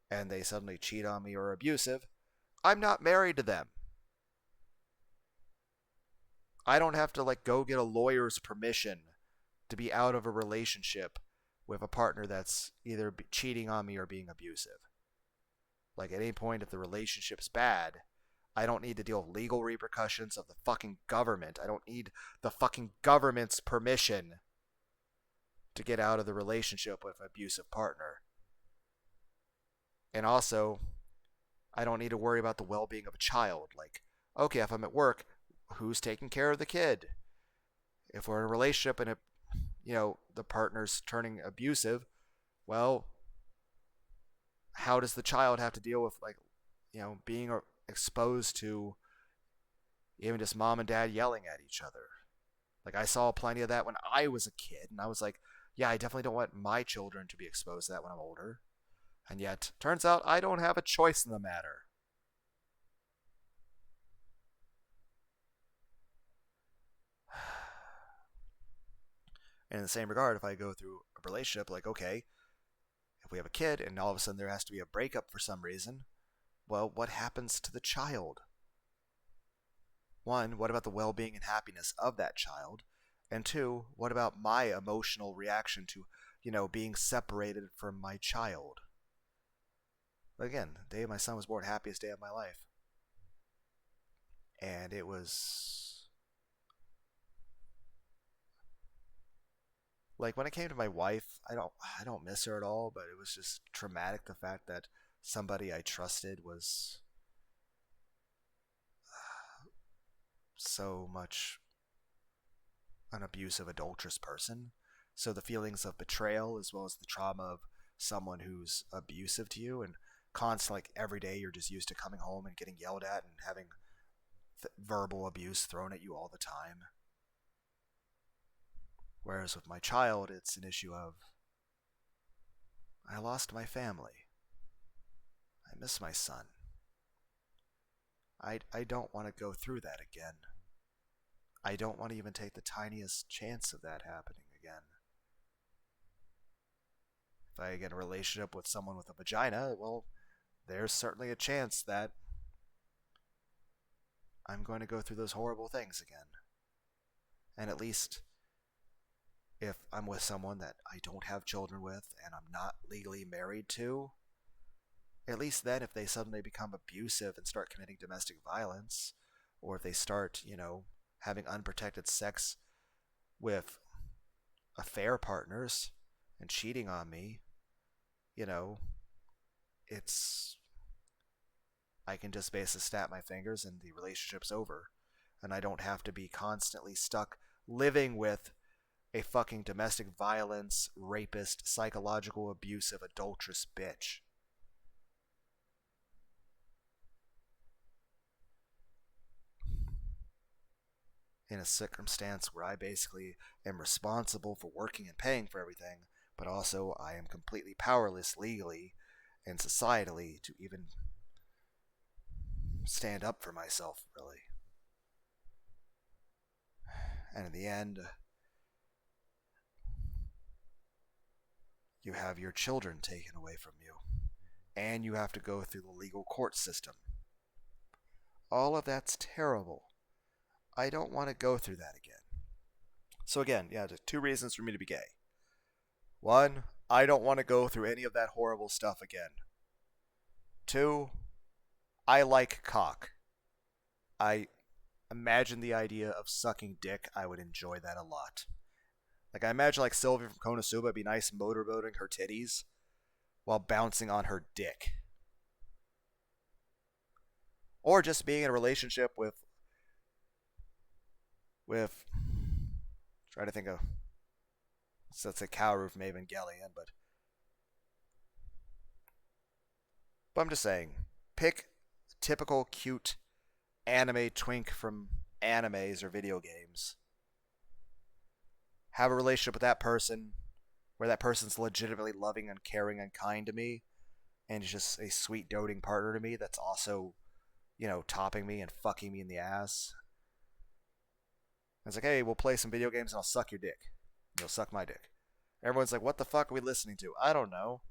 A: and they suddenly cheat on me or are abusive, I'm not married to them. I don't have to go get a lawyer's permission to be out of a relationship with a partner that's either cheating on me or being abusive. At any point, if the relationship's bad, I don't need to deal with legal repercussions of the fucking government. I don't need the fucking government's permission to get out of the relationship with an abusive partner. And also, I don't need to worry about the well-being of a child. Okay, if I'm at work, who's taking care of the kid? If we're in a relationship and the partner's turning abusive, well, how does the child have to deal with being exposed to even just mom and dad yelling at each other? I saw plenty of that when I was a kid, and I was like, yeah, I definitely don't want my children to be exposed to that when I'm older. And yet, turns out I don't have a choice in the matter. And in the same regard, if I go through a relationship, okay, if we have a kid and all of a sudden there has to be a breakup for some reason, well, what happens to the child? One, what about the well-being and happiness of that child? And two, what about my emotional reaction to, being separated from my child? Again, the day my son was born, happiest day of my life. And it was when it came to my wife, I don't miss her at all, but it was just traumatic, the fact that somebody I trusted was so much an abusive, adulterous person. So the feelings of betrayal, as well as the trauma of someone who's abusive to you, and constantly, every day, you're just used to coming home and getting yelled at and having verbal abuse thrown at you all the time. Whereas with my child, it's an issue of, I lost my family. I miss my son. I don't want to go through that again. I don't want to even take the tiniest chance of that happening again. If I get a relationship with someone with a vagina, well, there's certainly a chance that I'm going to go through those horrible things again. And at least if I'm with someone that I don't have children with and I'm not legally married to, at least then, if they suddenly become abusive and start committing domestic violence, or if they start, having unprotected sex with affair partners and cheating on me, it's, I can just basically snap my fingers and the relationship's over. And I don't have to be constantly stuck living with a fucking domestic violence, rapist, psychological abusive, adulterous bitch. In a circumstance where I basically am responsible for working and paying for everything, but also I am completely powerless legally and societally to even stand up for myself, really. And in the end, you have your children taken away from you, and you have to go through the legal court system. All of that's terrible. I don't want to go through that again. So again, there's 2 reasons for me to be gay. 1, I don't want to go through any of that horrible stuff again. 2, I like cock. I imagine the idea of sucking dick. I would enjoy that a lot. I imagine Sylvia from Konosuba would be nice motorboating her titties while bouncing on her dick. Or just being in a relationship with try to think of, so let's say Kaoru from Evangelion, but I'm just saying, pick a typical cute anime twink from animes or video games, have a relationship with that person where that person's legitimately loving and caring and kind to me and is just a sweet doting partner to me that's also, topping me and fucking me in the ass. It's like, hey, we'll play some video games and I'll suck your dick. You'll suck my dick. Everyone's like, what the fuck are we listening to? I don't know.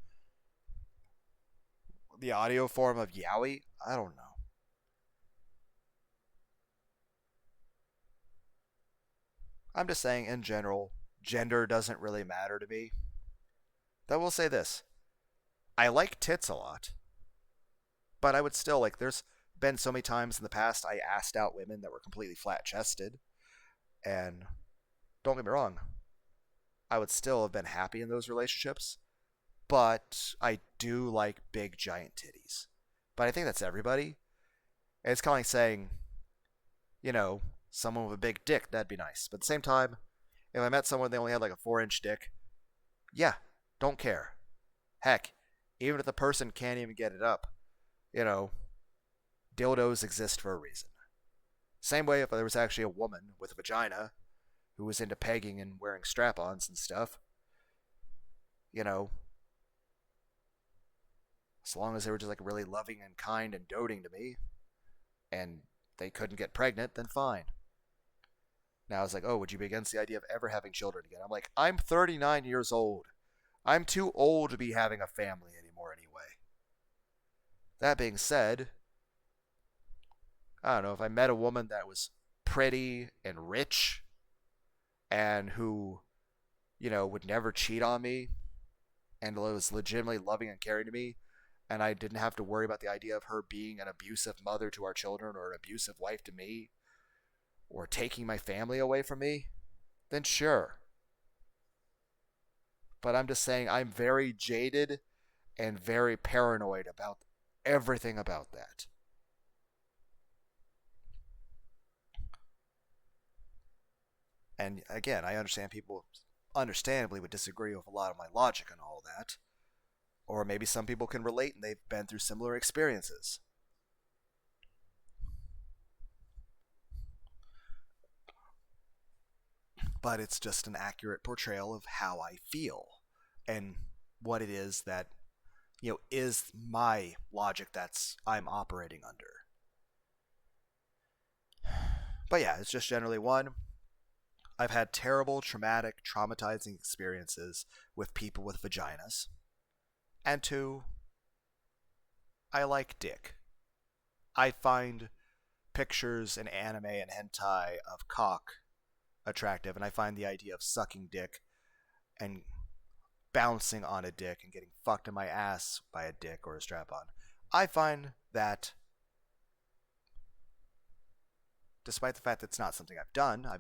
A: The audio form of yaoi? I don't know. I'm just saying, in general, gender doesn't really matter to me. Though I will say this, I like tits a lot, but I would still, like, there's been so many times in the past I asked out women that were completely flat chested, and don't get me wrong, I would still have been happy in those relationships, but I do like big giant titties. But I think that's everybody. And it's kind of like saying, you know, someone with a big dick, that'd be nice. But at the same time, if I met someone they only had like a 4-inch dick, yeah, don't care. Heck, even if the person can't even get it up, you know, dildos exist for a reason. Same way if there was actually a woman with a vagina who was into pegging and wearing strap-ons and stuff, you know, as long as they were just like really loving and kind and doting to me and they couldn't get pregnant, then fine. Now it's like, oh, would you be against the idea of ever having children again? I'm like, I'm 39 years old. I'm too old to be having a family anymore anyway. That being said, I don't know, if I met a woman that was pretty and rich and who, would never cheat on me and was legitimately loving and caring to me, and I didn't have to worry about the idea of her being an abusive mother to our children or an abusive wife to me or taking my family away from me, then sure. But I'm just saying I'm very jaded and very paranoid about everything about that. And again, I understand people understandably would disagree with a lot of my logic and all that. Or maybe some people can relate and they've been through similar experiences. But it's just an accurate portrayal of how I feel and what it is that, is my logic that's I'm operating under. But yeah, it's just generally one, I've had terrible, traumatic, traumatizing experiences with people with vaginas. And two, I like dick. I find pictures in anime and hentai of cock attractive, and I find the idea of sucking dick and bouncing on a dick and getting fucked in my ass by a dick or a strap on. I find that, despite the fact that it's not something I've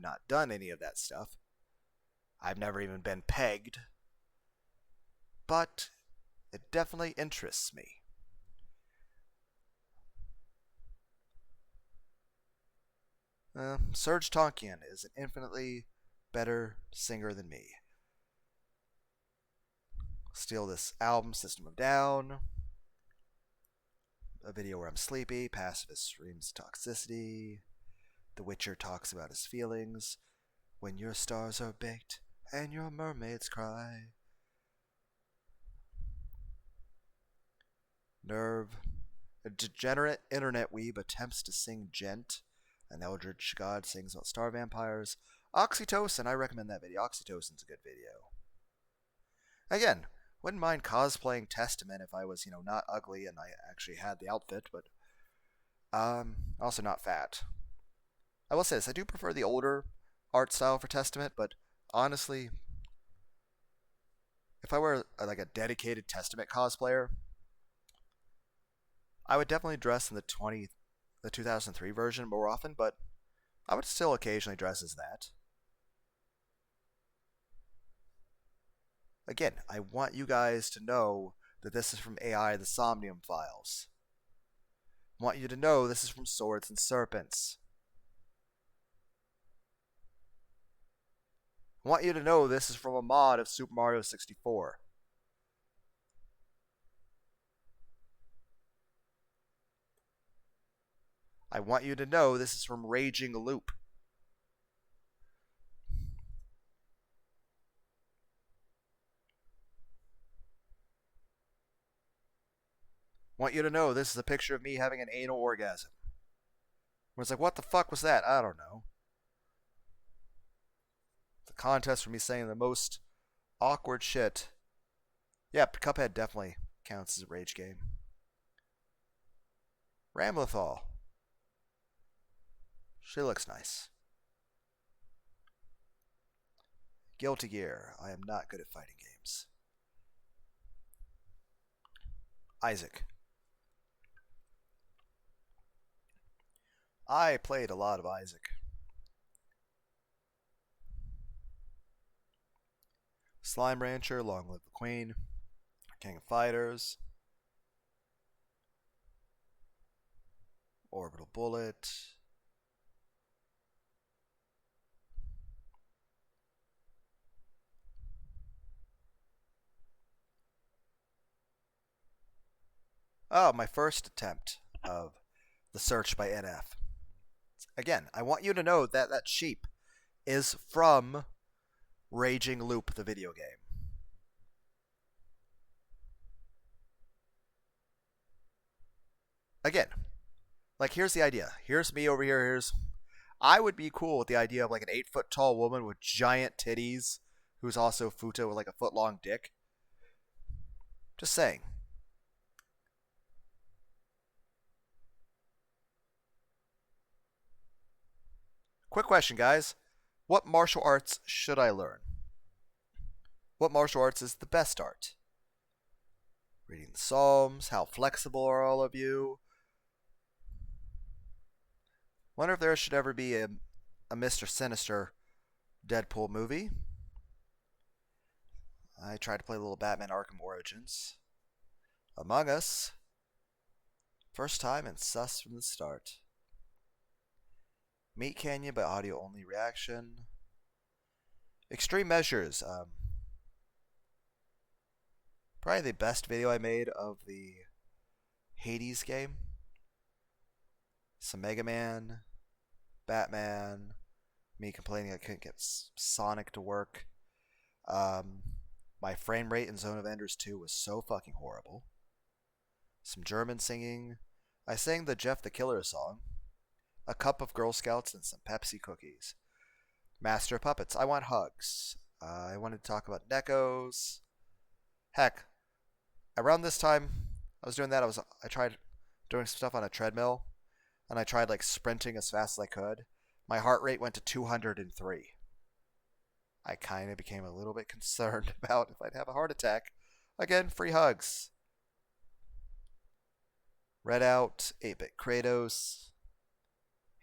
A: not done any of that stuff. I've never even been pegged. But it definitely interests me. Serge Tankian is an infinitely better singer than me. Steal this album, System of Down. A video where I'm sleepy. Pacifist screams toxicity. The Witcher talks about his feelings. When your stars are baked and your mermaids cry. Nerve. A degenerate internet weeb attempts to sing gent. An eldritch god sings about star vampires. Oxytocin, I recommend that video. Oxytocin's a good video. Again, wouldn't mind cosplaying Testament if I was, not ugly and I actually had the outfit, but also not fat. I will say this, I do prefer the older art style for Testament, but honestly, if I were like a dedicated Testament cosplayer, I would definitely dress in the 2003 version more often, but I would still occasionally dress as that. Again, I want you guys to know that this is from AI the Somnium Files. I want you to know this is from Swords and Serpents. I want you to know this is from a mod of Super Mario 64. I want you to know this is from Raging Loop. Want you to know this is a picture of me having an anal orgasm. Where it's like, what the fuck was that? I don't know. It's a contest for me saying the most awkward shit. Yep, Cuphead definitely counts as a rage game. Ramlethal. She looks nice. Guilty Gear. I am not good at fighting games. Isaac. I played a lot of Isaac. Slime Rancher, Long Live the Queen, King of Fighters, Orbital Bullet. Oh, my first attempt of the search by NF. Again, I want you to know that that sheep is from Raging Loop, the video game. Again, like here's the idea. Here's me over here. I would be cool with the idea of like an 8-foot tall woman with giant titties who's also Futa with like a foot long dick. Just saying. Quick question, guys. What martial arts should I learn? What martial arts is the best art? Reading the Psalms. How flexible are all of you? Wonder if there should ever be a Mr. Sinister Deadpool movie. I tried to play a little Batman Arkham Origins. Among Us. First time and sus from the start. Meat Canyon by audio only reaction. Extreme Measures. Probably the best video I made of the Hades game. Some Mega Man, Batman, me complaining I couldn't get Sonic to work. My frame rate in Zone of Enders 2 was so fucking horrible. Some German singing. I sang the Jeff the Killer song. A cup of Girl Scouts and some Pepsi cookies. Master of Puppets. I want hugs. I wanted to talk about Neckos. Heck, around this time I was doing that, I tried doing some stuff on a treadmill, and I tried like sprinting as fast as I could. My heart rate went to 203. I kind of became a little bit concerned about if I'd have a heart attack. Again, free hugs. Red Out, 8-Bit Kratos,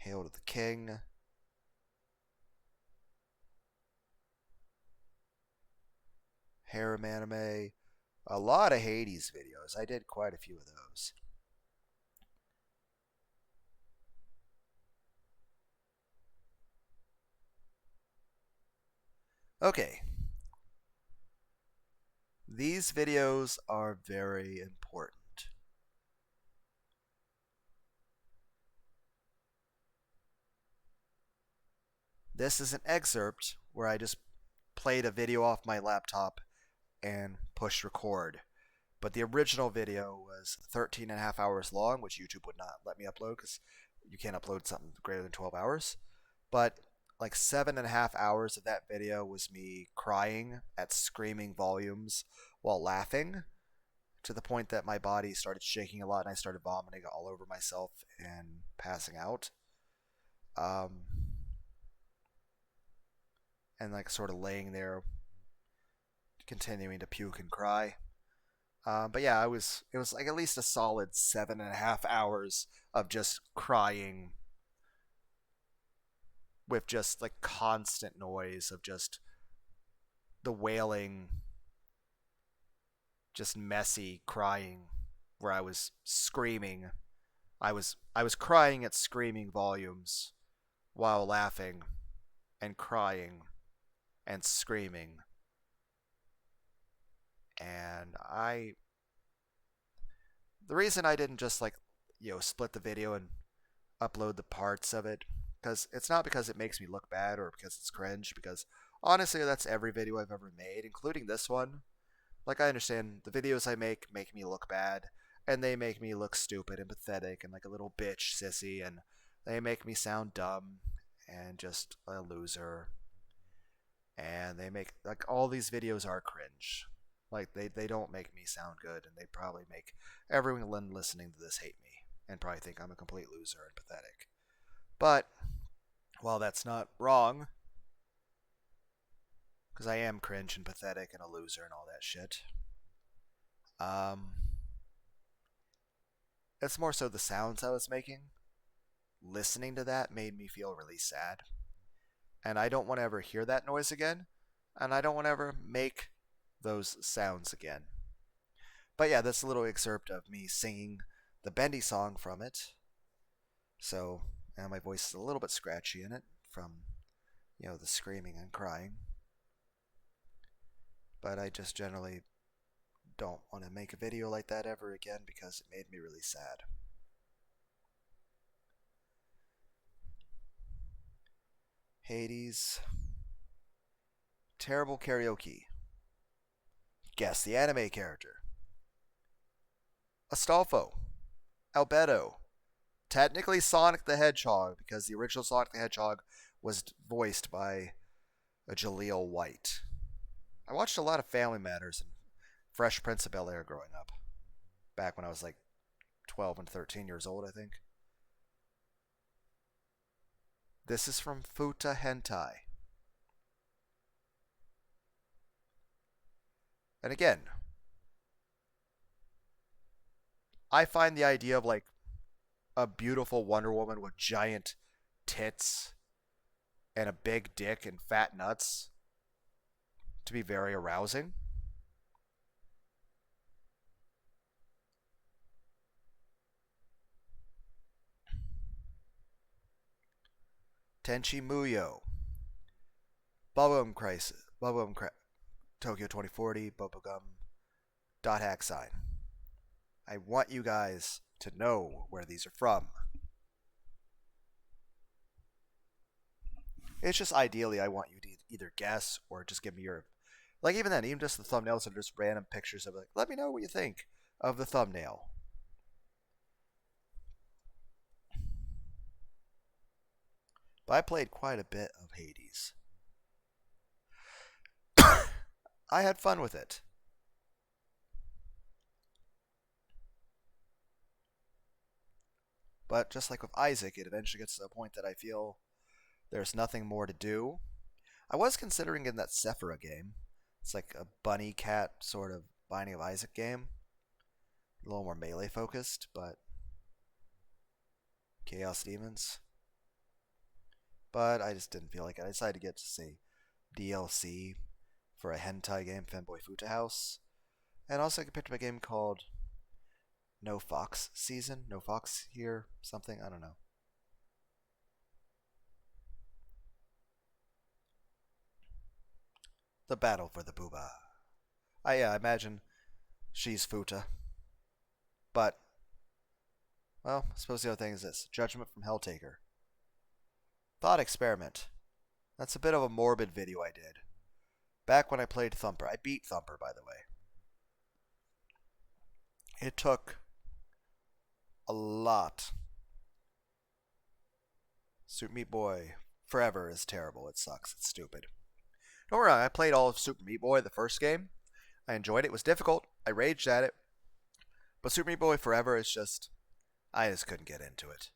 A: Hail to the King. Harem Anime. A lot of Hades videos. I did quite a few of those. Okay. These videos are very important. This is an excerpt where I just played a video off my laptop and pushed record. But the original video was 13 and a half hours long, which YouTube would not let me upload because you can't upload something greater than 12 hours. But like 7.5 hours of that video was me crying at screaming volumes while laughing, to the point that my body started shaking a lot and I started vomiting all over myself and passing out. And like sort of laying there continuing to puke and cry. But yeah, it was like at least a solid 7.5 hours of just crying with just like constant noise of just the wailing, just messy crying, where I was screaming. I was crying at screaming volumes while laughing and crying and screaming. And the reason I didn't just like, split the video and upload the parts of it, because it's not because it makes me look bad or because it's cringe, because honestly that's every video I've ever made, including this one. Like, I understand the videos I make me look bad, and they make me look stupid and pathetic and like a little bitch sissy, and they make me sound dumb and just a loser. And they make like all these videos are cringe. Like they don't make me sound good, and they probably make everyone listening to this hate me and probably think I'm a complete loser and pathetic. But while that's not wrong, because I am cringe and pathetic and a loser and all that shit, um, it's more so the sounds I was making. Listening to that made me feel really sad, and I don't want to ever hear that noise again, and I don't want to ever make those sounds again. But yeah, that's a little excerpt of me singing the Bendy song from it. So, and my voice is a little bit scratchy in it from, the screaming and crying. But I just generally don't want to make a video like that ever again because it made me really sad. Hades. Terrible karaoke. Guess the anime character. Astolfo. Albedo. Technically Sonic the Hedgehog, because the original Sonic the Hedgehog was voiced by Jaleel White. I watched a lot of Family Matters and Fresh Prince of Bel-Air growing up. Back when I was like 12 and 13 years old, I think. This is from Futa Hentai. And again, I find the idea of like a beautiful Wonder Woman with giant tits and a big dick and fat nuts to be very arousing. Tenchi Muyo. Bubblegum Crisis. Tokyo 2040. Bubblegum. Dot hack sign. I want you guys to know where these are from. It's just ideally I want you to either guess or just give me your... Like even then, even just the thumbnails are just random pictures of like, let me know what you think of the thumbnail. But I played quite a bit of Hades. I had fun with it. But just like with Isaac, it eventually gets to the point that I feel there's nothing more to do. I was considering in that Sephira game. It's like a bunny cat sort of Binding of Isaac game. A little more melee focused, but Chaos Demons. But I just didn't feel like it. I decided to get to say DLC for a hentai game, Fanboy Futa House. And also I picked up a game called No Fox Season. No Fox here, something, I don't know. The Battle for the Booba. I imagine she's Futa. But, well, I suppose the other thing is this. Judgment from Helltaker. Thought Experiment. That's a bit of a morbid video I did. Back when I played Thumper. I beat Thumper, by the way. It took a lot. Super Meat Boy Forever is terrible. It sucks. It's stupid. Don't worry, I played all of Super Meat Boy, the first game. I enjoyed it. It was difficult. I raged at it. But Super Meat Boy Forever is just... I just couldn't get into it.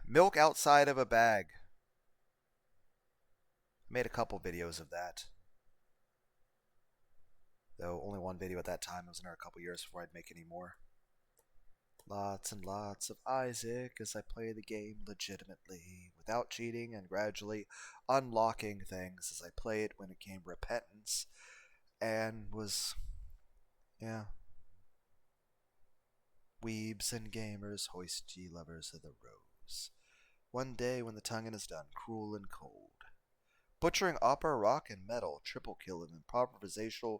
A: Milk outside of a bag. I made a couple videos of that. Though only one video at that time. It was another couple years before I'd make any more. Lots and lots of Isaac as I play the game legitimately, without cheating, and gradually unlocking things as I play it when it came repentance, and was, weebs and gamers, hoist ye lovers of the rose. One day when the tonguing is done, cruel and cold. Butchering opera, rock, and metal, triple kill and improvisational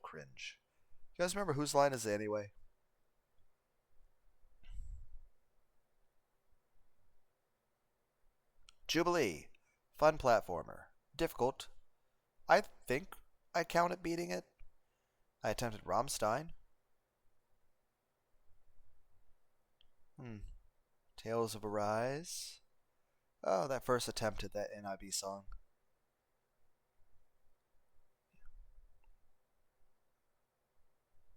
A: cringe. You guys remember whose line is it anyway? Jubilee. Fun platformer. Difficult. I think I count it beating it. I attempted Rammstein. Tales of Arise. Oh, that first attempt at that NIB song.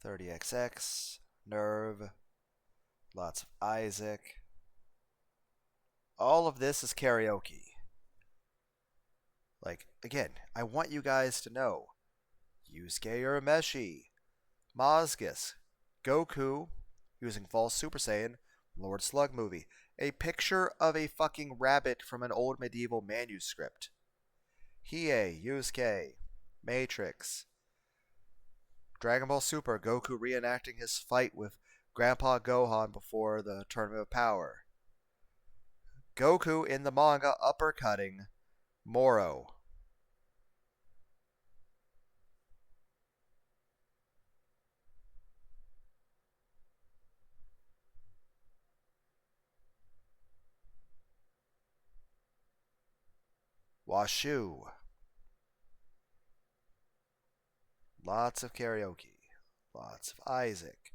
A: 30XX, Nerve, lots of Isaac. All of this is karaoke. Like, again, I want you guys to know Yusuke Urameshi, Mazgis, Goku, using False Super Saiyan, Lord Slug movie. A picture of a fucking rabbit from an old medieval manuscript. Hiei, Yusuke, Matrix, Dragon Ball Super, Goku reenacting his fight with Grandpa Gohan before the Tournament of Power. Goku in the manga uppercutting Moro. Washu. Lots of karaoke. Lots of Isaac.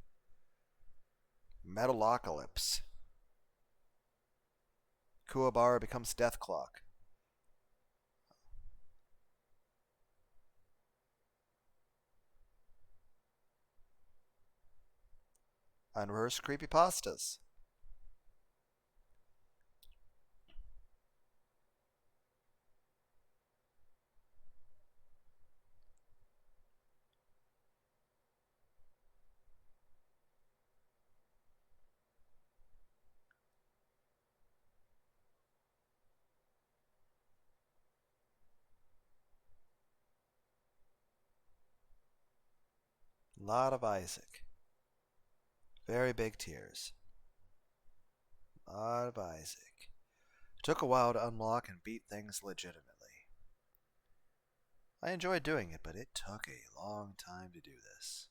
A: Metalocalypse. Kuwabara becomes Death Clock. Unrehearsed creepypastas. Lot of Isaac. Very big tears. Lot of Isaac. Took a while to unlock and beat things legitimately. I enjoyed doing it, but it took a long time to do this.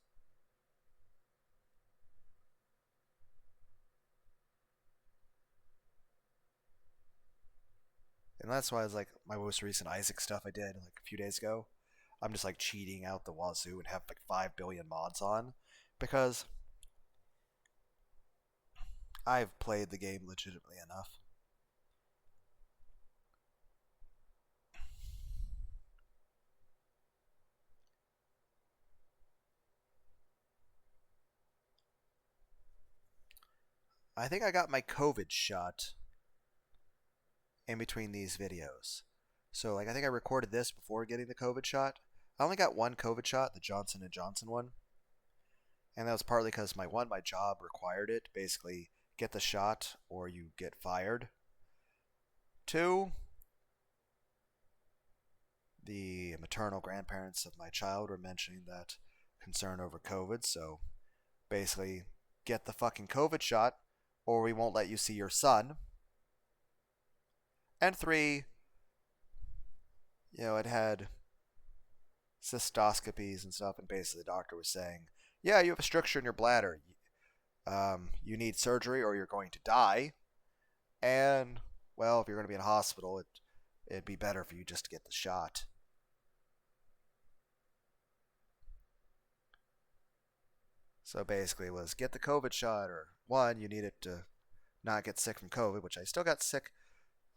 A: And that's why it's like my most recent Isaac stuff I did like a few days ago. I'm just like cheating out the wazoo and have like 5 billion mods on because I've played the game legitimately enough. I think I got my COVID shot in between these videos. So like I think I recorded this before getting the COVID shot. I only got one COVID shot, the Johnson & Johnson one. And that was partly because my job required it. Basically, get the shot or you get fired. Two, the maternal grandparents of my child were mentioning that concern over COVID. So basically, get the fucking COVID shot or we won't let you see your son. And three, it had cystoscopies and stuff, and basically the doctor was saying, yeah, you have a stricture in your bladder. You need surgery or you're going to die. And, well, if you're going to be in a hospital, it'd be better for you just to get the shot. So basically it was get the COVID shot, or one, you need it to not get sick from COVID, which I still got sick.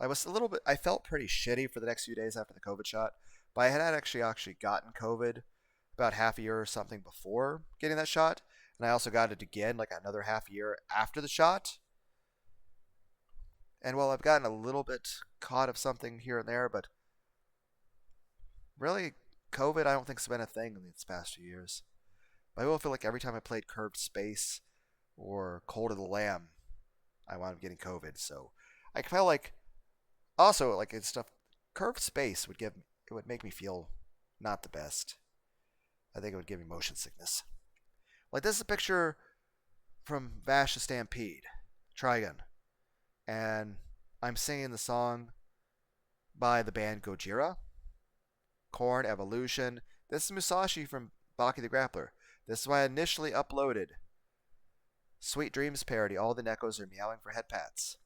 A: I felt pretty shitty for the next few days after the COVID shot, but I had actually gotten COVID about half a year or something before getting that shot, and I also got it again like another half a year after the shot. And while I've gotten a little bit caught of something here and there, but really, COVID I don't think has been a thing in these past few years. I will feel like every time I played Curved Space or Cold of the Lamb, I wound up getting COVID. So I felt like also like it's stuff. Curved Space would make me feel not the best. I think it would give me motion sickness. Like this is a picture from Vash the Stampede, Trigun, and I'm singing the song by the band Gojira. Korn, Evolution. This is Musashi from Baki the Grappler. This is why I initially uploaded Sweet Dreams parody. All the Neckos are meowing for head pats.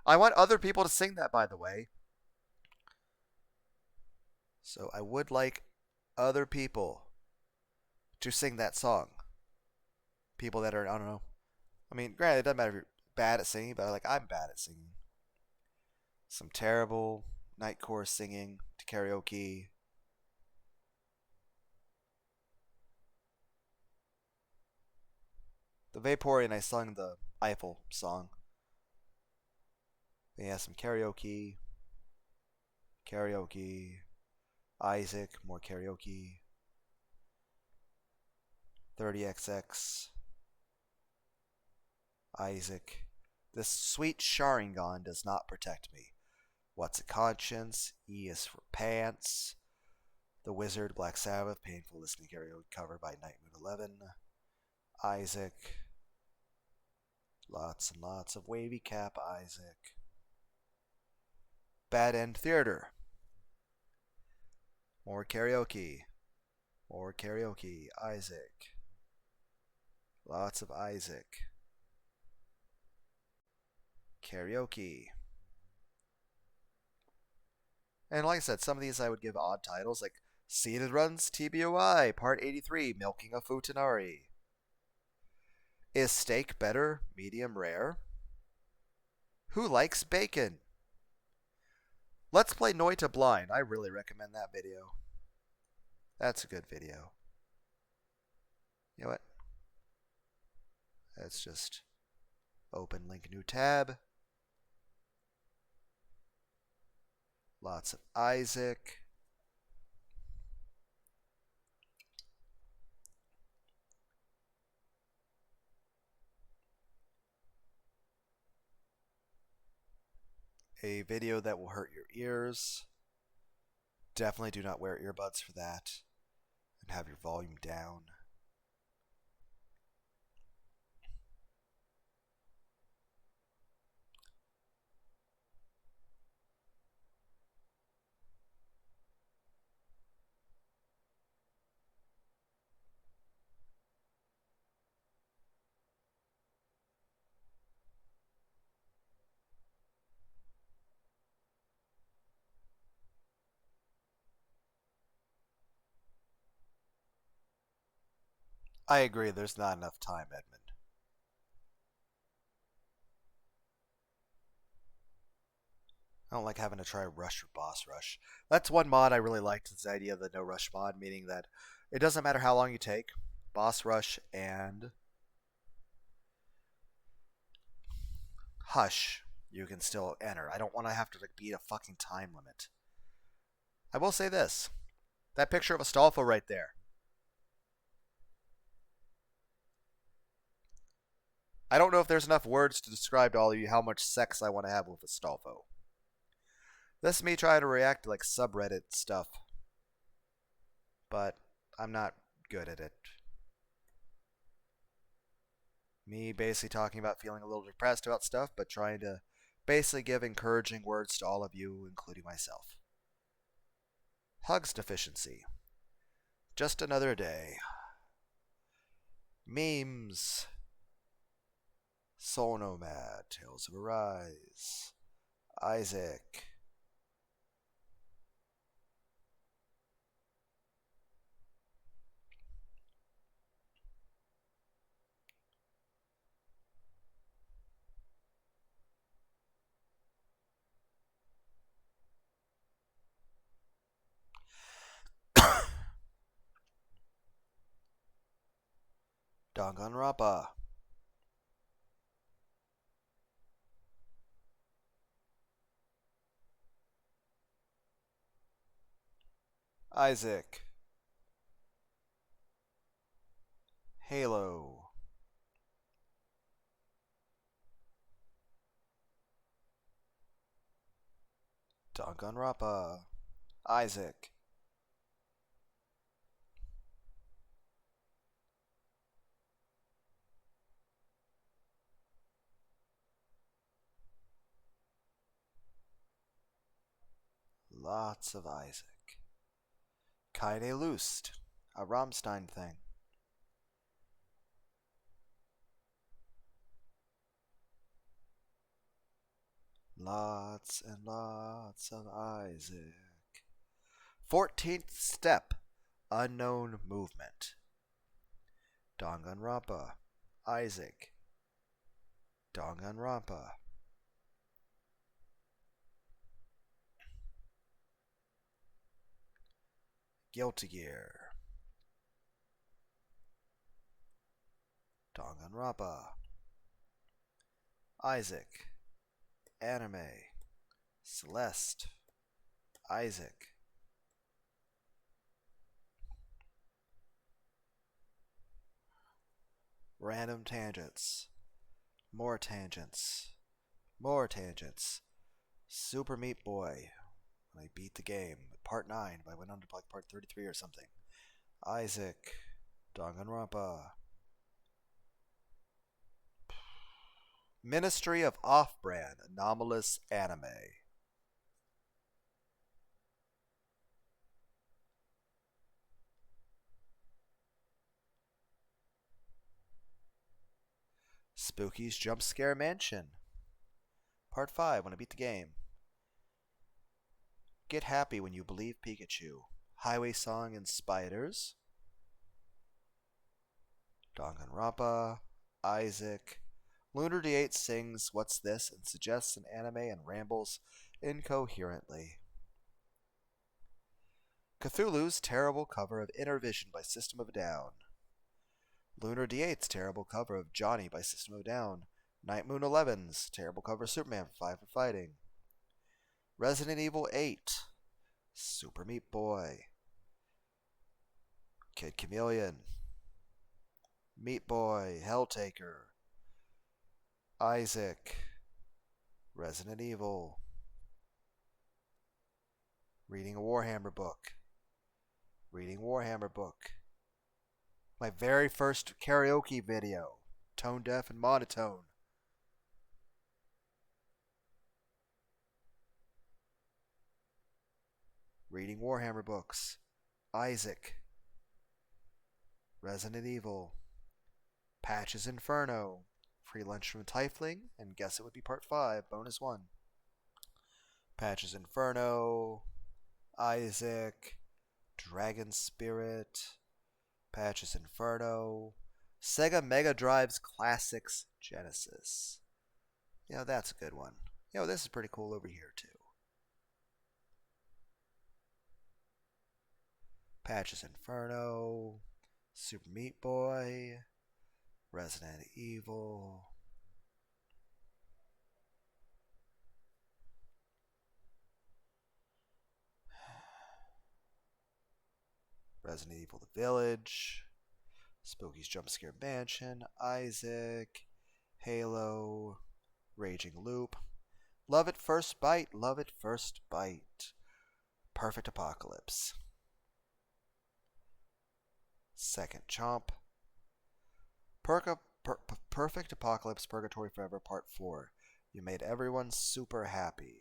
A: I want other people to sing that, by the way. So I would like other people to sing that song. People that are, I don't know. I mean, granted, it doesn't matter if you're bad at singing, but like I'm bad at singing. Some terrible night chorus singing to karaoke. The Vaporeon, I sung the Eiffel song. Then yeah, some karaoke. Karaoke. Isaac, more karaoke. 30XX. Isaac. This sweet Sharingan does not protect me. What's a conscience? E is for pants. The Wizard, Black Sabbath, painful listening karaoke cover by Night Moon 11. Isaac. Lots and lots of wavy cap Isaac. Bad End Theater. More karaoke. More karaoke. Isaac. Lots of Isaac. Karaoke. And like I said, some of these I would give odd titles, like Seated Runs TBOI, Part 83, Milking a Futanari. Is steak better, medium rare? Who likes bacon? Let's play Noita Blind. I really recommend that video. That's a good video. You know what? Let's just open link new tab. Lots of Isaac. A video that will hurt your ears. Definitely do not wear earbuds for that. And have your volume down. I agree, there's not enough time, Edmund. I don't like having to try rush or boss rush. That's one mod I really liked, is the idea of the no rush mod, meaning that it doesn't matter how long you take, boss rush and hush, you can still enter. I don't want to have to beat a fucking time limit. I will say this. That picture of Astolfo right there. I don't know if there's enough words to describe to all of you how much sex I want to have with Astolfo. This is me trying to react to like subreddit stuff. But I'm not good at it. Me basically talking about feeling a little depressed about stuff, but trying to basically give encouraging words to all of you, including myself. Hugs deficiency. Just another day. Memes. Sonomad, Tales of Arise. Isaac. Danganronpa. Isaac. Halo. Danganronpa. Isaac. Lots of Isaac. Keine Lust. A Rammstein thing. Lots and lots of Isaac. 14th step. Unknown movement. Danganronpa. Isaac. Danganronpa. Guilty Gear. Danganronpa. Isaac. Anime. Celeste. Isaac. Random tangents. More tangents. More tangents. Super Meat Boy. When I beat the game. Part 9. I went on to like part 33 or something. Isaac. Danganronpa. Ministry of Off-Brand. Anomalous Anime. Spooky's Jump Scare Mansion. Part 5. When I beat the game. Get Happy When You Believe Pikachu. Highway Song and Spiders. Danganronpa. Isaac. Lunar D8 sings What's This and suggests an anime and rambles incoherently. Cthulhu's terrible cover of Inner Vision by System of a Down. Lunar D8's terrible cover of Johnny by System of a Down. Night Moon 11's terrible cover of Superman 5 for Fighting. Resident Evil 8. Super Meat Boy. Kid Chameleon. Meat Boy. Helltaker. Isaac. Resident Evil. Reading a Warhammer book. Reading Warhammer book. My very first karaoke video. Tone deaf and monotone. Reading Warhammer books. Isaac. Resident Evil. Patches Inferno. Free lunch from Tifling, and guess it would be part 5, bonus 1. Patches Inferno. Isaac. Dragon Spirit. Patches Inferno. Sega Mega Drive's Classics Genesis. That's a good one. This is pretty cool over here, too. Patches Inferno. Super Meat Boy. Resident Evil. Resident Evil The Village. Spooky's Jump Scare Mansion. Isaac. Halo. Raging Loop. Love at First Bite. Love at First Bite. Perfect Apocalypse. Second Chomp. Perfect Apocalypse Purgatory Forever Part 4. You made everyone super happy.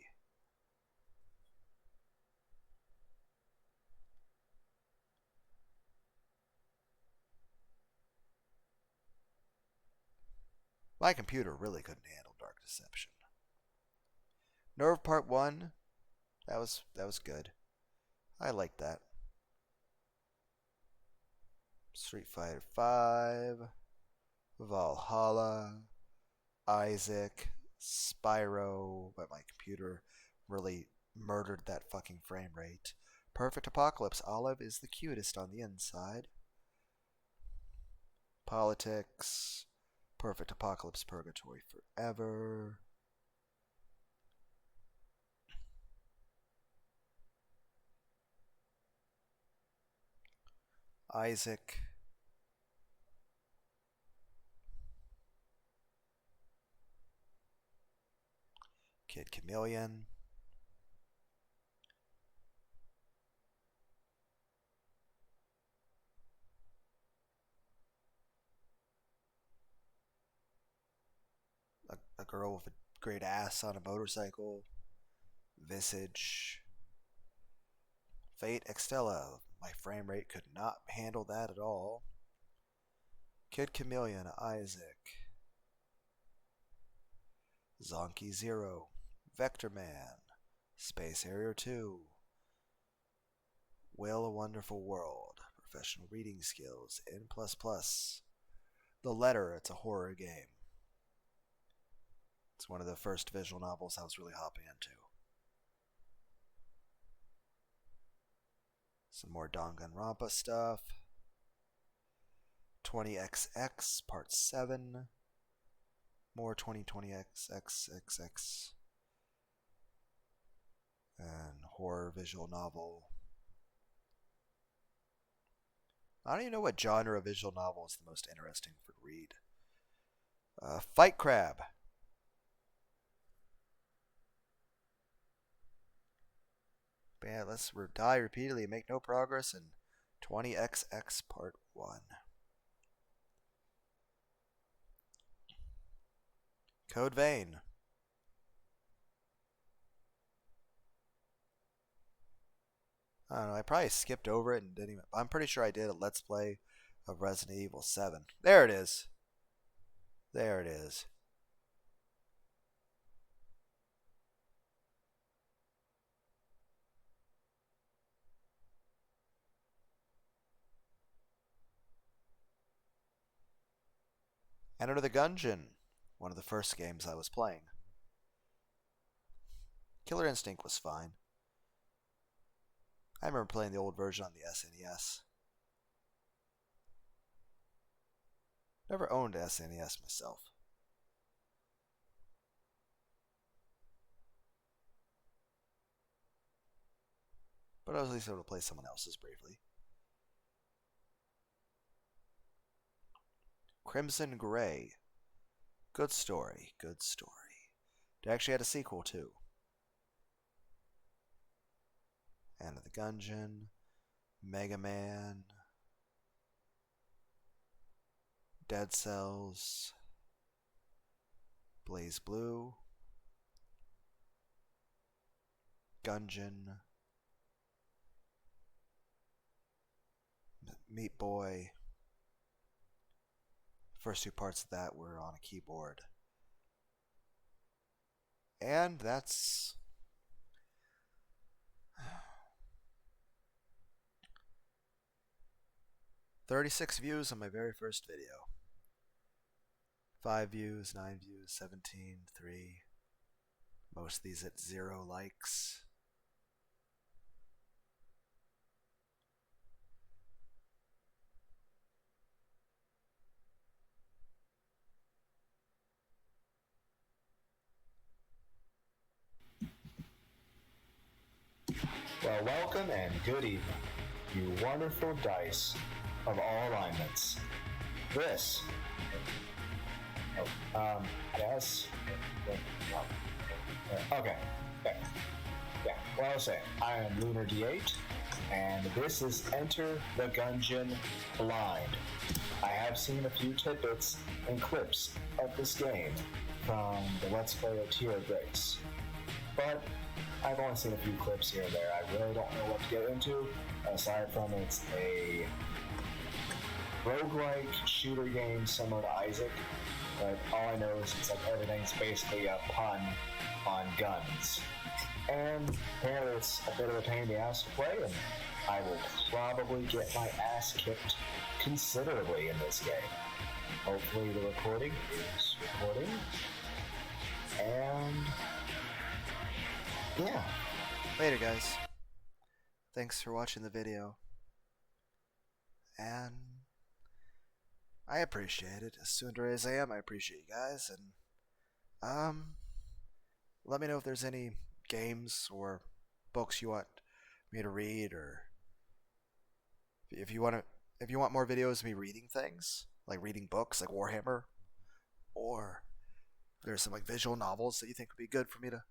A: My computer really couldn't handle Dark Deception. Nerve Part 1. That was good. I liked that. Street Fighter 5. Valhalla, Isaac, Spyro, but my computer really murdered that fucking frame rate. Perfect Apocalypse, Olive is the cutest on the inside. Politics, Perfect Apocalypse Purgatory Forever. Isaac. Kid Chameleon. A girl with a great ass on a motorcycle. Visage. Fate Extella. My frame rate could not handle that at all. Kid Chameleon. Isaac. Zonky Zero. Vector Man. Space Harrier 2. Will a Wonderful World. Professional Reading Skills. N++. The Letter. It's a horror game. It's one of the first visual novels I was really hopping into. Some more Danganronpa stuff. 20XX Part 7. More 2020XXXX. And horror visual novel. I don't even know what genre of visual novel is the most interesting for to read. Fight Crab. But let's die repeatedly and make no progress in 20XX Part 1. Code Vein. I don't know, I probably skipped over it and didn't even... I'm pretty sure I did a Let's Play of Resident Evil 7. There it is. There it is. Enter the Gungeon. One of the first games I was playing. Killer Instinct was fine. I remember playing the old version on the SNES. Never owned an SNES myself. But I was at least able to play someone else's briefly. Crimson Gray. Good story, good story. They actually had a sequel too. Enter the Gungeon. Mega Man. Dead Cells. Blaze Blue. Gungeon. Meat Boy. First two parts of that were on a keyboard. And that's 36 views on my very first video. 5 views, 9 views, 17, 3. Most of these at 0 likes.
B: Well, welcome and good evening, you wonderful dice of all alignments. This, yes, okay, yeah, well, I was saying, I am Lunar D8, and this is Enter the Gungeon Blind. I have seen a few tidbits and clips of this game from the Let's Play of Tier of Grace, but I've only seen a few clips here and there. I really don't know what to get into, aside from it's a roguelike shooter game similar to Isaac, but all I know is it's like everything's basically a pun on guns. And apparently it's a bit of a pain in the ass to play, and I will probably get my ass kicked considerably in this game. Hopefully the recording is recording, and yeah.
A: Later, guys. Thanks for watching the video. And I appreciate it. As tsundere as I am, I appreciate you guys. And let me know if there's any games or books you want me to read, or if you want more videos of me reading things, like reading books like Warhammer, or if there's some like visual novels that you think would be good for me to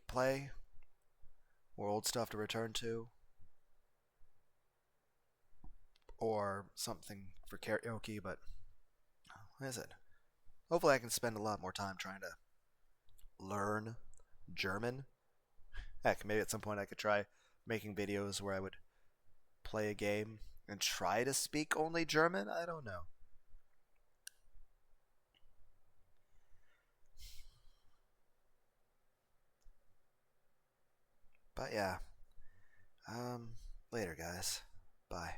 A: play, or old stuff to return to, or something for karaoke. But what is it? Hopefully I can spend a lot more time trying to learn German. Heck, maybe at some point I could try making videos where I would play a game and try to speak only German. I don't know. But yeah. Later, guys. Bye.